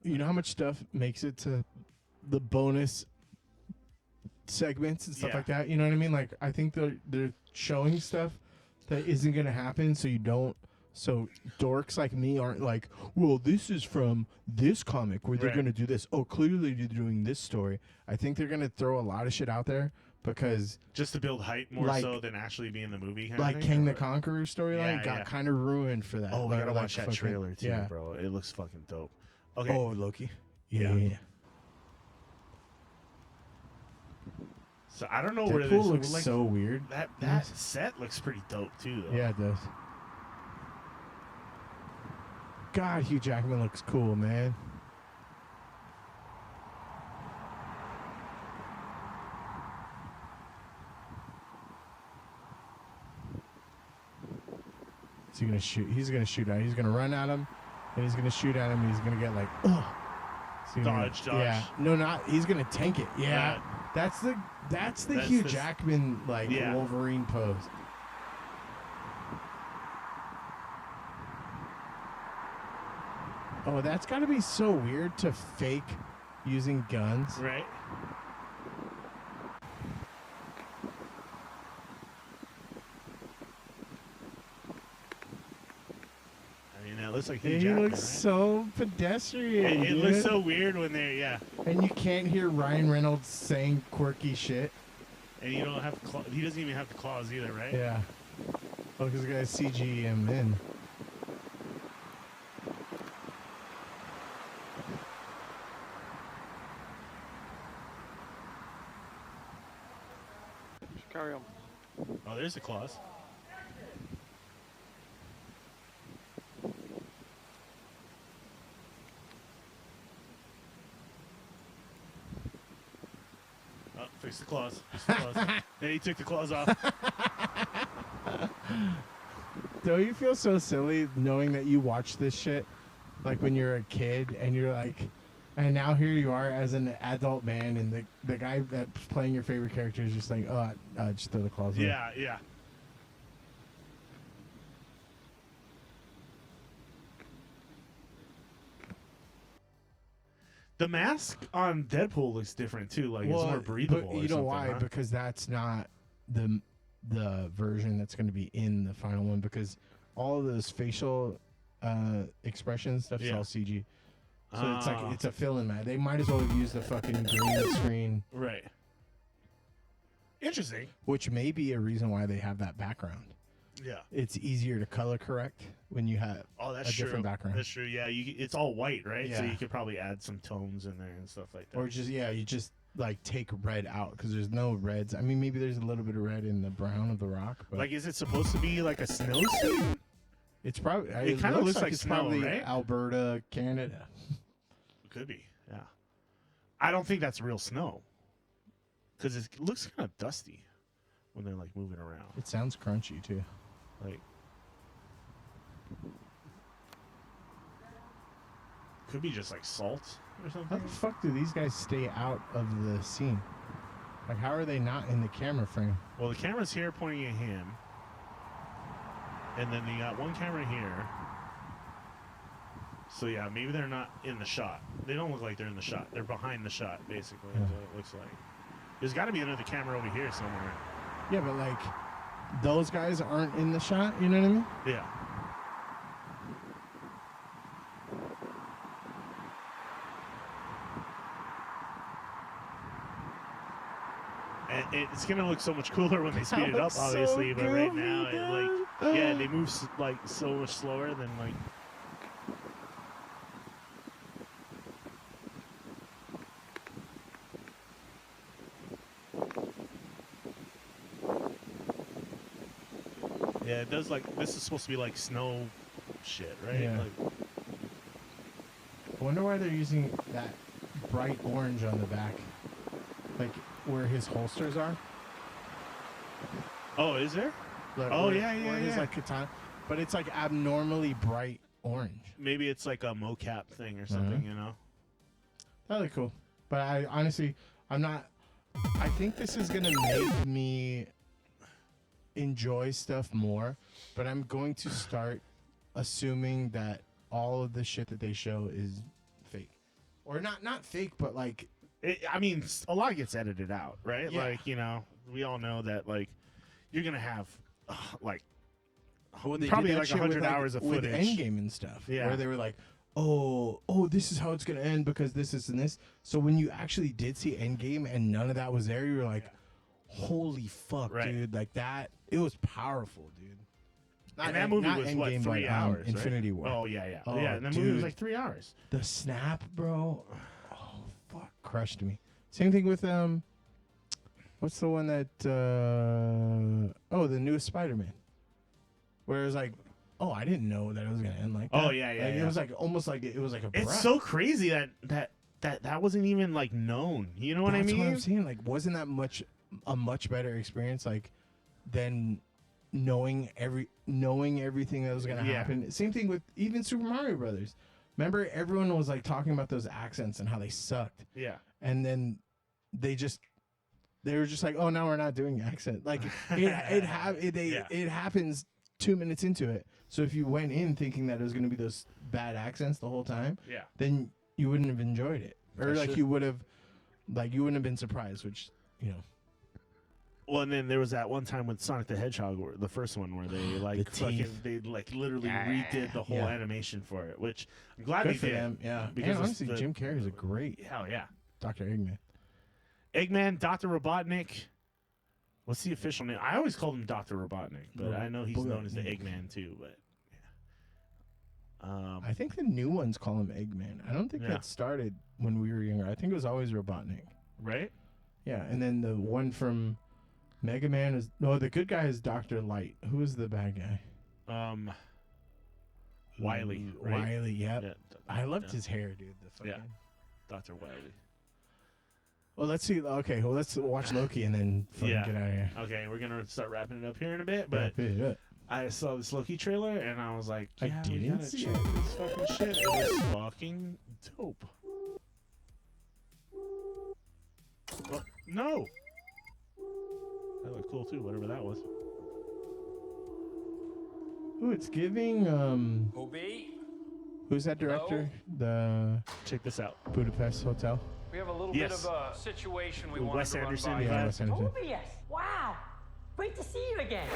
You know how much stuff makes it to the bonus segments and stuff like that? You know what I mean? Like, I think they're showing stuff that isn't going to happen, so dorks like me aren't like, well, this is from this comic where they're going to do this. Oh, clearly they're doing this story. I think they're going to throw a lot of shit out there because just to build hype more so than actually be in the movie. Like King the Conqueror storyline got kind of ruined for that. Oh, we gotta watch that fucking trailer too, bro. It looks fucking dope. Okay. Oh, Loki. Yeah. So I don't know Deadpool where this looks like, so weird. That set looks pretty dope too, though. Yeah, it does. God, Hugh Jackman looks cool, man. Is he gonna shoot? He's gonna shoot at him. He's gonna run at him, and he's gonna shoot at him. And he's gonna get like, oh, dodge. Yeah, no, not. He's gonna tank it. Yeah, that's the Hugh Jackman like Wolverine pose. Oh, that's got to be so weird to fake using guns. Right. I mean, that looks like Hugh Jackman, looks so pedestrian. It looks so weird when they're, And you can't hear Ryan Reynolds saying quirky shit. And you don't have, he doesn't even have the claws either, right? Yeah. Oh, because the guy's CG him in. Carry on. Oh, there's the claws. Oh, fix the claws. Then he took the claws off. Don't you feel so silly knowing that you watch this shit like when you're a kid and you're like, and now here you are as an adult man and the guy that's playing your favorite character is just like, oh, just throw the claws on. Yeah. The mask on Deadpool looks different too. Like, it's more breathable. But you know why? Huh? Because that's not the version that's going to be in the final one. Because all of those facial expression stuff's all CG. So it's like it's a fill-in, man. They might as well use the fucking green screen. Right. Interesting. Which may be a reason why they have that background. Yeah. It's easier to color correct when you have different background. That's true. Yeah, it's all white, right? Yeah. So you could probably add some tones in there and stuff like that. Or just you just like take red out because there's no reds. I mean, maybe there's a little bit of red in the brown of the rock. But like, is it supposed to be like a snow scene? It's probably. It kind of looks like it's snow, probably right? Alberta, Canada. It could be. Yeah. I don't think that's real snow because it looks kind of dusty when they're like moving around. It sounds crunchy too. Like, could be just like salt or something. How the fuck do these guys stay out of the scene? Like, how are they not in the camera frame? Well, the camera's here pointing at him, and then they got one camera here. So yeah, maybe they're not in the shot. They don't look like they're in the shot. They're behind the shot, basically. Is what it looks like. There's got to be another camera over here somewhere. Yeah, but like, those guys aren't in the shot. You know what I mean? Yeah. It's gonna look so much cooler when they speed it up, looks obviously. so But right goofy, now, they move like so much slower than like. Yeah, it does. Like, this is supposed to be like snow shit, right? Yeah. Like, I wonder why they're using that bright orange on the back, like where his holsters are. oh, is there? Like, Oh, where- yeah, where his, like, katana, but it's like abnormally bright orange. Maybe it's like a mocap thing or something, you know? That look cool, but I honestly, I'm not. I think this is gonna make me enjoy stuff more, but I'm going to start assuming that all of the shit that they show is fake, or not fake, but like I mean, a lot gets edited out, right? Yeah. Like, you know, we all know that, like, you're gonna have like well, they probably did that like shit 100 with, hours of with footage. Endgame and stuff, Yeah. where they were like, oh, this is how it's gonna end because this and this. So when you actually did see Endgame and none of that was there, you were like, holy fuck, Right. dude! Like that, it was powerful, dude. And that movie not was Endgame, what, but, 3 hours? Right? Infinity War. Oh yeah. Oh, Yeah, and that movie was dude. like 3 hours. The snap, bro. Oh fuck, crushed me. Same thing with what's the one that the newest Spider-Man, where it was like, oh, I didn't know that it was gonna end like that. Oh, yeah. It was like almost like it was like a breath. It's so crazy that wasn't even like known. You know what I That's mean? what I'm saying. Like, wasn't that a much better experience? Like, than knowing everything that was gonna Yeah. happen. Same thing with even Super Mario Brothers. Remember, everyone was like talking about those accents and how they sucked. Yeah. And then they were just like, oh, now we're not doing accent. Like it happens 2 minutes into it. So if you went in thinking that it was going to be those bad accents the whole time, Yeah. then you wouldn't have enjoyed it, or That's like true. you wouldn't have been surprised. Which, you know, Well, and then there was that one time with Sonic the Hedgehog, the first one, where they like they like literally redid the whole Yeah. animation for it, which I'm glad good they for did. them. Yeah, because and it's honestly, Jim Carrey is a great hell yeah. Dr. Eggman. Eggman, Dr. Robotnik. What's the official name? I always called him Dr. Robotnik, but I know he's known as the Eggman too. But yeah. I think the new ones call him Eggman. I don't think Yeah. that started when we were younger. I think it was always Robotnik. Right? Yeah, and then the one from Mega Man is the good guy is Dr. Light. Who is the bad guy? Wiley. Right? Wiley, yep. Yeah. I loved his hair, dude. The fucking... Yeah. Dr. Wiley. Well, let's see. Okay, well, let's watch Loki and then fucking get out of here. Okay, we're gonna start wrapping it up here in a bit, but Yeah. I saw this Loki trailer and I was like, I yeah, we didn't gotta see check it. this fucking shit. It was fucking dope. Oh, no! That looked cool too, whatever that was. Ooh, it's giving. Obey. Who's that director? The Check this out. Budapest Hotel. We have a little Yes. bit of a situation we With want Wes to run Anderson, by. Yeah, Wes Anderson. yes. Wow. Great to see you again.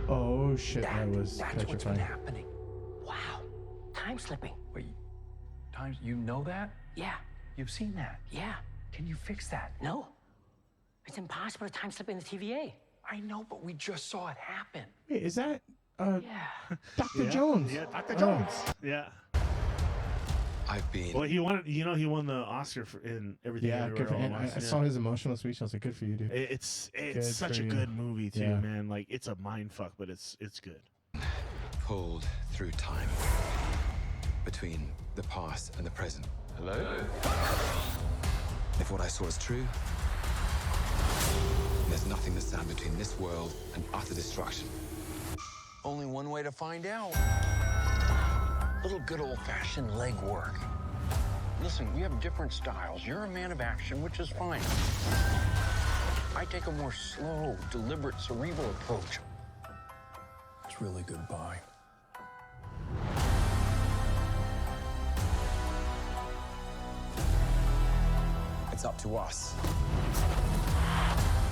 Oh shit, that was That's what's been petrifying. happening. Wow. Time slipping. Wait, times you know that? Yeah. You've seen that? Yeah. Can you fix that? No. It's impossible to time slip in the TVA. I know, but we just saw it happen. Wait, is that Yeah. Dr. Yeah. Jones? Yeah, Dr. Oh. Jones. Yeah. I've been. Well, he won the Oscar for in everything. Yeah, Everywhere good for All him. at I Once. saw his emotional speech. I was like, good for you, dude. It's Good such for a you. good movie too, Yeah. man. Like, it's a mind fuck, but it's good. Pulled through time. Between the past and the present. Hello? If what I saw is true, there's nothing to stand between this world and utter destruction. Only one way to find out. Little good old-fashioned legwork. Listen, we have different styles. You're a man of action, which is fine. I take a more slow, deliberate, cerebral approach. It's really goodbye. It's up to us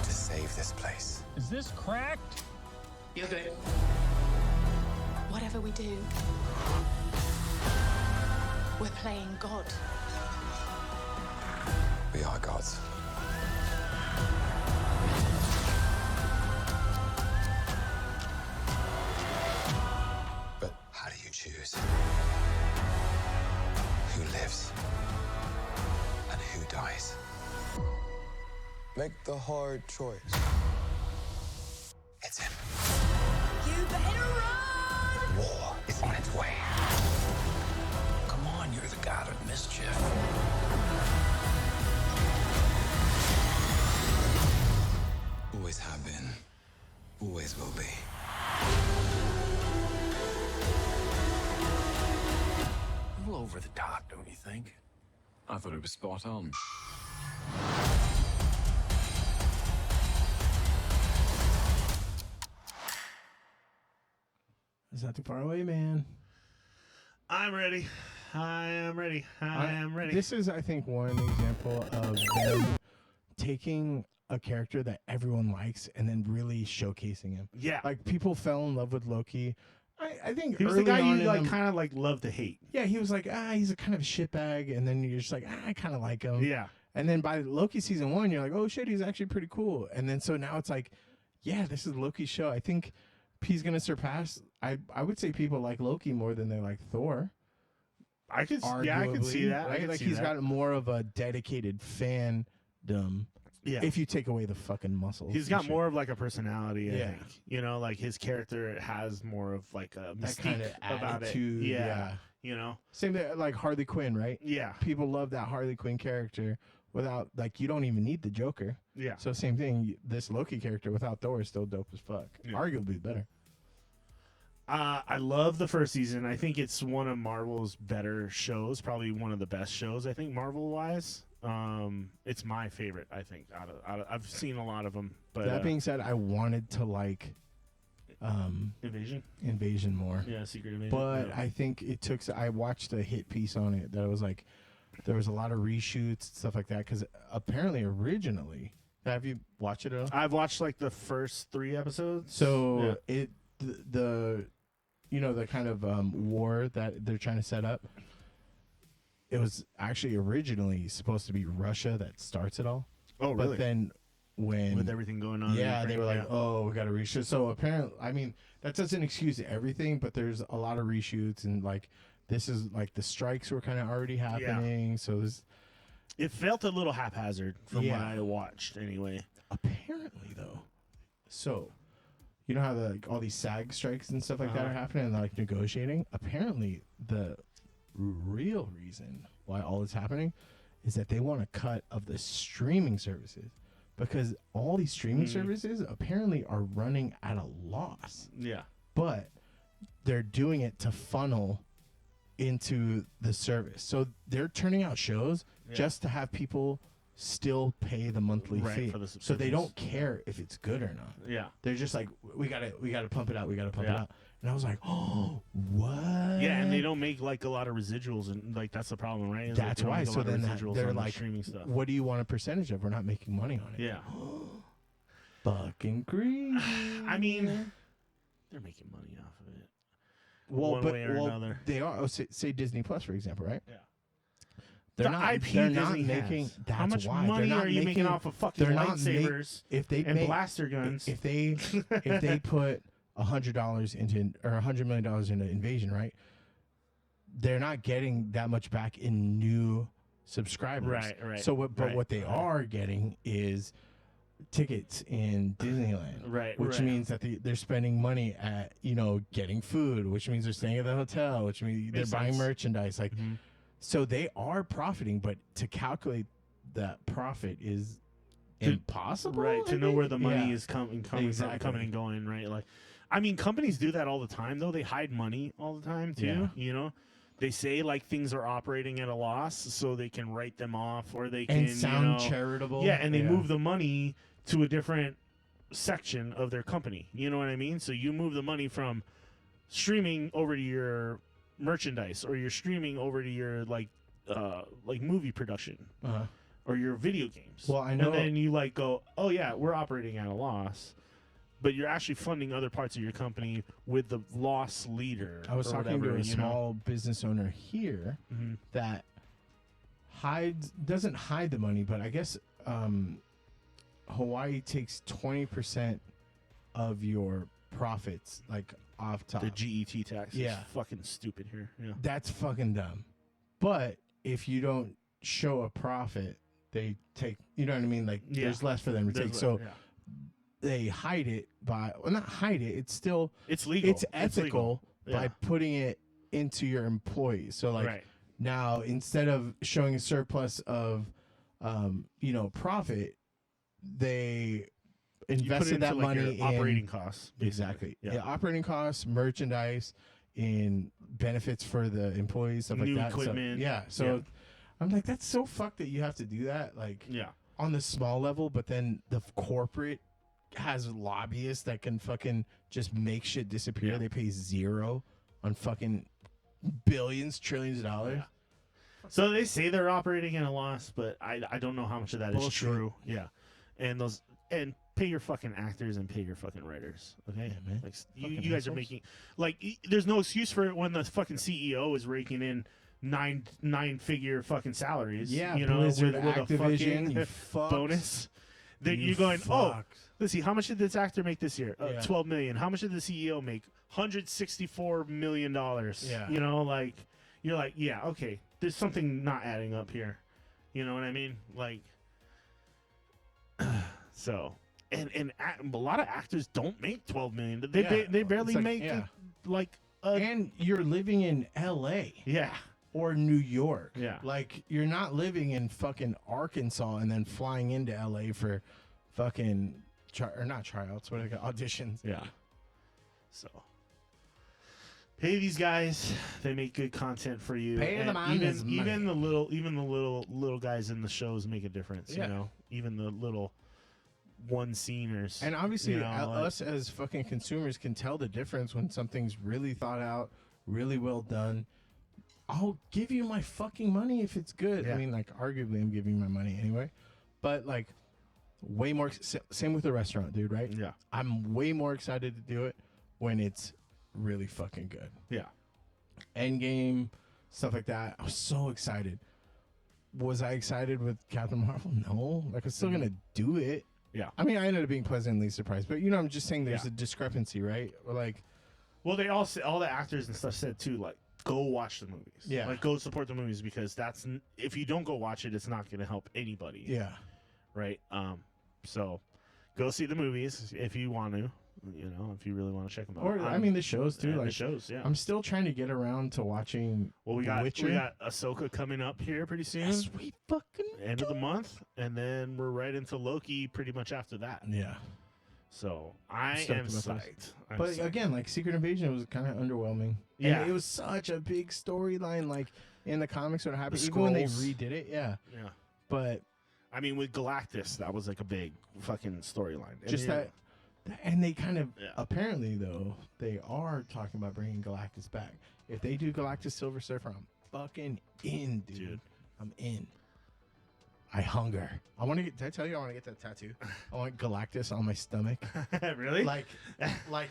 to save this place. Is this cracked? You okay? Whatever we do, we're playing God. We are gods. Make the hard choice. It's him. You better run! War is on its way. Come on, you're the god of mischief. Always have been. Always will be. A little over the top, don't you think? I thought it was spot on. It's not too far away, man. I'm ready. I am ready. I am ready. This is, I think, one example of them taking a character that everyone likes and then really showcasing him. Yeah. Like, people fell in love with Loki. I think He was the early guy on you in like them- kind of like love to hate. Yeah, he was like, he's a kind of a shitbag, and then you're just like, I kind of like him. Yeah. And then by Loki season 1, you're like, oh shit, he's actually pretty cool. And then so now it's like, yeah, this is Loki's show. I think he's gonna surpass. I would say people like Loki more than they like Thor. I could see that. Right? Like he's got more of a dedicated fandom. Yeah. If you take away the fucking muscles, He's got more of like a personality, I Yeah. think. You know, like his character has more of like a that mystique kind of about attitude. it. Yeah. You know? Same thing like Harley Quinn, right? Yeah. People love that Harley Quinn character without like you don't even need the Joker. Yeah. So same thing. This Loki character without Thor is still dope as fuck. Yeah. Arguably better. I love the first season. I think it's one of Marvel's better shows, probably one of the best shows, I think, Marvel-wise. It's my favorite, I think. I've seen a lot of them. But That being said, I wanted to like Invasion more. Yeah, Secret Invasion. But yeah. I think it took. I watched a hit piece on it that was like, there was a lot of reshoots, stuff like that. Because apparently, originally, have you watched it at all? I've watched like the first 3 episodes. So the you know, the kind of war that they're trying to set up. It was actually originally supposed to be Russia that starts it all. Oh, really? But then when With everything going on in yeah, they Ukraine, were like, yeah. oh, we got to reshoot. So apparently, I mean, that doesn't excuse everything, but there's a lot of reshoots, and like this is like the strikes were kind of already happening. So this, it felt a little haphazard from Yeah. what I watched, anyway. apparently though, so you know how all these SAG strikes and stuff like that are happening, and they're like negotiating. Apparently, the real reason why all is happening is that they want a cut of the streaming services, because all these streaming services apparently are running at a loss. Yeah. But they're doing it to funnel into the service. So they're turning out shows just to have people still pay the monthly Right, fee. for the So they don't subscriptions. care if it's good or not. Yeah. They're just like, we gotta pump it out. We gotta pump it out. And I was like, oh, what? Yeah, and they don't make like a lot of residuals, and like that's the problem, right? Is that That's they don't why. make a So lot of then residuals they're on the like, streaming stuff. what do you want a percentage of? We're not making money on it. Yeah. Fucking crazy. I mean, they're making money off of it. Well, one way or another. they are. Oh, say Disney Plus, for example, right? Yeah. They're The not. IP They're not Disney making. has. That's How much why. money They're not are you making off of fucking they're not lightsabers if they and blaster guns? If they put $100 into or $100 million into Invasion, right? They're not getting that much back in new subscribers. Right. So what they are getting is tickets in Disneyland, which means that they're spending money at getting food, which means they're staying at the hotel, which means they're buying merchandise, like so they are profiting, but to calculate that profit is impossible, Right, to know where the money is coming Exactly. coming and going, right? Like, I mean, companies do that all the time, though. They hide money all the time too. They say like things are operating at a loss, so they can write them off, or they can sound charitable. Yeah, and they move the money to a different section of their company. You know what I mean? So you move the money from streaming over to your merchandise, or you're streaming over to your like movie production. Or your video games. Well, I know. And then you like go, oh yeah, we're operating at a loss, but you're actually funding other parts of your company with the loss leader. I was or talking whatever, to a small business owner here that doesn't hide the money, but I guess Hawaii takes 20% of your profits, like off top. The GET tax is fucking stupid here. Yeah. That's fucking dumb. But if you don't show a profit, they take, you know what I mean? Like Yeah. there's less for them to take. There's So yeah. they hide it by, well, not hide it. It's still, It's legal. it's ethical by Yeah. putting it into your employees. So like Right. now, instead of showing a surplus of, profit, they You put it invested into, that like, money your in operating costs. basically. Exactly. Yeah. Yeah, operating costs, merchandise, in benefits for the employees, stuff New like that. equipment. So, yeah. So Yeah. I'm like, that's so fucked that you have to do that, like Yeah. on the small level, but then the corporate has lobbyists that can fucking just make shit disappear. Yeah. They pay zero on fucking billions, trillions of dollars. Yeah. So they say they're operating at a loss, but I don't know how much of that is Bullshit. true. Yeah. And pay your fucking actors and pay your fucking writers. Okay, Yeah, man. like Fucking you guys are assholes. making there's no excuse for it when the fucking CEO is raking in nine-figure fucking salaries. Yeah, you know, Blizzard, with a Activision, fucking you fucks. bonus. That You you're going, oh, fucks. let's see, how much did this actor make this year? Yeah. 12 million. How much did the CEO make? $164 million. Yeah. You know, like you're like, yeah, okay, there's something not adding up here. You know what I mean? Like, so, and a lot of actors don't make 12 million. They Yeah. they barely It's like, make yeah. like And you're living in LA. yeah. Or New York. Yeah. Like, you're not living in fucking Arkansas and then flying into LA for fucking, not tryouts, what are they called? Auditions. Yeah. So, pay these guys. They make good content for you. Pay And the man his even money. the little guys in the shows make a difference. Yeah. You know, even the little one sceners. And obviously, you know, like- us as fucking consumers can tell the difference when something's really thought out, really well done. I'll give you my fucking money if it's good. Yeah. I mean, like, arguably, I'm giving you my money anyway. But, like, way more. Same with the restaurant, dude, right? Yeah. I'm way more excited to do it when it's really fucking good. Yeah. Endgame, stuff like that. I was so excited. Was I excited with Captain Marvel? No. Like, I'm still going to do it. Yeah. I mean, I ended up being pleasantly surprised, but I'm just saying there's Yeah. a discrepancy, right? Or like, Well, they all the actors and stuff said too, like, go watch the movies. Yeah. Like, go support the movies because if you don't go watch it, it's not going to help anybody. yeah, Right. So go see the movies if you want to. You know, if you really want to check them out. or I mean the shows too. and Like the shows. Yeah. I'm still trying to get around to watching. Well, we The got Witcher. Ahsoka coming up here pretty soon, Yeah, sweet fucking end of the month, and then we're right into Loki pretty much after that. yeah. So I Stoked am about those. psyched. I'm But psyched. again, like Secret Invasion was kind of underwhelming. Yeah. And it was such a big storyline, like in the comics when it happened. The Even when they Skrulls. redid it, yeah. yeah, But I mean with Galactus, that was like a big fucking storyline. And just yeah, and they kind of Yeah. apparently though they are talking about bringing Galactus back. If they do Galactus Silver Surfer, I'm fucking in, dude. I'm in. I hunger. I want to get. Did I tell you I want to get that tattoo? I want Galactus on my stomach, really? like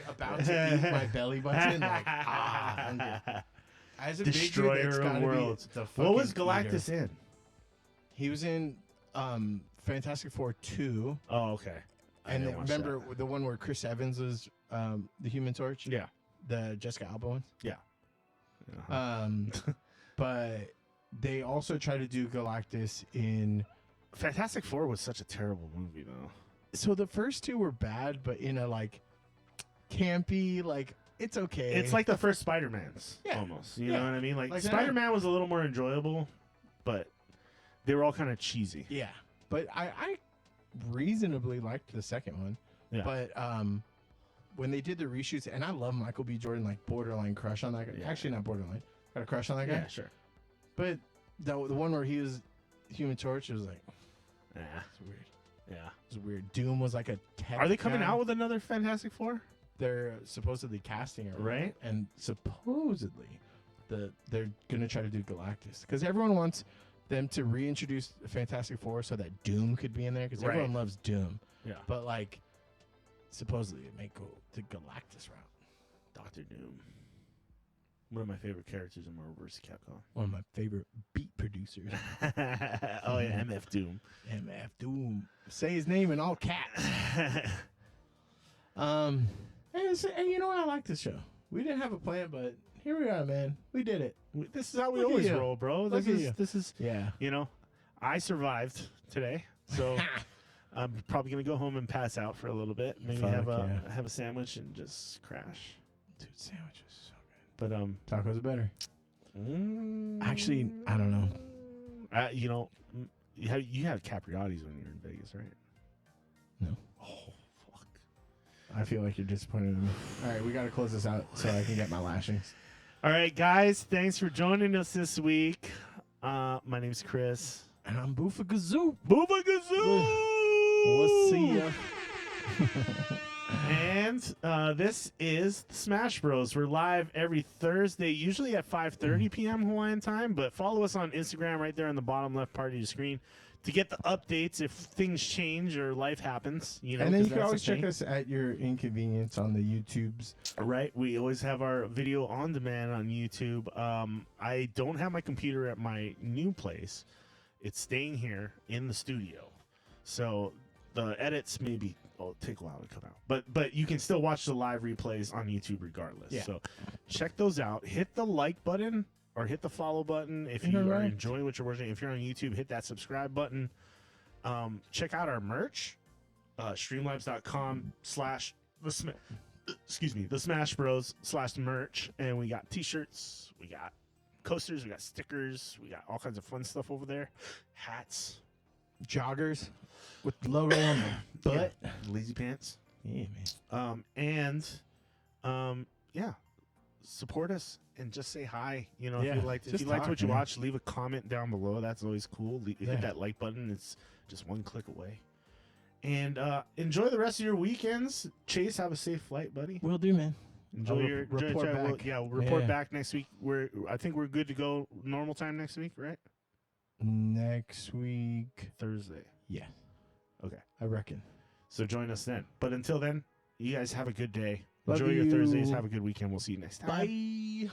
about to eat my belly button. Like hungry. As a big dude, Destroyer it's of gotta be worlds. the What was fucking Galactus eater. in? He was in Fantastic Four 2. Oh, okay. I And didn't watch remember the one where Chris Evans was the Human Torch? that. Yeah. The Jessica Alba one? Yeah. Uh-huh. But they also try to do Galactus in. Fantastic Four was such a terrible movie, though. So the first two were bad, but in a like campy, like it's okay. It's like the first Spider-Mans, Yeah. almost. You Yeah. know what I mean? Like Like that. Spider-Man was a little more enjoyable, but they were all kind of cheesy. yeah. But I reasonably liked the second one. Yeah. But when they did the reshoots, and I love Michael B. Jordan, like borderline crush on that guy. Yeah. Actually, not borderline. Got a crush on that guy. Yeah, sure. But the one where he was Human Torch, it was like, Yeah. it's weird. Yeah. It was weird. Doom was like a tech Are they coming guy. out with another Fantastic Four? They're supposedly casting it, Right. And supposedly they're gonna try to do Galactus because everyone wants them to reintroduce the Fantastic Four so that Doom could be in there because Right. everyone loves Doom. Yeah. But like, supposedly it may go the Galactus route. Doctor Doom. One of my favorite characters in Marvel vs. Capcom. One of my favorite beat producers, Oh yeah, MF Doom. MF Doom. Say his name in all caps. And you know what? I like this show. We didn't have a plan, but here we are, man. We did it. This is how we Look at always you. roll, bro. Look at you. This is Yeah. you know, I survived today, so I'm probably gonna go home and pass out for a little bit. Maybe Fuck, have a sandwich and just crash. Dude, sandwiches so But tacos are better. Actually, I don't know. You know, you had Capriotti's when you were in Vegas, right? No. Oh, fuck. I feel like you're disappointed in me. All right, we got to close this out so I can get my lashings. All right, guys, thanks for joining us this week. My name's Chris. And I'm Boofa Gazoo. Boofa Gazoo! We'll see ya. And this is the Smash Bros. We're live every Thursday, usually at 5:30 p.m. Hawaiian time. But follow us on Instagram right there on the bottom left part of your screen to get the updates if things change or life happens. You know, And then you can always check us at your inconvenience on the YouTubes. Right. We always have our video on demand on YouTube. I don't have my computer at my new place. It's staying here in the studio. So the edits maybe take a while to come out. But you can still watch the live replays on YouTube regardless. Yeah. So check those out. Hit the like button or hit the follow button if you are enjoying what you're watching. If you're on YouTube, hit that subscribe button. Check out our merch. Streamlabs.com/the Smash Bros /merch. And we got t-shirts, we got coasters, we got stickers, we got all kinds of fun stuff over there. Hats, joggers with the logo on the butt. Yeah. Lazy pants. Yeah, man. Yeah. Support us and just say hi. You know, Yeah, if you liked what you watched, leave a comment down below. That's always cool. Hit that like button. It's just one click away. And enjoy the rest of your weekends. Chase, have a safe flight, buddy. Will do, man. Enjoy your report back. We'll report back next week. I think we're good to go normal time next week, right? Next week, Thursday. Yeah. Okay. I reckon. So join us then. But until then, you guys have a good day. Love Enjoy your you. Thursdays. Have a good weekend. We'll see you next time. Bye.